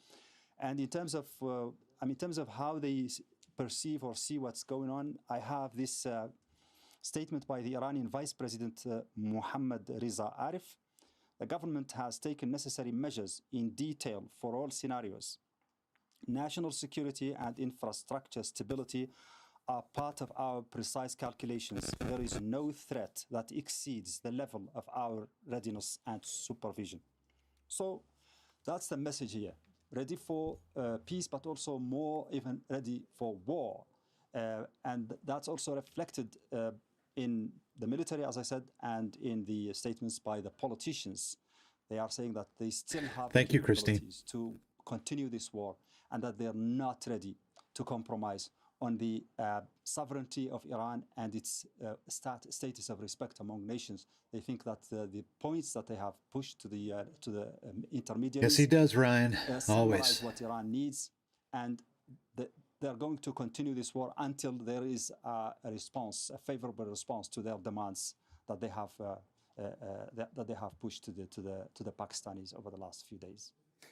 and in terms of how they perceive or see what's going on, I have this statement by the Iranian Vice President Mohammad Reza Arif. The government has taken necessary measures in detail for all scenarios. National security and infrastructure stability are part of our precise calculations. There is no threat that exceeds the level of our readiness and supervision. So that's the message here. Ready for peace, but also more even ready for war. And that's also reflected in the military, as I said, and in the statements by the politicians. They are saying that they still have the capabilities to continue this war, and that they're not ready to compromise on the sovereignty of Iran and its status of respect among nations. They think that the points that they have pushed to the intermediaries. Yes, he does, Ryan. Always. What Iran needs, and they're going to continue this war until there is a response, a favorable response to their demands that they have pushed to the Pakistanis over the last few days.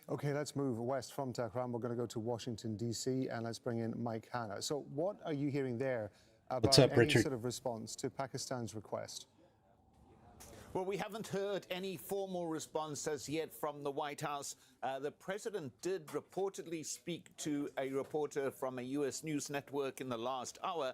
Okay, let's move west from Tehran. We're going to go to Washington, D.C., and let's bring in Mike Hanna. So what are you hearing there about any sort of response to Pakistan's request? Well, we haven't heard any formal response as yet from the White House. The president did reportedly speak to a reporter from a U.S. news network in the last hour.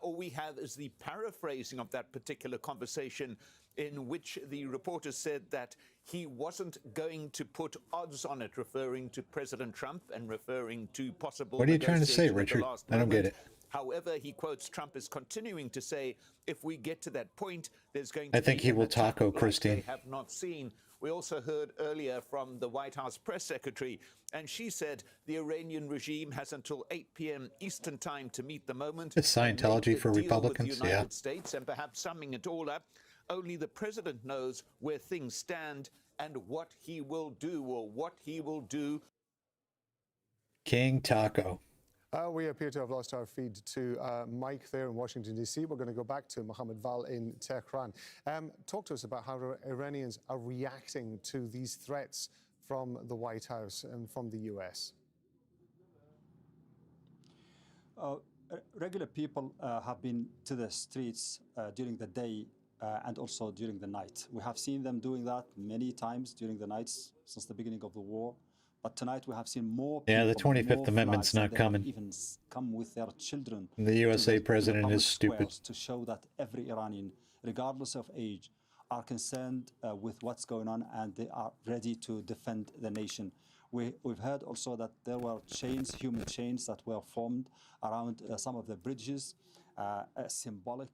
All we have is the paraphrasing of that particular conversation, in which the reporter said that he wasn't going to put odds on it, referring to President Trump and referring to possible. What are you trying to say, Richard? I don't get it. However, he quotes Trump as continuing to say, if we get to that point, there's going to I think be he will taco Christine. They have not seen. We also heard earlier from the White House press secretary, and she said the Iranian regime has until 8 p.m. Eastern time to meet the moment. It's Scientology for Republicans, with the United States, and perhaps summing it all up, only the president knows where things stand and what he will do, or what he will do. King Taco. We appear to have lost our feed to Mike there in Washington, D.C. We're going to go back to Mohammed Val in Tehran. Talk to us about how Iranians are reacting to these threats from the White House and from the U.S. Regular people have been to the streets during the day and also during the night. We have seen them doing that many times during the nights since the beginning of the war. But tonight we have seen more people. Yeah, the 25th Amendment's not coming. Even come with their children. The USA president is stupid. To show that every Iranian, regardless of age, are concerned with what's going on and they are ready to defend the nation. We've heard also that there were chains, human chains, that were formed around some of the bridges, a symbolic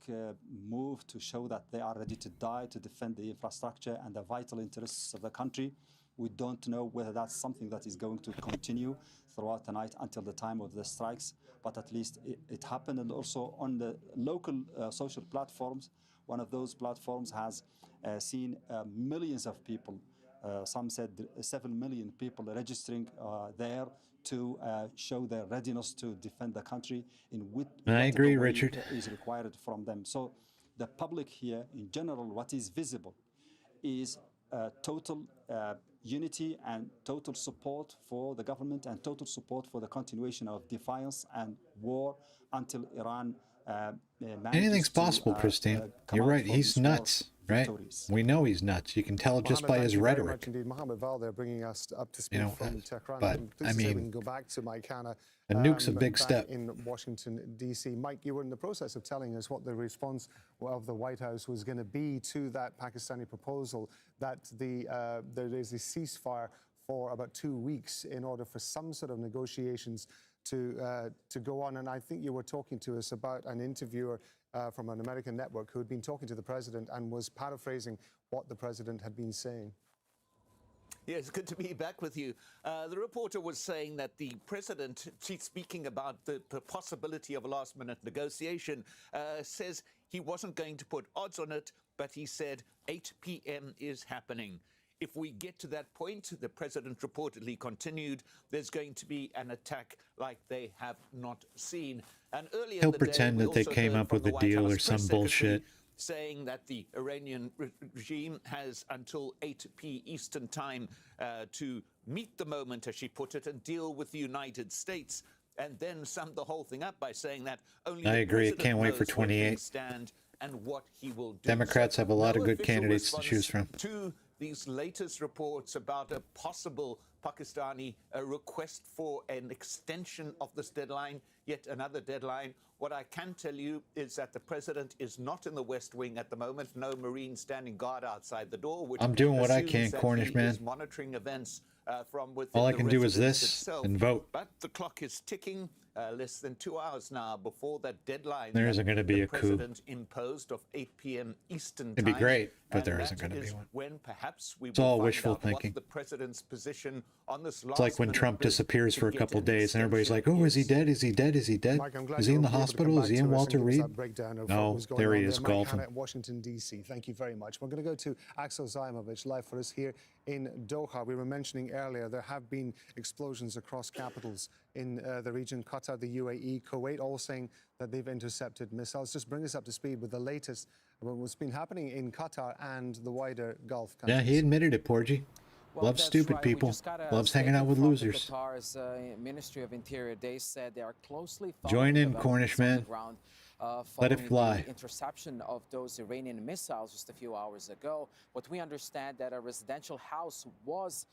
move to show that they are ready to die to defend the infrastructure and the vital interests of the country. We don't know whether that's something that is going to continue throughout the night until the time of the strikes, but at least it happened. And also on the local social platforms, one of those platforms has seen millions of people, some said 7 million people registering there to show their readiness to defend the country in which I agree, Richard. Is required from them. So the public here, in general, what is visible is total unity and total support for the government and total support for the continuation of defiance and war until Iran anything's possible, Christine. You're right. He's nuts, right? We know he's nuts. You can tell just by his rhetoric. Indeed, Mohammed Val there bringing us up to speed from Tehran. But I mean, we can go back to Mike Hanna. A nuke's a big step. In Washington, D.C. Mike, you were in the process of telling us what the response of the White House was going to be to that Pakistani proposal that there is a ceasefire for about 2 weeks in order for some sort of negotiations to go on. And I think you were talking to us about an interviewer from an American network who had been talking to the president and was paraphrasing what the president had been saying. Yes, good to be back with you. The reporter was saying that the president, speaking about the possibility of a last-minute negotiation, says he wasn't going to put odds on it, but he said 8 p.m. is happening. If we get to that point, the president reportedly continued, there's going to be an attack like they have not seen. And earlier he'll pretend that they came up with a deal or some bullshit, saying that the Iranian regime has until 8 p. Eastern time to meet the moment, as she put it, and deal with the United States, and then summed the whole thing up by saying that only I agree. Can't wait for 28. Stand and what he will do. Democrats have a lot of good candidates to choose from. To these latest reports about a possible Pakistani request for an extension of this deadline, yet another deadline. What I can tell you is that the president is not in the West Wing at the moment. No Marines standing guard outside the door. Which I'm doing what I can, Cornish man. Is monitoring events from within all I can do is this itself. And vote. But the clock is ticking. Less than 2 hours now before that deadline. There isn't going to be a coup. The president imposed of 8 p.m. Eastern time. It'd be great, but there isn't going to be one. When perhaps we it's will all find wishful out thinking. What the president's position on this it's like when Trump disappears for a couple days and everybody's like, oh, is he dead? Is he dead? Is he dead? Mike, is he in the hospital? Is he in Walter Reed? No, there he is, golfing. Mike Washington, D.C. Thank you very much. We're going to go to Axel Zaimovich live for us here in Doha. We were mentioning earlier there have been explosions across capitals in the region, Qatar, the UAE, Kuwait, all saying that they've intercepted missiles. Just bring us up to speed with the latest, what's been happening in Qatar and the wider Gulf countries. Yeah, he admitted it, Porgy. Well, loves stupid right. people. Loves hanging out with losers. Qatar's Ministry of Interior, they said they are closely join in, Cornish man. Let it fly. The interception of those Iranian missiles just a few hours ago. What we understand that a residential house was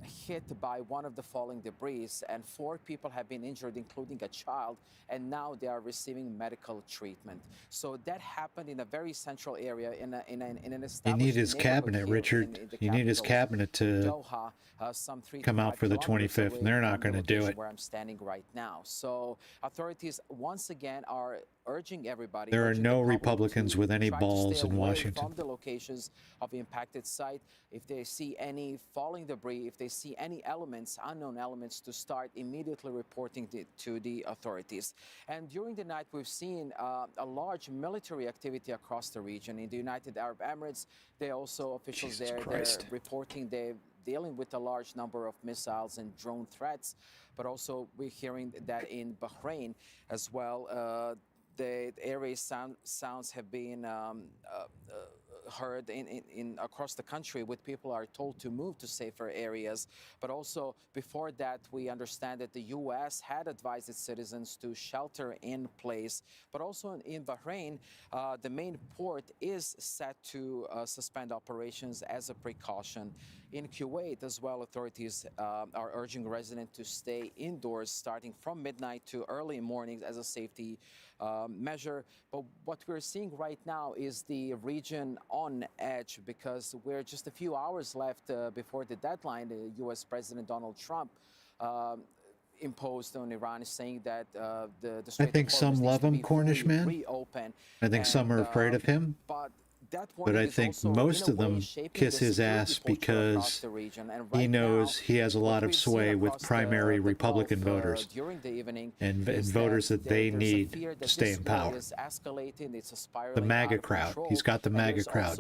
hit by one of the falling debris, and 4 people have been injured, including a child, and now they are receiving medical treatment. So that happened in a very central area in an established. You need his cabinet, Richard. You need his cabinet to Doha, come out for the 25th, and they're not going to do it. Where I'm standing right now. So authorities once again are urging everybody. There are urging no the public Republicans to with any try to balls stay in away Washington. from the locations of the impacted site. If they see any falling debris, if they see any elements, unknown elements, to start immediately reporting to the authorities. And during the night, we've seen a large military activity across the region. In the United Arab Emirates, they also, officials they're reporting they're dealing with a large number of missiles and drone threats. But also we're hearing that in Bahrain as well, the air sounds have been heard across the country, with people are told to move to safer areas. But also before that, we understand that the U.S. had advised its citizens to shelter in place. But also in Bahrain, the main port is set to suspend operations as a precaution. In Kuwait as well, authorities are urging residents to stay indoors starting from midnight to early mornings as a safety measure. But what we're seeing right now is the region on edge, because we're just a few hours left before the deadline. The U.S. President Donald Trump imposed on Iran, saying that the Strait I think of Hormuz some needs love to him, be Cornish fully man. reopened. I think some are afraid of him. But I think most of them kiss his ass because he knows he has a lot of sway with primary Republican voters and voters that they need to stay in power. The MAGA crowd. He's got the MAGA crowd.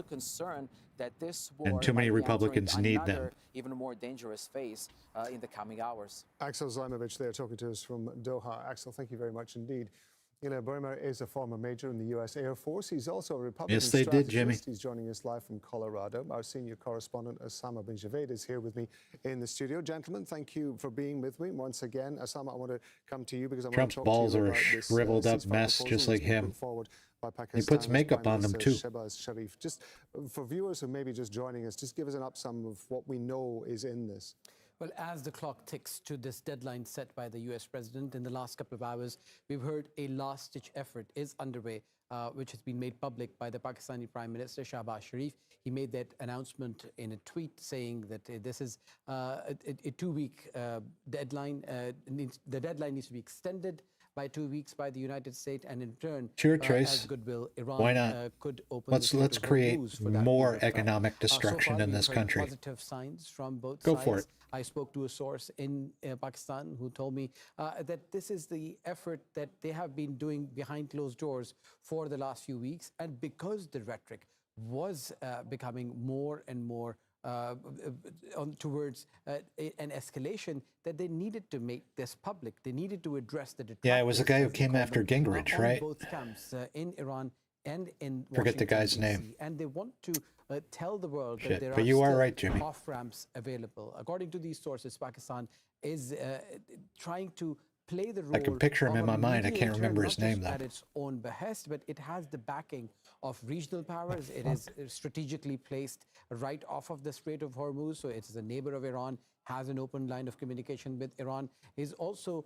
And too many Republicans need them. Even more dangerous phase in the coming hours. Axel Zajmovic there talking to us from Doha. Axel, thank you very much indeed. Ilya Burmer is a former major in the U.S. Air Force. He's also a Republican strategist. Yes, they did, Jimmy. He's joining us live from Colorado. Our senior correspondent, Osama bin Javed, is here with me in the studio. Gentlemen, thank you for being with me once again. Osama, I want to come to you because I want to talk Trump's balls to you are about a this shriveled up mess, just like him. He puts makeup on them too. Shehbaz Sharif. Just for viewers who may be just joining us, just give us an upsum of what we know is in this. Well, as the clock ticks to this deadline set by the U.S. president, in the last couple of hours, we've heard a last-ditch effort is underway, which has been made public by the Pakistani Prime Minister, Shehbaz Sharif. He made that announcement in a tweet saying that this is a two-week deadline. The deadline needs to be extended by 2 weeks by the United States, and in turn, as goodwill, Iran Why not? Could open. Let's create more economic destruction in this country. Positive signs from both sides. Go for it. I spoke to a source in Pakistan who told me that this is the effort that they have been doing behind closed doors for the last few weeks, and because the rhetoric was becoming more and more towards an escalation, that they needed to make this public. They needed to address the detractors. Yeah, it was the guy who came after Gingrich, right? On both camps, in Iran and in Forget the guy's DC. name. And they want to tell the world that there but you are are right, Jimmy. off-ramps available. According to these sources, Pakistan is trying to play the role. I can picture him in my mind. I can't remember his name, though. At its own behest, but it has the backing of regional powers. It is strategically placed right off of the Strait of Hormuz, so it is a neighbor of Iran, has an open line of communication with Iran, is also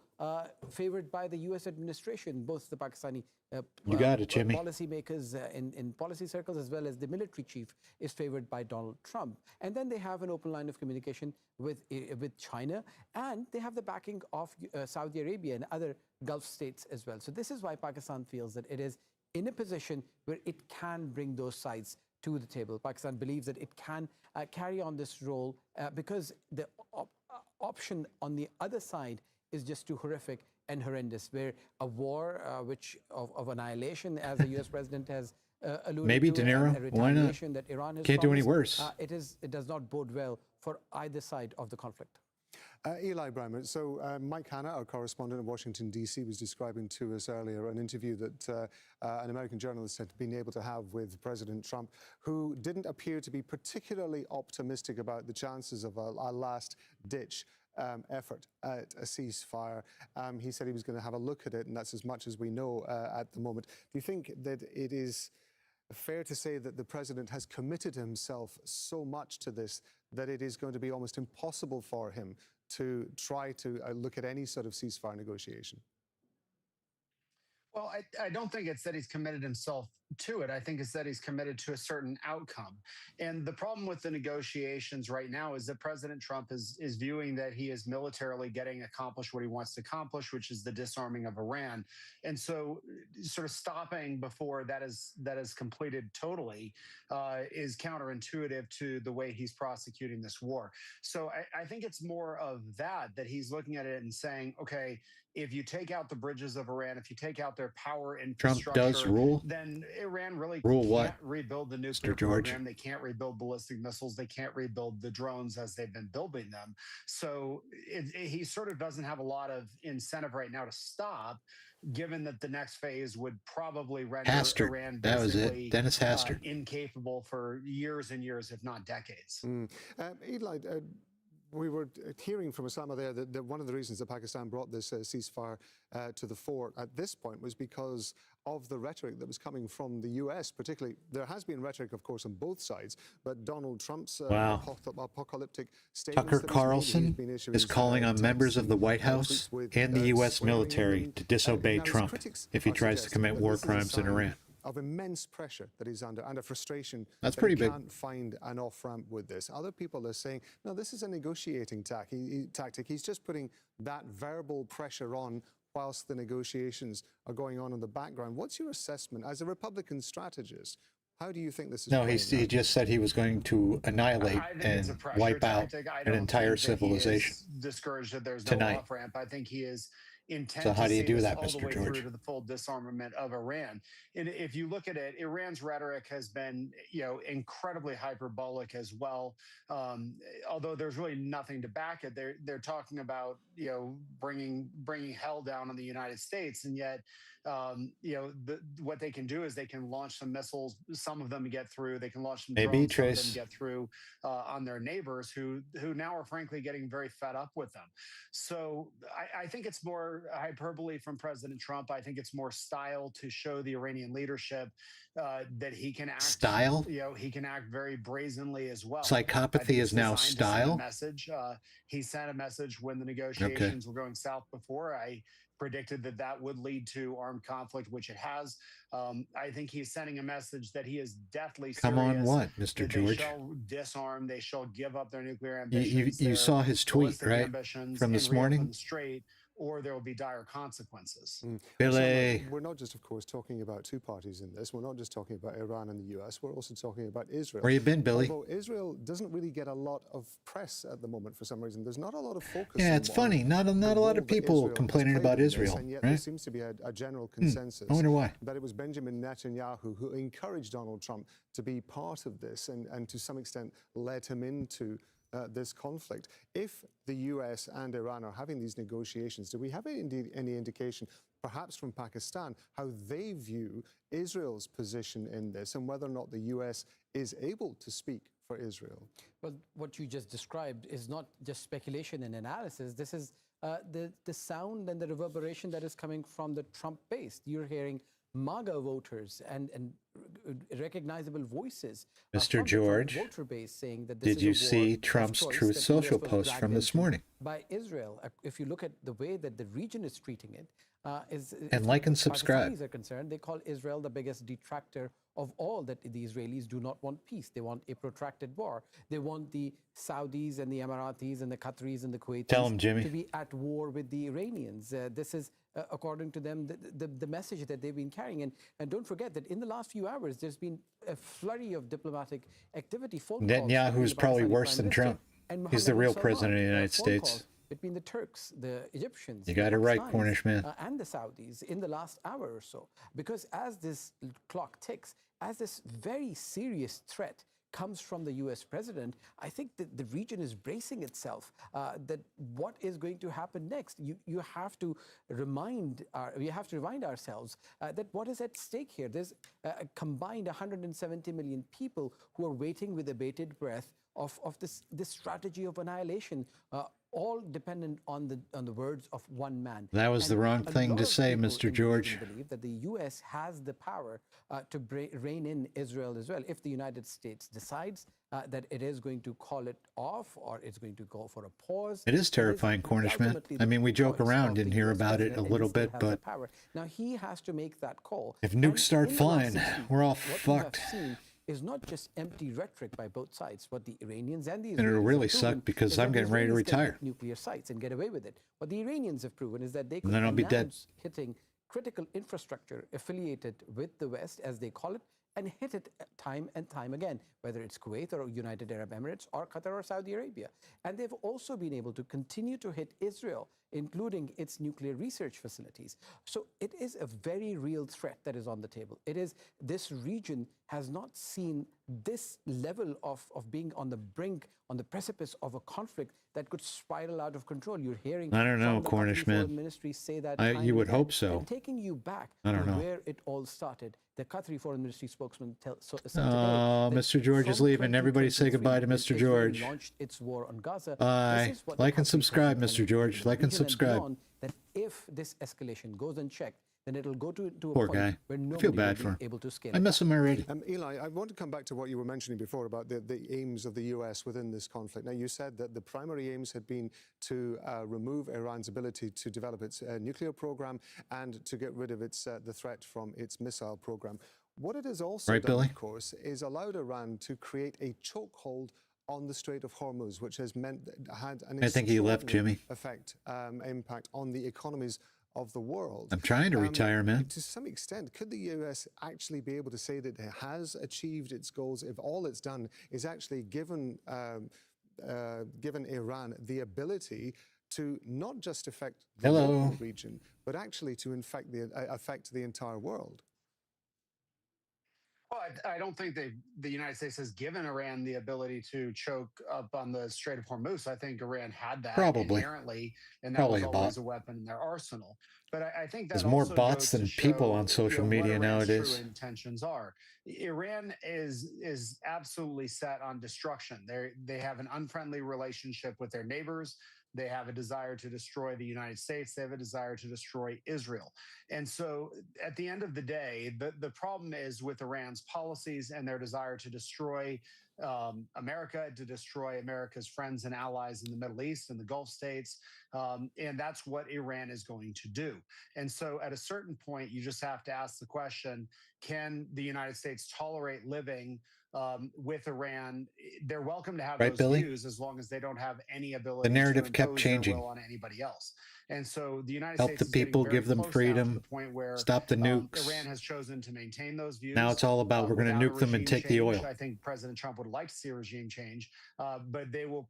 favored by the U.S. administration, both the Pakistani you got it, Jimmy. policymakers in policy circles, as well as the military chief is favored by Donald Trump. And then they have an open line of communication with China, and they have the backing of Saudi Arabia and other Gulf states as well. So this is why Pakistan feels that it is in a position where it can bring those sides to the table. Pakistan believes that it can carry on this role because the option on the other side is just too horrific and horrendous, where a war of annihilation, as the U.S. president has alluded Maybe to, De Niro, why not? That Iran has Can't do any promised, worse. It does not bode well for either side of the conflict. Eli Breimer, so Mike Hanna, our correspondent in Washington, D.C., was describing to us earlier an interview that an American journalist had been able to have with President Trump, who didn't appear to be particularly optimistic about the chances of a last-ditch effort at a ceasefire. He said he was going to have a look at it, and that's as much as we know at the moment. Do you think that it is fair to say that the president has committed himself so much to this that it is going to be almost impossible for him to try to look at any sort of ceasefire negotiation? Well, I don't think it's that he's committed himself to it, I think, is that he's committed to a certain outcome. And the problem with the negotiations right now is that President Trump is viewing that he is militarily getting accomplished what he wants to accomplish, which is the disarming of Iran. And so sort of stopping before that is completed totally is counterintuitive to the way he's prosecuting this war. So I think it's more of that he's looking at it and saying, okay, if you take out the bridges of Iran, if you take out their power infrastructure, Trump does rule, then Iran really rule can't what? rebuild the nuclear program. They can't rebuild ballistic missiles. They can't rebuild the drones as they've been building them. So he sort of doesn't have a lot of incentive right now to stop, given that the next phase would probably render Iran that was it. Dennis Hastert. Incapable for years and years, if not decades. Eli, we were hearing from Osama there that one of the reasons that Pakistan brought this ceasefire to the fore at this point was because of the rhetoric that was coming from the US, particularly. There has been rhetoric, of course, on both sides, but Donald Trump's apocalyptic statements. Tucker Carlson is calling on members of the White House and the US military to disobey Trump if he tries to commit war crimes in Iran. Of immense pressure that he's under frustration. That's pretty big. Can't find an off-ramp with this. Other people are saying, no, this is a negotiating tactic. He's just putting that verbal pressure on whilst the negotiations are going on in the background. What's your assessment as a Republican strategist? How do you think this is? No, he just said he was going to annihilate and wipe out an entire civilization. Discouraged that there's no off-ramp. I think he is intent. So how do you do that, all Mr. the way George? through to the full disarmament of Iran. And if you look at it, Iran's rhetoric has been, incredibly hyperbolic as well. Although there's really nothing to back it. They're talking about, bringing hell down on the United States, and yet, what they can do is they can launch some missiles. Some of them get through. They can launch some drones. Some of them get through on their neighbors, who now are frankly getting very fed up with them. So I think it's more hyperbole from President Trump. I think it's more style to show the Iranian leadership that he can act. Style? He can act very brazenly as well. Psychopathy is now style. He sent a message when the negotiations were going south before. I predicted that would lead to armed conflict, which it has. I think he's sending a message that he is deathly serious. Come on, what, Mr. George? They shall disarm. They shall give up their nuclear ambitions. You saw his tweet, right, from this morning? Or there will be dire consequences. Billy. We're not just, of course, talking about two parties in this. We're not just talking about Iran and the US. We're also talking about Israel. Where you been, Billy? Although Israel doesn't really get a lot of press at the moment for some reason. There's not a lot of focus. Yeah, it's funny. Not a lot of people complaining about Israel, and yet right? There seems to be a general consensus. I wonder why. That it was Benjamin Netanyahu who encouraged Donald Trump to be part of this and to some extent led him into this conflict. If the US and Iran are having these negotiations, do we have indeed any indication, perhaps from Pakistan, how they view Israel's position in this and whether or not the US is able to speak for Israel? Well, what you just described is not just speculation and analysis. This is the sound and the reverberation that is coming from the Trump base. You're hearing MAGA voters and recognizable voices. Mr. George, voter base saying that did you see Trump's Truth Social post from this morning? By Israel, if you look at the way that the region is treating it, and like and subscribe. Pakistanis are concerned, they call Israel the biggest detractor of all, that the Israelis do not want peace. They want a protracted war. They want the Saudis and the Emiratis and the Qataris and the Kuwaitis to be at war with the Iranians. This is, according to them, the message that they've been carrying. And don't forget that in the last few hours, there's been a flurry of diplomatic activity. Netanyahu's probably worse than Trump. He's the real president of the United States. Between the Turks, the Egyptians, you got it right, Cornish man, and the Saudis in the last hour or so. Because as this clock ticks, as this very serious threat comes from the US president, I think that the region is bracing itself that what is going to happen next. You have to remind ourselves that what is at stake here. There's a combined 170 million people who are waiting with abated breath of this strategy of annihilation all dependent on the words of one man. That was the wrong thing to say, Mr. George. I believe that the U.S. has the power to rein in Israel as well. If the United States decides that it is going to call it off or it's going to go for a pause. It is terrifying, Cornishman. I mean, we joke around and hear about it a little bit, but now he has to make that call. If nukes start flying, we're all fucked. Is not just empty rhetoric by both sides. What the Iranians and the Israelis and it'll really suck because I'm getting ready to retire. Nuclear sites and get away with it. What the Iranians have proven is that they and then I'll be dead. Hitting critical infrastructure affiliated with the West, as they call it, and hit it time and time again, whether it's Kuwait or United Arab Emirates or Qatar or Saudi Arabia. And they've also been able to continue to hit Israel, including its nuclear research facilities. So it is a very real threat that is on the table. It is, this region has not seen this level of being on the brink, on the precipice of a conflict that could spiral out of control. You're hearing I don't know, Cornishman. Ministry say that you would hope so. And taking you back to where it all started, the Qatari Foreign Ministry spokesman said today Mr. George is leaving. Everybody say goodbye to Mr. George. Launched its war on Gaza. Bye. Like and subscribe, Mr. George. Like and subscribe. That if this escalation goes unchecked, then it'll go to a Poor point guy. where nobody I feel bad will for be able to scale. I miss him already. Eli, I want to come back to what you were mentioning before about the aims of the US within this conflict. Now, you said that the primary aims had been to remove Iran's ability to develop its nuclear program and to get rid of the threat from its missile program. What it has also done, Billy? of course, is allowed Iran to create a chokehold on the Strait of Hormuz, which has had an I think he left, Jimmy. impact on the economies of the world. I'm trying to retire, man. To some extent, could the US actually be able to say that it has achieved its goals if all it's done is actually given Iran the ability to not just affect the local region, but actually to affect the entire world? Well, I don't think the United States has given Iran the ability to choke up on the Strait of Hormuz. I think Iran had that inherently, and that was always a weapon in their arsenal. But I think that there's more also bots goes than to show, people on social media what Iran's nowadays. True intentions are. Iran is absolutely set on destruction. They have an unfriendly relationship with their neighbors. They have a desire to destroy the United States. They have a desire to destroy Israel. And so at the end of the day, the problem is with Iran's policies and their desire to destroy America, to destroy America's friends and allies in the Middle East and the Gulf states. And that's what Iran is going to do. And so at a certain point, you just have to ask the question, can the United States tolerate living with Iran? They're welcome to have those views as long as they don't have any ability. The narrative to kept impose changing their will on anybody else. And so the United help States the is getting people, very give them close freedom, now to the point where, stop the nukes. Iran has chosen to maintain those views. Now it's all about we're going to nuke them and take the oil. I think President Trump would like to see a regime change, but they will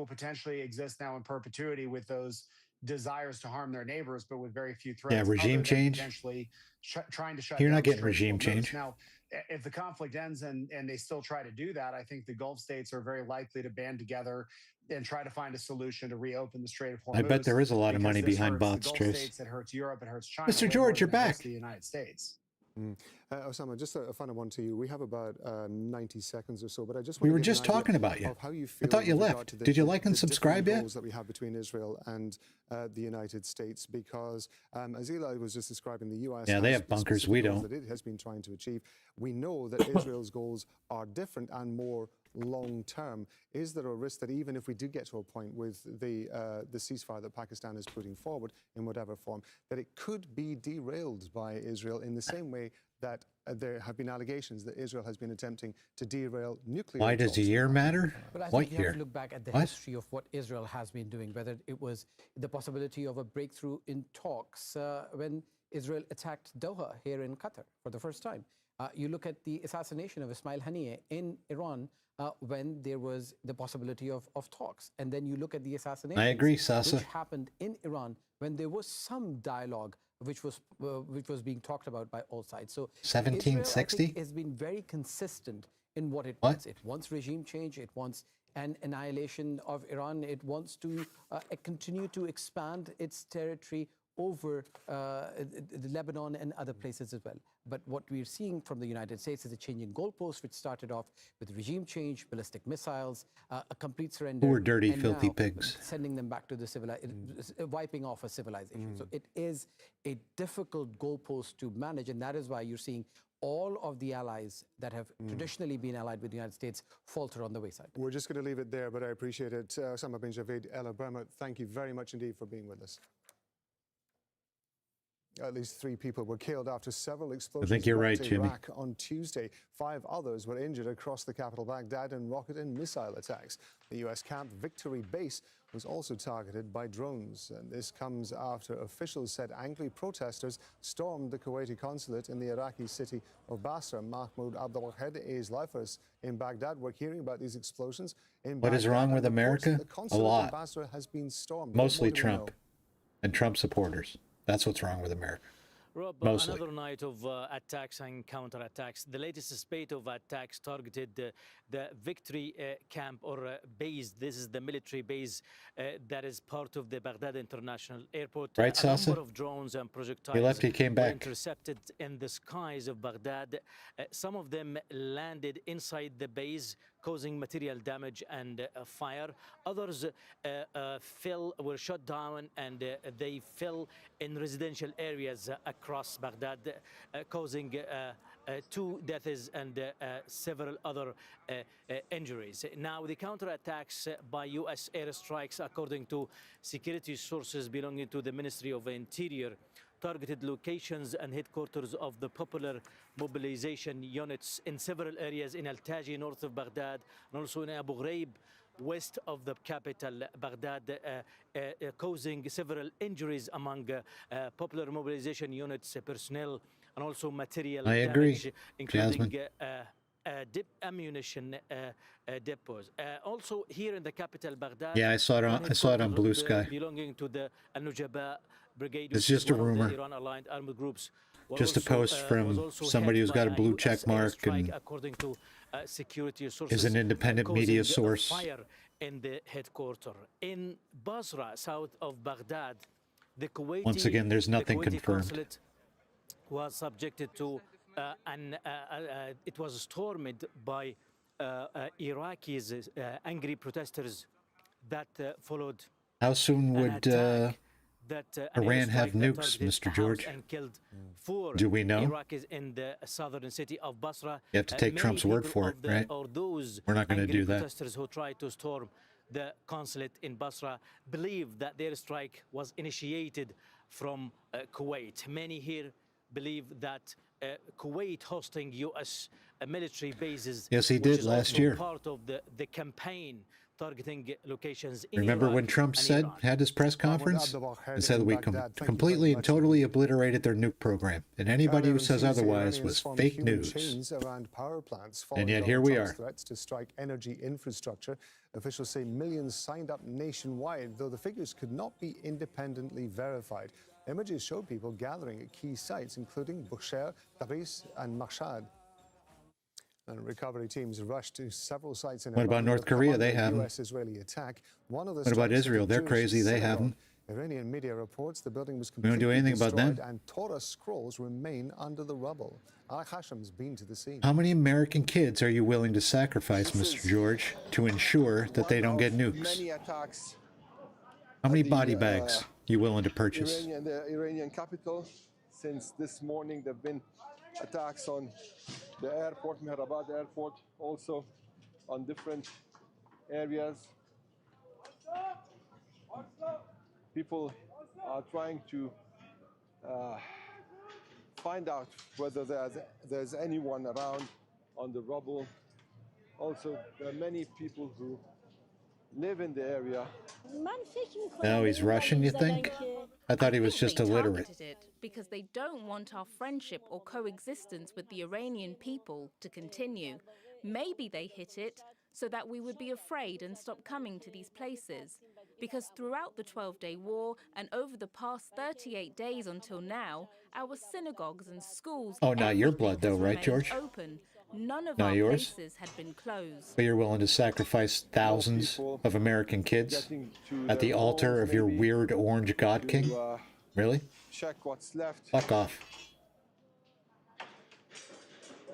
potentially exist now in perpetuity with those desires to harm their neighbors, but with very few threats. Yeah, regime change. Potentially trying to shut You're down not getting the Strait of regime Hormuz. change. Now, if the conflict ends and they still try to do that, I think the Gulf states are very likely to band together and try to find a solution to reopen the Strait of Hormuz. I bet there is a lot of money behind bots, Trace. It hurts Europe, it hurts China. Mr. George, you're back. The United States. Osama, just a final one to you. We have about 90 seconds or so, but I just we want were to get just an idea talking about you. Of how you feel I thought you with regard left. to Did you like and subscribe yet? Goals that we have between Israel and the United States, because as Eli was just describing, the U.S. they have bunkers. We don't. That it has been trying to achieve. We know that Israel's goals are different and more long term. Is there a risk that even if we do get to a point with the ceasefire that Pakistan is putting forward in whatever form, that it could be derailed by Israel in the same way that there have been allegations that Israel has been attempting to derail nuclear Why does a year matter? But I what think you year? have to look back at the history of what Israel has been doing, whether it was the possibility of a breakthrough in talks when Israel attacked Doha here in Qatar for the first time. You look at the assassination of Ismail Haniyeh in Iran when there was the possibility of talks. And then you look at the assassination which happened in Iran when there was some dialogue which was being talked about by all sides. So 1760 Israel, I think, has been very consistent in what it wants. It wants regime change. It wants an annihilation of Iran. It wants to continue to expand its territory over Lebanon and other places as well. But what we're seeing from the United States is a change in goalposts, which started off with regime change, ballistic missiles, a complete surrender. Poor, dirty, and filthy now pigs. Sending them back to the wiping off a civilization. So it is a difficult goalpost to manage, and that is why you're seeing all of the allies that have traditionally been allied with the United States falter on the wayside. We're just going to leave it there, but I appreciate it. Osama bin Javid El Abrama, thank you very much indeed for being with us. At least 3 people were killed after several explosions I think you're right, in Jimmy. Iraq on Tuesday. 5 others were injured across the capital Baghdad in rocket and missile attacks. The U.S. Camp Victory base was also targeted by drones. And this comes after officials said angry protesters stormed the Kuwaiti consulate in the Iraqi city of Basra. Mahmoud Abdulwahid is live for us in Baghdad. We're hearing about these explosions in What is Baghdad, wrong with and of course, America? the A consulate lot. in Basra has been stormed. Mostly What more do we know? Trump and Trump supporters. That's what's wrong with America. Rob, Mostly. another night of attacks and counterattacks. The latest spate of attacks targeted the Victory camp or base. This is the military base that is part of the Baghdad International Airport. Right, A Sasa? number of drones and projectiles He left, he came were back. intercepted in the skies of Baghdad. Some of them landed inside the base, causing material damage and fire. Others were shot down, and they fell in residential areas across Baghdad, causing 2 deaths and several other injuries. Now, the counterattacks by U.S. airstrikes, according to security sources belonging to the Ministry of Interior, targeted locations and headquarters of the Popular Mobilization Units in several areas in Al-Taji, north of Baghdad, and also in Abu Ghraib, west of the capital, Baghdad, causing several injuries among Popular Mobilization Units personnel and also material I agree, damage, including Jasmine. ammunition depots. Also here in the capital, Baghdad. Yeah, I saw it on Blue Sky. Belonging to the Al-Nujaba Brigade. It's which is just a one of the rumor. Iran-aligned armed groups. Just a post from somebody who's got a blue check mark and according to security sources, is an independent media causing source. fire in the headquarters. In Basra, south of Baghdad, the Kuwaiti, Once again, there's nothing the Kuwaiti confirmed. consulate was subjected to it was stormed by Iraqis, angry protesters that followed. How soon would Iran have airstrike that nukes, targeted Mr. a house George? and killed 4 Do we know? Iraqis in the southern city of Basra. You have to take Many Trump's word people for it, of the- right? Or those We're not gonna angry do that. protesters who tried to storm the consulate in Basra believe that their strike was initiated from Kuwait. Many here believe that Kuwait hosting U.S. military bases. Yes, he which did is last also year. part of the campaign targeting locations in Remember Iraq when Trump and said, Iran. had his press conference and said we completely and totally obliterated their nuke program, and anybody who says otherwise was fake news. And yet here we are. Threats to strike energy infrastructure. Officials say millions signed up nationwide, though the figures could not be independently verified. Images show people gathering at key sites, including Bushehr, Tabriz, and Mashhad. And recovery teams rushed to several sites in What about Iran North to Korea? cover They the haven't. US-Israeli attack. One of the What about strikes hit Israel? a They're Jewish crazy. They synagogue. haven't. Iranian media reports the building was We don't do completely anything about them. destroyed and Torah scrolls remain under the rubble. Alec Hashem's been to the scene. How many American kids are you willing to sacrifice, Mr. George, to ensure that they don't get nukes? Many attacks. How many at the, body bags you willing to purchase? The Iranian capital. Since this morning, there have been attacks on the airport, Mehrabad airport, also on different areas. People are trying to find out whether there's anyone around on the rubble. Also, there are many people who live in the area. No, he's Russian, you think? I thought he was just They illiterate. targeted it because they don't want our friendship or coexistence with the Iranian people to continue. Maybe they hit it so that we would be afraid and stop coming to these places. Because throughout the 12-day war and over the past 38 days until now, our synagogues and schools. Oh, not your everything blood, though, has right, remained George? Open. None of Not our yours? places had been closed. But you're willing to sacrifice thousands of American kids at the altar of your weird orange God king? Really? check what's left. Fuck off.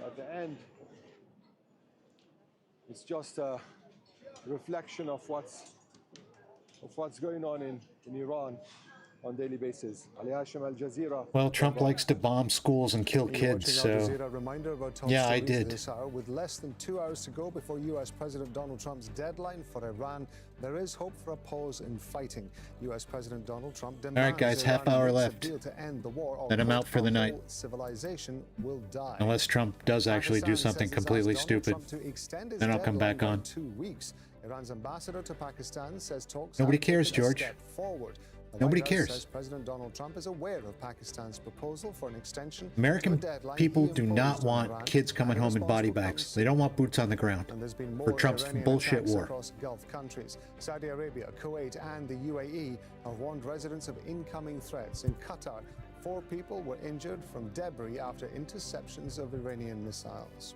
At the end, it's just a reflection of what's going on in Iran on a daily basis. Ali Hashim, Al Jazeera. Well, Trump likes to bomb schools and kill kids, so yeah, I did. This hour. With less than 2 hours to go before U.S. President Donald Trump's deadline for Iran, there is hope for a pause in fighting. U.S. President Donald Trump demands all right, guys, half hour left. To end the war, Then I'm out for the night. Civilization will die. Unless Trump does actually do something completely stupid, then I'll come back on. 2 weeks. Iran's ambassador to Pakistan says talks. Nobody cares, George. Forward. Nobody cares. Says President Donald Trump is aware of Pakistan's proposal for an extension. American people do not want kids coming home in body bags. They don't want boots on the ground for Trump's bullshit war. Across Gulf countries, Saudi Arabia, Kuwait, and the UAE have warned residents of incoming threats. In Qatar, 4 people were injured from debris after interceptions of Iranian missiles.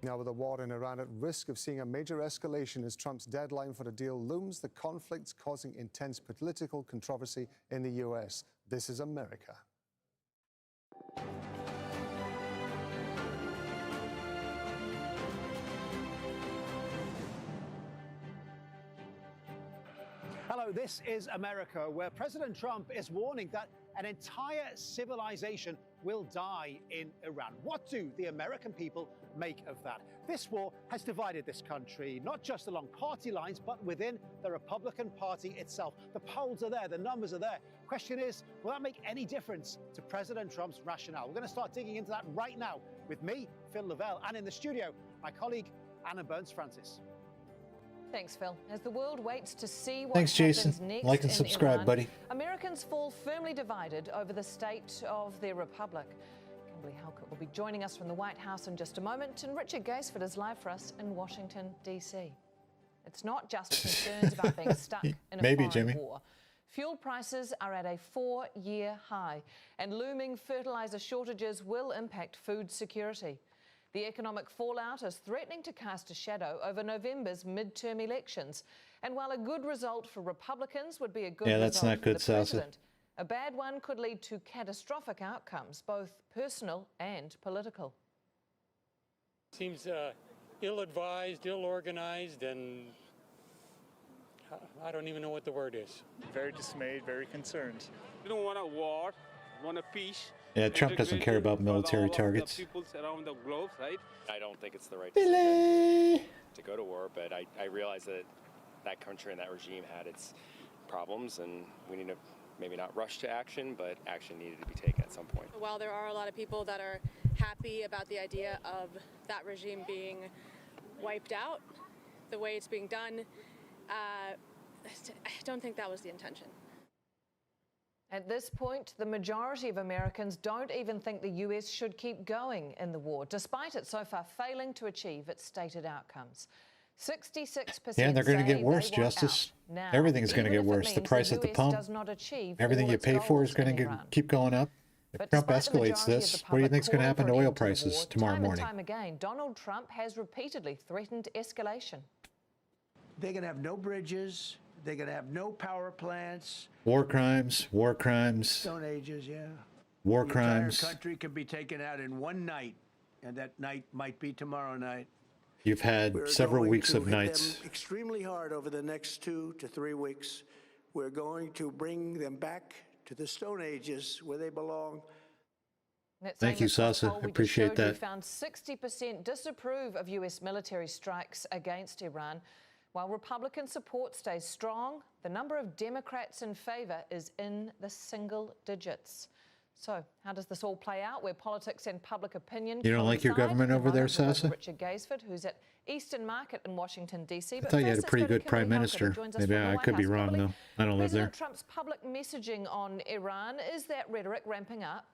Now, with the war in Iran at risk of seeing a major escalation as Trump's deadline for a deal looms, the conflict's causing intense political controversy in the U.S. This is America. Hello, this is America, where President Trump is warning that an entire civilization will die in Iran. What do the American people make of that? This war has divided this country, not just along party lines, but within the Republican Party itself. The polls are there, the numbers are there. Question is, will that make any difference to President Trump's rationale? We're going to start digging into that right now with me, Phil Lavelle, and in the studio, my colleague, Anna Burns-Francis. Thanks, Phil. As the world waits to see what Thanks, Jason. happens next Like and in subscribe, Iran, buddy. Americans fall firmly divided over the state of their republic. Kimberly Halkett will be joining us from the White House in just a moment, and Richard Gaisford is live for us in Washington, D.C. It's not just concerns about being stuck in a Maybe, foreign Jimmy. war. Fuel prices are at a 4-year high, and looming fertilizer shortages will impact food security. The economic fallout is threatening to cast a shadow over November's midterm elections. And while a good result for Republicans would be a good that's result not good, for the Salsa. president, a bad one could lead to catastrophic outcomes, both personal and political. Seems ill-advised, ill-organized, and I don't even know what the word is. Very dismayed, very concerned. We don't want a war, we want a peace. Yeah, Trump doesn't care about military targets. Peoples around the globe, right? I don't think it's the right decision to go to war, but I realize that that country and that regime had its problems, and we need to maybe not rush to action, but action needed to be taken at some point. While there are a lot of people that are happy about the idea of that regime being wiped out, the way it's being done, I don't think that was the intention. At this point, the majority of Americans don't even think the US should keep going in the war, despite it so far failing to achieve its stated outcomes. 66% Yeah, they're going to say get worse, they want Justice. out now, Everything's going to even get if it worse. The means price at the US pump, does not achieve everything all you its pay for goals is going in to Iran. keep going up. If But Trump despite the escalates majority of this, the what do you public think's going to calling happen for to an oil end the prices war, tomorrow time morning? and time again, Donald Trump has repeatedly threatened escalation. They're going to have no bridges. They're going to have no power plants. War crimes, war crimes, Stone Ages, yeah. war The crimes. entire country can be taken out in one night, and that night might be tomorrow night. You've had We're several going weeks to of hit nights. them extremely hard over the next 2 to 3 weeks. We're going to bring them back to the Stone Ages where they belong. Thank you, Sasa. I appreciate that. We found 60% disapprove of US military strikes against Iran. While Republican support stays strong, the number of Democrats in favor is in the single digits. So, how does this all play out where politics and public opinion You don't like your coincide? government over there, We're with Sasa? Richard Gaisford, who's at Eastern Market in Washington, D.C. I But thought you had first, a pretty let's go to good prime Kimberly Halkett, who minister. joins us Maybe from the I White could be House. wrong, Kimberly, though. I don't live there. President Trump's public messaging on Iran, is that rhetoric ramping up?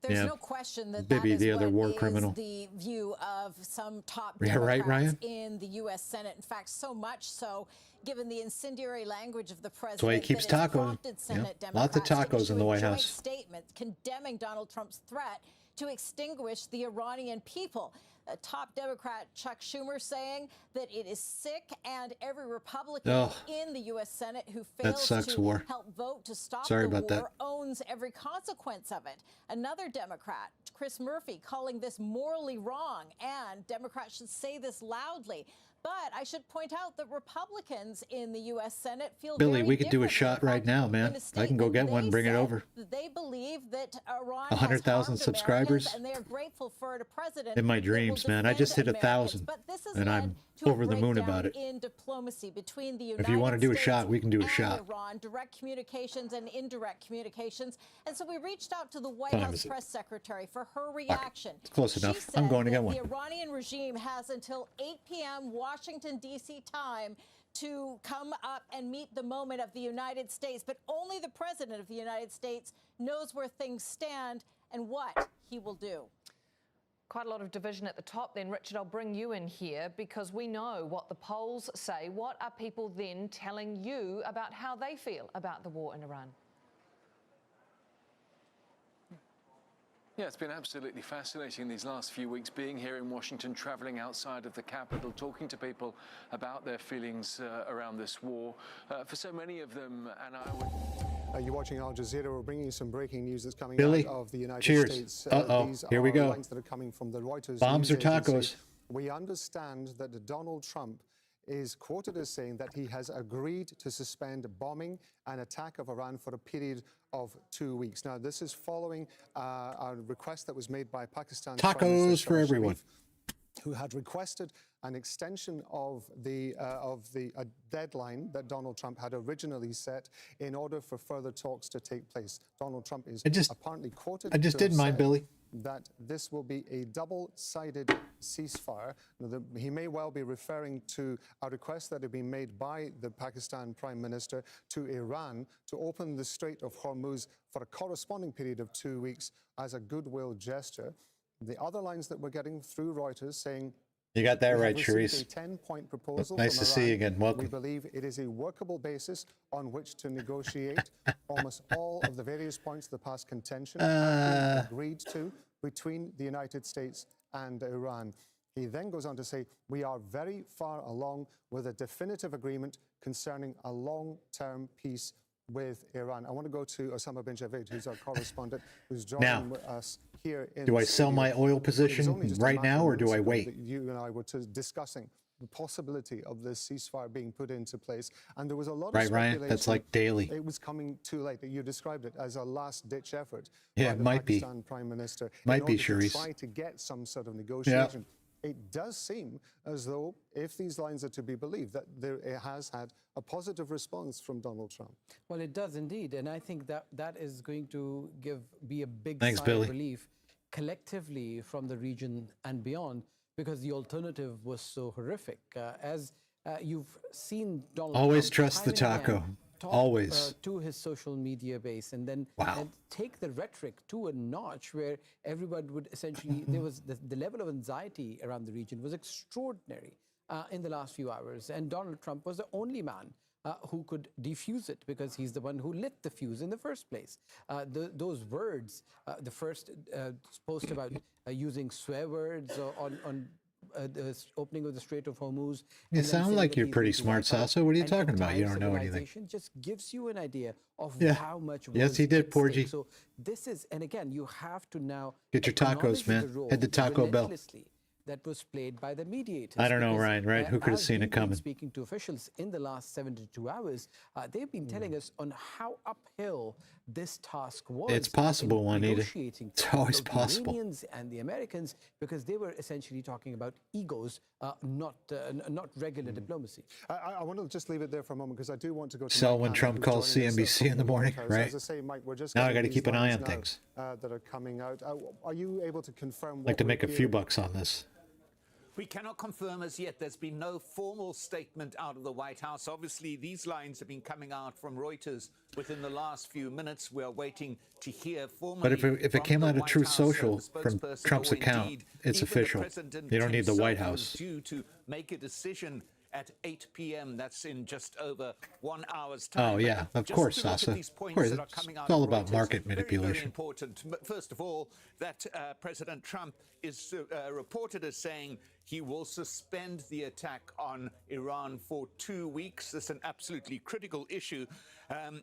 There's Yeah. no question that Bibi, that is the other what war is criminal. the view of some top Yeah, Democrats right, Ryan? in the U.S. Senate. In fact, so much so, given the incendiary language of the president, That's why he keeps that has tacos. prompted Senate Yeah. Lots of Democrats to tacos in the issue a White joint House. statement condemning Donald Trump's threat to extinguish the Iranian people. top Democrat Chuck Schumer saying that it is sick, and every Republican in the U.S. Senate who fails to help vote to stop the war owns every consequence of it. Another Democrat, Chris Murphy, calling this morally wrong, and Democrats should say this loudly. But I should point out that Republicans in the U.S. Senate feel Billy, we could do a shot right now, man. I can go get one and bring it over. They believe that Iran 100,000 subscribers. And they are grateful for a president in my dreams, man. I just hit 1,000, and I'm over the moon about it. In diplomacy between the United If you want to do a shot, we can do a shot. Iran, direct communications and indirect communications. And so we reached out to the White House press secretary for her reaction. It's close enough. I'm going to get one. The Iranian regime has until 8 p.m. Washington, D.C. time to come up and meet the moment of the United States. But only the president of the United States knows where things stand and what he will do. Quite a lot of division at the top then. Richard, I'll bring you in here because we know what the polls say. What are people then telling you about how they feel about the war in Iran? Yeah, it's been absolutely fascinating these last few weeks, being here in Washington, traveling outside of the capital, talking to people about their feelings around this war. For so many of them, and I would... You're watching Al Jazeera. We're bringing you some breaking news that's coming Billy, out of the United States. These here we go. Lines that are coming from the Reuters Bombs or tacos? Agency. We understand that Donald Trump is quoted as saying that he has agreed to suspend bombing and attack of Iran for a period of 2 weeks. Now, this is following a request that was made by Pakistan's Prime Minister for everyone, who had requested an extension of the deadline that Donald Trump had originally set in order for further talks to take place. Donald Trump is apparently quoted. I just didn't mind, Billy. That this will be a double-sided ceasefire. Now, he may well be referring to a request that had been made by the Pakistan Prime Minister to Iran to open the Strait of Hormuz for a corresponding period of 2 weeks as a goodwill gesture. The other lines that we're getting through Reuters saying you got that right, Charisse. A 10-point proposal. Nice to see you again. Welcome. We believe it is a workable basis on which to negotiate. Almost all of the various points of the past contention have been agreed to between the United States and Iran. He then goes on to say, we are very far along with a definitive agreement concerning a long-term peace with Iran. I want to go to Osama bin Javid, who's our correspondent, who's joining us here in do I sell my oil position right now, or do I wait? You and I were discussing the possibility of this ceasefire being put into place, and there was a lot of speculation. Ryan, that's like daily. It was coming too late. You described it as a last-ditch effort. Yeah, by the it might Pakistan be. Prime Minister Might be, to Charisse. try to get some sort of negotiation. It does seem as though, if these lines are to be believed, that it has had a positive response from Donald Trump. Well, it does indeed, and I think that is going to be a big Thanks, sigh Billy. of relief collectively from the region and beyond, because the alternative was so horrific. As you've seen Donald always Trump trust the time and taco. again talk, Always. To his social media base, and then take the rhetoric to a notch where everybody would essentially, there was the level of anxiety around the region was extraordinary in the last few hours. And Donald Trump was the only man who could defuse it, because he's the one who lit the fuse in the first place. Those words, the first post about using swear words on the opening of the Strait of Hormuz. You sound like you're pretty smart, Sasso. What are you talking about? You don't know anything. Just gives you an idea of how much. Yes, he did, Porgy. So this is, and again, you have to now get your tacos, man. Hit the Taco Bell. That was played by the mediators. I don't know, Ryan, right? Who could have seen it coming? Speaking to officials in the last 72 hours, they've been telling us on how uphill this task was. It's possible, Juanita. It's always possible. The Iranians and the Americans, because they were essentially talking about egos, not regular diplomacy. I want to just leave it there for a moment, because I do want to go to Sell when Trump calls CNBC in the morning, right? As I say, Mike, we're just now I got to keep an eye on things. That are coming out. Are you able to confirm? I'd like to make a few bucks on this. We cannot confirm as yet. There's been no formal statement out of the White House. Obviously, these lines have been coming out from Reuters within the last few minutes. We are waiting to hear formally. But if it came out of Truth Social from Trump's account, it's official. You don't need the White House. Due to make a decision at 8 p.m. That's in just over 1 hour's time. Oh, yeah, of course, Sasa. Of course, it's all about market manipulation. Very, very important. But first of all, that President Trump is reported as saying he will suspend the attack on Iran for 2 weeks. This is an absolutely critical issue.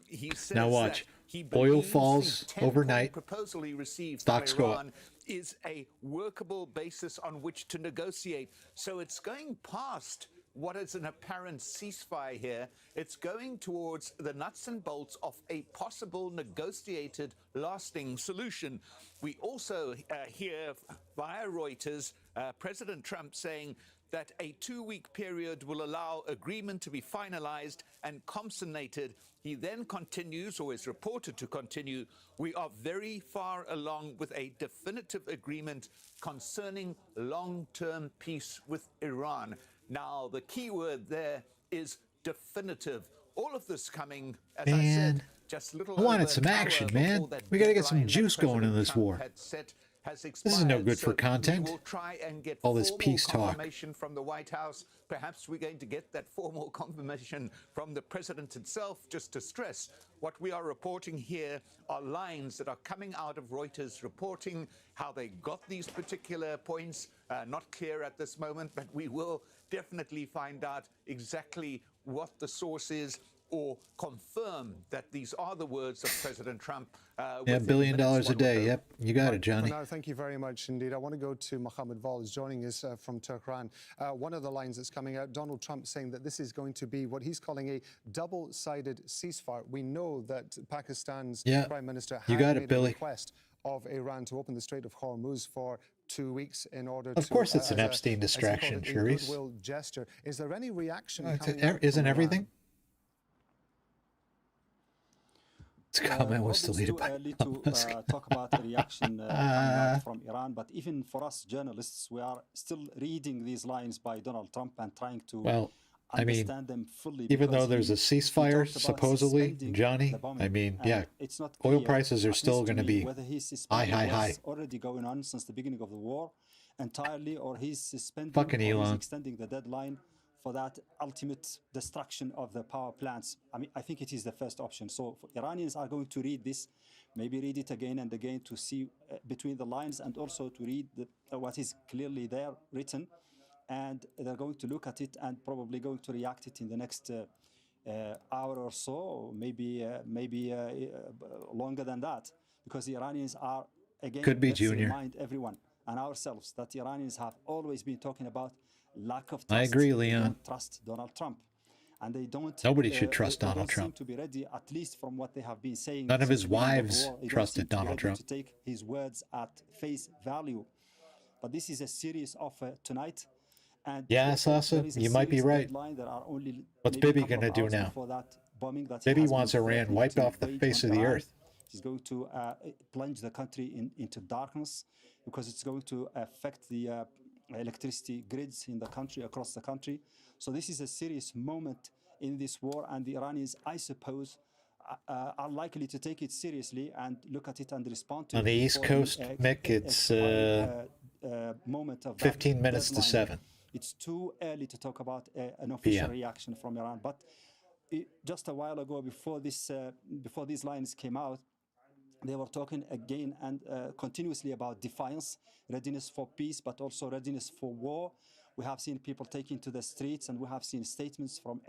He says now watch. That he oil falls overnight. Proposal he received Stocks from go Iran up. is a workable basis on which to negotiate. So it's going past what is an apparent ceasefire here. It's going towards the nuts and bolts of a possible negotiated lasting solution. We also hear via Reuters President Trump saying that a 2-week period will allow agreement to be finalized and consummated. He then continues, or is reported to continue, we are very far along with a definitive agreement concerning long-term peace with Iran. Now, the key word there is definitive. All of this coming, as I said, just little I wanted some action, man. We got to get some juice going in this war. This is no good for content. We will try and get all this peace talk. Confirmation from the White House. Perhaps we're going to get that formal confirmation from the president himself. Just to stress, what we are reporting here are lines that are coming out of Reuters reporting how they got these particular points. Not clear at this moment, but we will definitely find out exactly what the source is, or confirm that these are the words of President Trump. Yeah, $1 billion a day. Yep, you got it, Johnny. No, thank you very much indeed. I want to go to Mohammed Vol, who's joining us from Tehran. One of the lines that's coming out, Donald Trump saying that this is going to be what he's calling a double-sided ceasefire. We know that Pakistan's Prime Minister has made a request of Iran to open the Strait of Hormuz for 2 weeks in order to... Of course it's an Epstein distraction, Sharice. Goodwill gesture. Is there any reaction isn't everything? Comment was deleted by early to talk about the reaction from Iran, but even for us journalists, we are still reading these lines by Donald Trump and trying to understand them fully. Even though there's a ceasefire, supposedly, Johnny, I mean, it's not oil prices are still going to be whether he's high. Already going on since the beginning of the war entirely, or he's suspending fucking or Elon. he's extending the deadline for that ultimate destruction of the power plants. I mean, I think it is the first option. So Iranians are going to read this, maybe read it again and again to see between the lines, and also to read what is clearly there written. And they're going to look at it and probably going to react it in the next hour or so, or maybe longer than that, because the Iranians are, again, let's remind everyone and ourselves that the Iranians have always been talking about lack of trust. I agree, Leon. They don't trust Donald Trump, and they don't. Nobody should trust Donald Trump. Seem to be ready, at least from what they have been saying. None of his wives trusted Donald Trump. To take his words at face value, but this is a serious offer tonight. And yeah, Sasa, you might be right. What's Bibi going to do now? Bibi wants Iran wiped off the face of the earth. He's going to plunge the country into darkness, because it's going to affect the electricity grids in the country, across the country. So this is a serious moment in this war, and the Iranians, I suppose, are likely to take it seriously and look at it and respond to it. On the East Coast, Mick, it's moment of 15 minutes to 7. It's too early to talk about an official reaction from Iran. But just a while ago, before these lines came out, they were talking again and continuously about defiance, readiness for peace, but also readiness for war. We have seen people taking to the streets, and we have seen statements from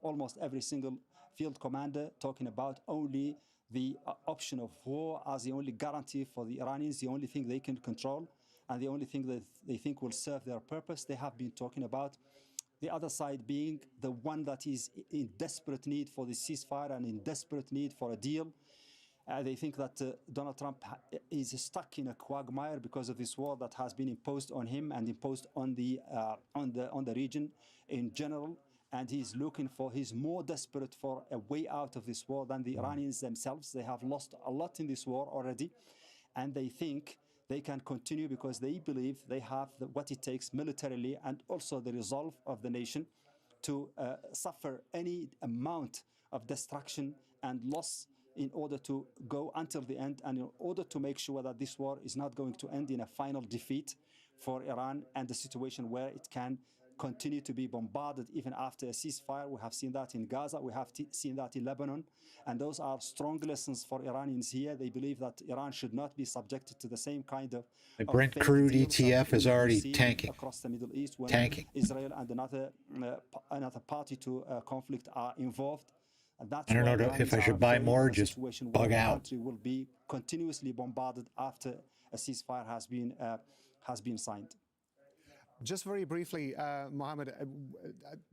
almost every single field commander talking about only the option of war as the only guarantee for the Iranians, the only thing they can control, and the only thing that they think will serve their purpose. They have been talking about the other side being the one that is in desperate need for the ceasefire and in desperate need for a deal. They think that Donald Trump is stuck in a quagmire because of this war that has been imposed on him and imposed on the region in general. And he's more desperate for a way out of this war than the Iranians themselves. They have lost a lot in this war already, and they think they can continue because they believe they have what it takes militarily and also the resolve of the nation to suffer any amount of destruction and loss in order to go until the end, and in order to make sure that this war is not going to end in a final defeat for Iran and the situation where it can continue to be bombarded even after a ceasefire. We have seen that in Gaza. We have seen that in Lebanon. And those are strong lessons for Iranians here. They believe that Iran should not be subjected to the same kind of Brent crude ETF is already tanking. Across the Middle East when tanking. Israel and another party to conflict are involved. And that's I don't know if I should buy more or just bug out. The country will be continuously bombarded after a ceasefire has been signed. Just very briefly, Mohammed,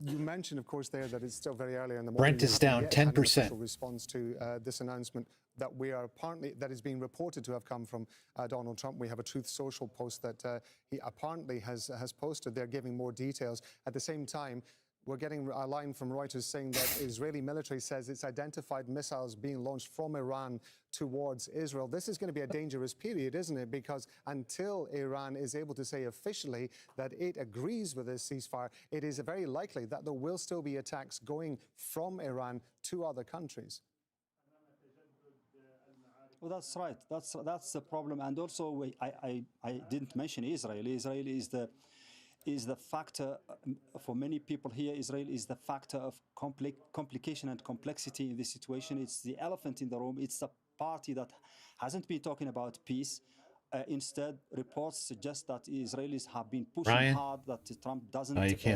you mentioned, of course, there that it's still very early in the morning. Brent is down 10%. Response to this announcement that that is being reported to have come from Donald Trump. We have a Truth Social post that he apparently has posted. They're giving more details. At the same time, we're getting a line from Reuters saying that Israeli military says it's identified missiles being launched from Iran towards Israel. This is going to be a dangerous period, isn't it? Because until Iran is able to say officially that it agrees with this ceasefire, it is very likely that there will still be attacks going from Iran to other countries. Well, that's right. That's the problem. And also, I didn't mention Israel. Israel is the factor for many people here. Israel is the factor of complication and complexity in this situation. It's the elephant in the room. It's the party that hasn't been talking about peace. Instead, reports suggest that Israelis have been pushing hard that Trump doesn't agree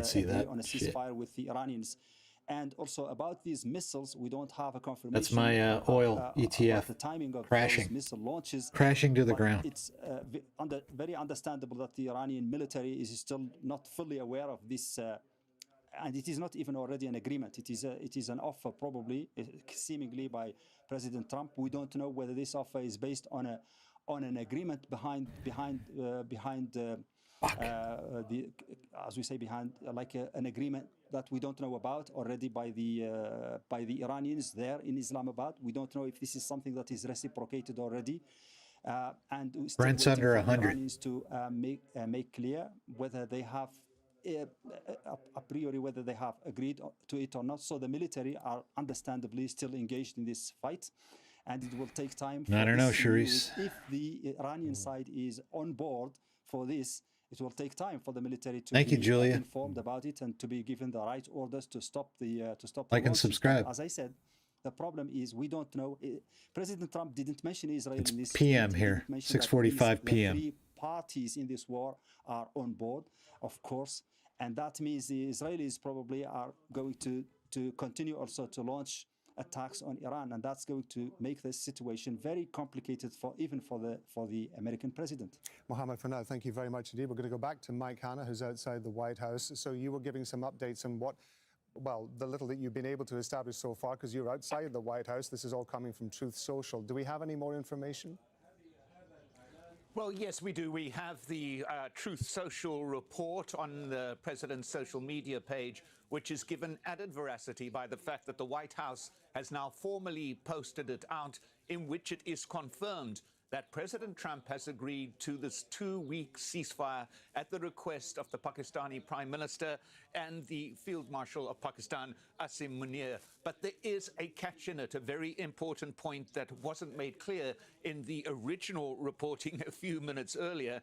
on a ceasefire with the Iranians. And also about these missiles, we don't have a confirmation. That's my oil ETF the timing of crashing. those missile launches. Crashing to the ground. It's very understandable that the Iranian military is still not fully aware of this, and it is not even already an agreement. It is an offer, probably, seemingly by President Trump. We don't know whether this offer is based on an agreement behind as we say, behind an agreement that we don't know about already by the Iranians there in Islamabad. We don't know if this is something that is reciprocated already. And we still Brent's waiting under for the 100. Iranians to make clear whether they have a priori whether they have agreed to it or not. So the military are understandably still engaged in this fight. And it will take time. I don't know, Sharice. If the Iranian side is on board for this, it will take time for the military to Thank be you, Julia. informed about it and to be given the right orders to stop the Like and launches. subscribe. As I said, the problem is we don't know. President Trump didn't mention Israel It's in this. PM He here, didn't mention that 6:45 the PM. three parties in this war are on board, of course, and that means the Israelis probably are going to continue also to launch attacks on Iran, and that's going to make this situation very complicated even for the American president. Mohammed, for now, thank you very much indeed. We're going to go back to Mike Hanna, who's outside the White House. So you were giving some updates on the little that you've been able to establish so far, because you're outside the White House. This is all coming from Truth Social. Do we have any more information? Well, yes, we do. We have the Truth Social report on the president's social media page, which is given added veracity by the fact that the White House has now formally posted it out, in which it is confirmed that President Trump has agreed to this 2-week ceasefire at the request of the Pakistani Prime Minister and the Field Marshal of Pakistan, Asim Munir. But there is a catch in it, a very important point that wasn't made clear in the original reporting a few minutes earlier.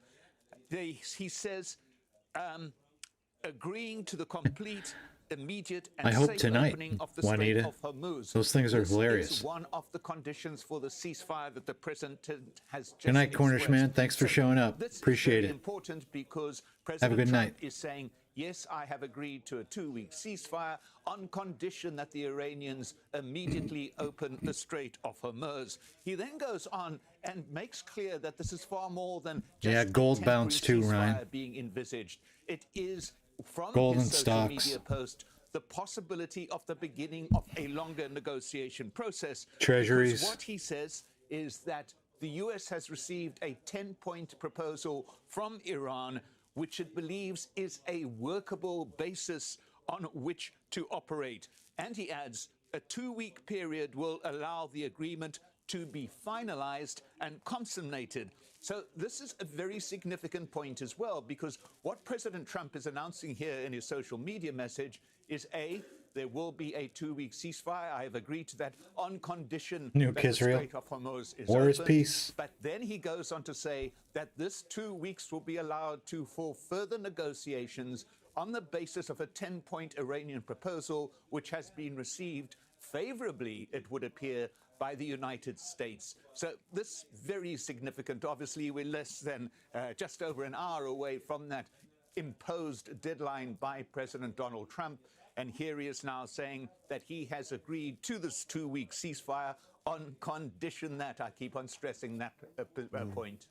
He says, agreeing to the complete, immediate and I hope safe tonight, opening of the Juanita. Strait of Hormuz. Those things are This hilarious. is one of the conditions for the ceasefire that the president has just Good night, Cornish expressed. man. Thanks for showing up. This Appreciate is very it. important because Have a President good Trump night. is saying, yes, I have agreed to a 2-week ceasefire on condition that the Iranians immediately open the Strait of Hormuz. He then goes on and makes clear that this is far more than just gold a temporary bounce too, Ryan. ceasefire being envisaged. It is, from Gold his and social stocks. media post, the possibility of the beginning of a longer negotiation process. Treasuries. Because what he says is that the U.S. has received a 10-point proposal from Iran, which it believes is a workable basis on which to operate. And he adds, a 2-week period will allow the agreement to be finalized and consummated. So this is a very significant point as well, because what President Trump is announcing here in his social media message is A, there will be a 2-week ceasefire. I have agreed to that on condition Nuke that the Israel. Strait of Hormuz is War is opened. peace. But then he goes on to say that this 2 weeks will be allowed for further negotiations on the basis of a 10-point Iranian proposal, which has been received favorably, it would appear, by the United States. So this very significant. Obviously, we're less than just over an hour away from that imposed deadline by President Donald Trump. And here he is now saying that he has agreed to this 2-week ceasefire on condition that, I keep on stressing that point.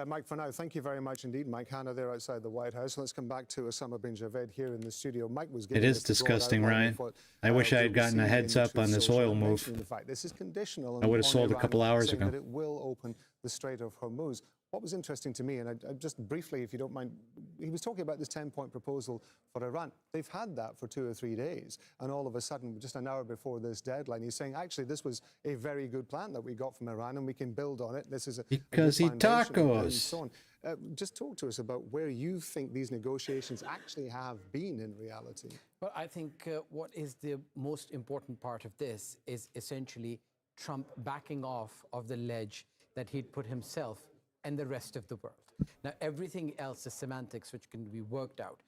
Mike, for now, thank you very much indeed. Mike Hanna there outside the White House. Let's come back to Osama bin Javed here in the studio. Mike was giving It is disgusting, Ryan. I wish I had gotten a heads up on this oil move. This is conditional. I would have sold a couple hours ago. That it will open the Strait of Hormuz. What was interesting to me, and I just briefly, if you don't mind, he was talking about this 10-point proposal for Iran. They've had that for 2 or 3 days, and all of a sudden, just an hour before this deadline, he's saying, actually, this was a very good plan that we got from Iran, and we can build on it. This is because he tacos. And so on. Just talk to us about where you think these negotiations actually have been in reality. Well, I think what is the most important part of this is essentially Trump backing off of the ledge that he'd put himself and the rest of the world. Now, everything else is semantics, which can be worked out.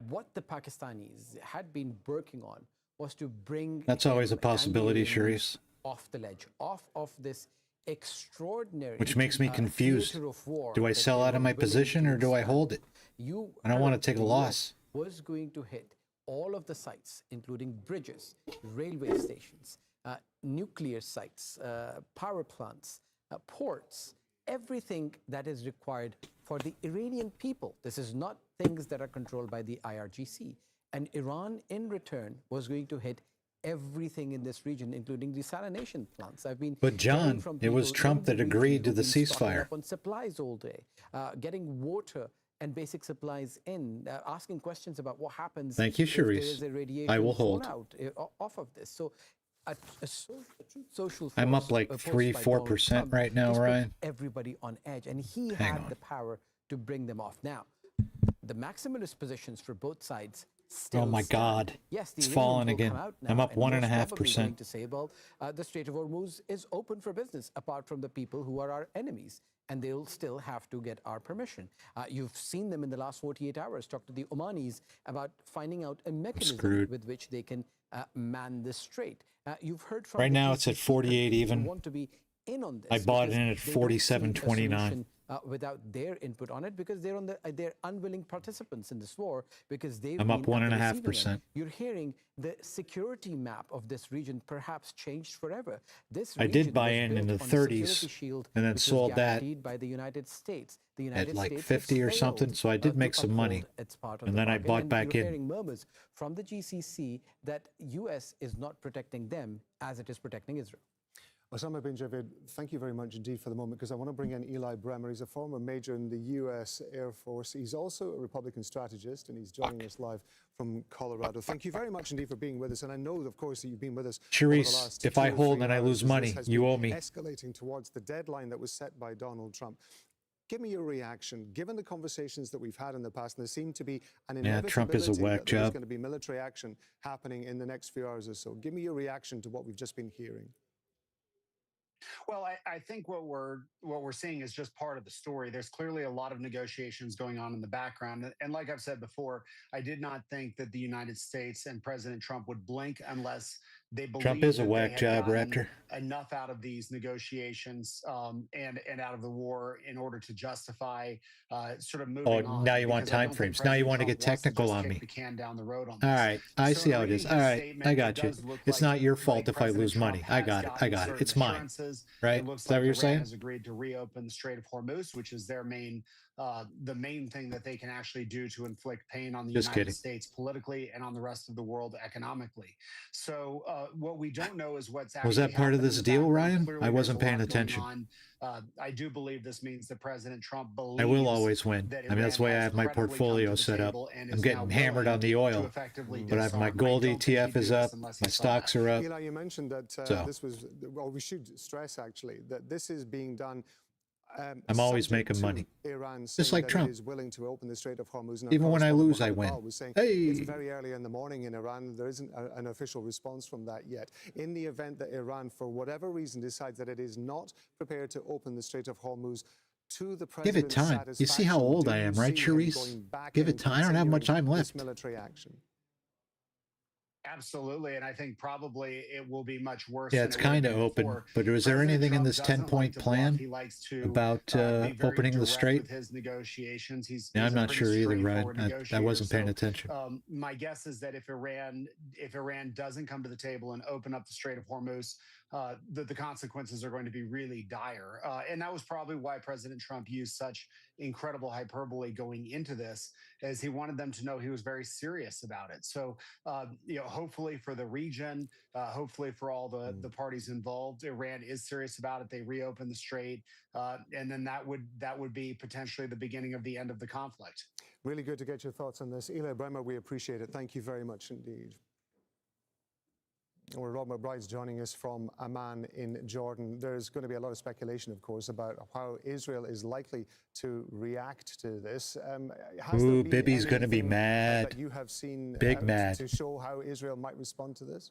What the Pakistanis had been working on was to bring... That's always a possibility, Sharice. ...off the ledge, off of this extraordinary... Which makes me confused. Do I sell out of my position or do I hold it? I don't want to take a loss. Was going to hit all of the sites, including bridges, railway stations, nuclear sites, power plants, ports, everything that is required for the Iranian people. This is not things that are controlled by the IRGC. And Iran, in return, was going to hit everything in this region, including desalination plants. But John, it was Trump that agreed to the ceasefire. On supplies all day, getting water and basic supplies in, asking questions about what happens. Thank you, if there Sharice. is a radiation I will hold. fallout off of this. So a social I'm up like 3-4% right now, Ryan. Everybody on edge, and he had the power to bring them off. Now, the maximalist positions for both sides still oh my stand. God! Yes, it's fallen again. I'm up 1.5%. To say, well, the Strait of Hormuz is open for business, apart from the people who are our enemies, and they'll still have to get our permission. You've seen them in the last 48 hours talk to the Omanis about finding out a mechanism with which they can man the strait. You've heard from right now it's at 48 even. Want to be in on this. I bought it in at 47.29. Without their input on it, because they're unwilling participants in this war, because they've I'm up 1.5%. You're hearing the security map of this region perhaps changed forever. This I did buy in the 30s and then sold that by the United States. At like 50 or something, so I did make some money. And then I bought back in. Hearing murmurs from the GCC that U.S. is not protecting them as it is protecting Israel. Osama bin Javed, thank you very much indeed for the moment, because I want to bring in Eli Bremer. He's a former major in the U.S. Air Force. He's also a Republican strategist, and he's joining us live from Colorado. Thank you very much indeed for being with us. And I know, of course, that you've been with us. Sharice, if I hold and I lose money, you owe me. Escalating towards the deadline that was set by Donald Trump. Give me your reaction, given the conversations that we've had in the past, and there seemed to be an inevitability Trump is a whack that there's job. going to be military action happening in the next few hours or so. Give me your reaction to what we've just been hearing. Well, I think what we're seeing is just part of the story. There's clearly a lot of negotiations going on in the background. And like I've said before, I did not think that the United States and President Trump would blink unless they believed Trump is a that whack they had job, gotten Raptor. enough out of these negotiations and out of the war in order to justify sort of moving on. Now you want time frames. Now you want to get technical on me. The can down the road on All this. right, I see how it is. All right, I got you. It's not your fault if I lose money. I got it. It's mine. Right? Is that what you're saying? Has agreed to reopen the Strait of Hormuz, which is their main, the main thing that they can actually do to inflict pain on the United States politically and on the rest of the world economically. So what we don't know is what's actually Was that part of this deal, Ryan? Clearly, I wasn't there's a paying lot going attention. on. I do believe this means that President Trump believes I will always win. that I mean, that's the way I Iran have my has credibly portfolio come to the set up. table and I'm is getting now hammered on the willing to oil, effectively but I have my disarm. gold I don't think ETF he'd do is this up. unless he My saw stocks that. are up. Eli, you mentioned that So. this was, well, we should stress actually that this is being done I'm always making money. Iran Just like Trump. is willing to open the Strait of Hormuz. Even when I lose, I win. Hey! It's very early in the morning in Iran. There isn't an official response from that yet. In the event that Iran, for whatever reason, decides that it is not prepared to open the Strait of Hormuz, to the Give it time. You see how old I am, right, Charisse? Give it time. I don't have much time left. Military action. Absolutely, and I think probably it will be much worse. Yeah, it's kind of open, but is there anything in this 10-point plan about opening the strait? His negotiations. Yeah, I'm not sure either, Ryan. I wasn't paying attention. My guess is that if Iran doesn't come to the table and open up the Strait of Hormuz, the consequences are going to be really dire. And that was probably why President Trump used such incredible hyperbole going into this, as he wanted them to know he was very serious about it. So, hopefully for the region, hopefully for all the parties involved, Iran is serious about it. They reopen the strait, and then that would be potentially the beginning of the end of the conflict. Really good to get your thoughts on this. Eli Bremer, we appreciate it. Thank you very much indeed. Well, Rob McBride's joining us from Amman in Jordan. There's going to be a lot of speculation, of course, about how Israel is likely to react to this. Ooh, Bibi's going to be mad. That you have seen Big mad. To show how Israel might respond to this?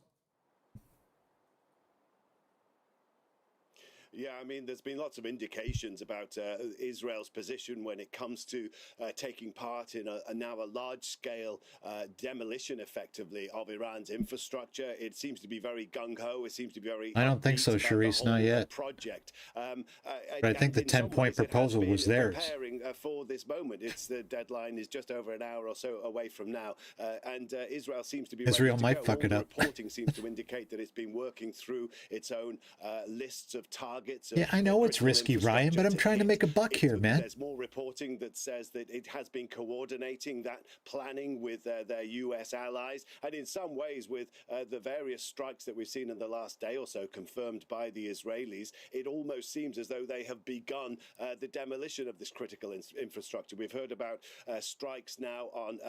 Yeah, I mean, there's been lots of indications about Israel's position when it comes to taking part in now a large-scale demolition, effectively, of Iran's infrastructure. It seems to be very gung-ho. It seems to be very... I don't think so, Charisse, not yet. Project. But I think the 10-point proposal was theirs. Preparing for this moment. The deadline is just over an hour or so away from now, and Israel seems to be... Israel might fuck it up. Reporting seems to indicate that it's been working through its own lists of targets. Yeah, I know it's risky, Ryan, but I'm trying to make a buck here, man. There's more reporting that says that it has been coordinating that planning with their U.S. allies, and in some ways with the various strikes that we've seen in the last day or so confirmed by the Israelis, it almost seems as though they have begun the demolition of this critical infrastructure. We've heard about strikes now on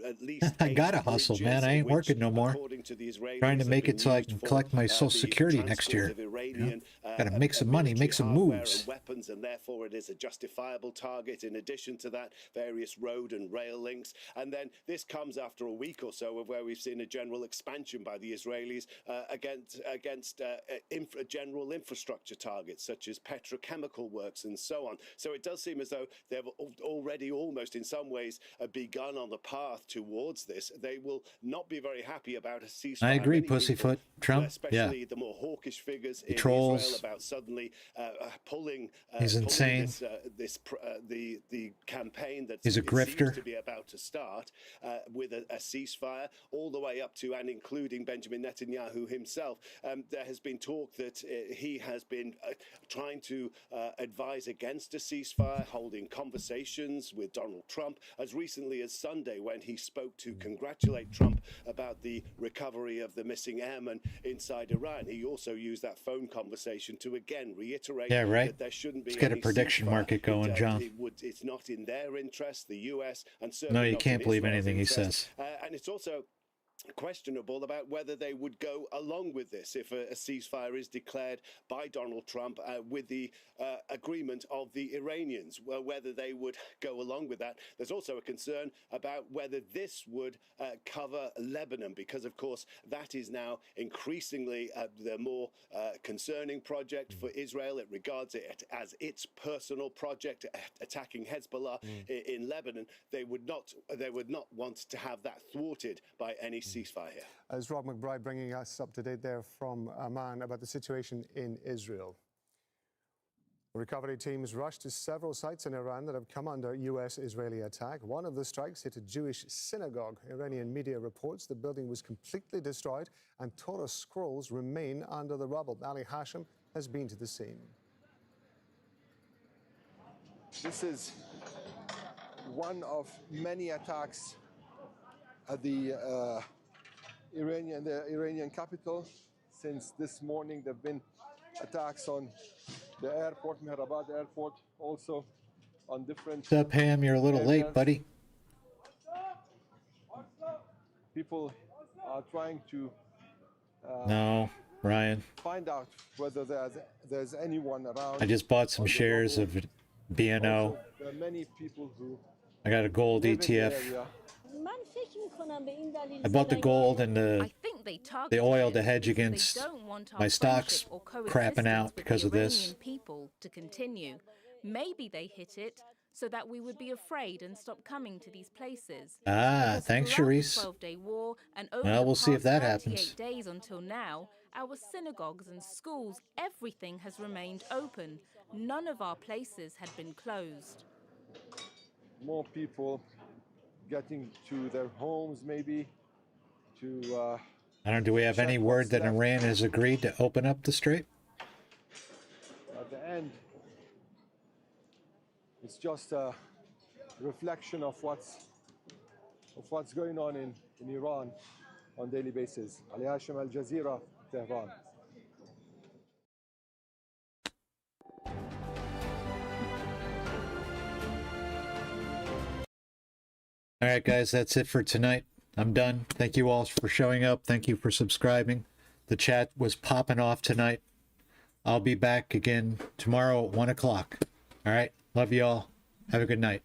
at least... I gotta hustle, man. I ain't working no more. Trying to make it so I can collect my Social Security next year. Gotta make some money, make some moves. And weapons, and therefore it is a justifiable target. In addition to that, various road and rail links. And then this comes after a week or so of where we've seen a general expansion by the Israelis against general infrastructure targets, such as petrochemical works and so on. So it does seem as though they've already almost in some ways begun on the path towards this. They will not be very happy about a ceasefire. I agree, pussyfoot. Trump, especially the more hawkish figures in trolls. Israel about suddenly pulling. He's insane. The campaign that he's a grifter. Seems to be about to start with a ceasefire, all the way up to and including Benjamin Netanyahu himself. There has been talk that he has been trying to advise against a ceasefire, holding conversations with Donald Trump as recently as Sunday when he spoke to congratulate Trump about the recovery of the missing airmen inside Iran. He also used that phone conversation to again reiterate that there shouldn't be Let's get a any prediction ceasefire. market going, John. It's not in their interest, the US, and certainly no, you not can't in believe Israel's anything he interest. says. And it's also questionable about whether they would go along with this if a ceasefire is declared by Donald Trump with the agreement of the Iranians, whether they would go along with that. There's also a concern about whether this would cover Lebanon, because of course that is now increasingly the more concerning project for Israel. It regards it as its personal project, attacking Hezbollah in Lebanon. They would not want to have that thwarted by any ceasefire here. As Rob McBride bringing us up to date there from Amman about the situation in Israel. Recovery teams rushed to several sites in Iran that have come under U.S.-Israeli attack. One of the strikes hit a Jewish synagogue. Iranian media reports the building was completely destroyed and Torah scrolls remain under the rubble. Ali Hashem has been to the scene. This is one of many attacks at the Iranian capital. Since this morning, there have been attacks on the airport, Mehrabad airport, also on different... What's up, Ham? You're a little late, buddy. People are trying to no, Ryan. find out whether there's anyone around. I just bought some shares of BNO. Also, there are many people who I got a gold live in the ETF. area. I bought the gold and I think they the oil to targeted hedge because they against don't want our my stocks friendship or crapping out coexistence with because the of this. Iranian people to continue. Maybe they hit it so that we would be afraid and stop coming to these places. Ah, Because thanks, throughout the Charisse. 12-day war and over Well, the we'll see if past that 38 happens. days until now, our synagogues and schools, everything has remained open. None of our places had been closed. More people getting to their homes, maybe to. I don't know, do we have any word that Iran has agreed to open up the strait? At the end, it's just a reflection of what's going on in Iran on a daily basis. Ali Hashim, Al Jazeera, Tehran. All right, guys, that's it for tonight. I'm done. Thank you all for showing up. Thank you for subscribing. The chat was popping off tonight. I'll be back again tomorrow at 1 o'clock. All right. Love you all. Have a good night.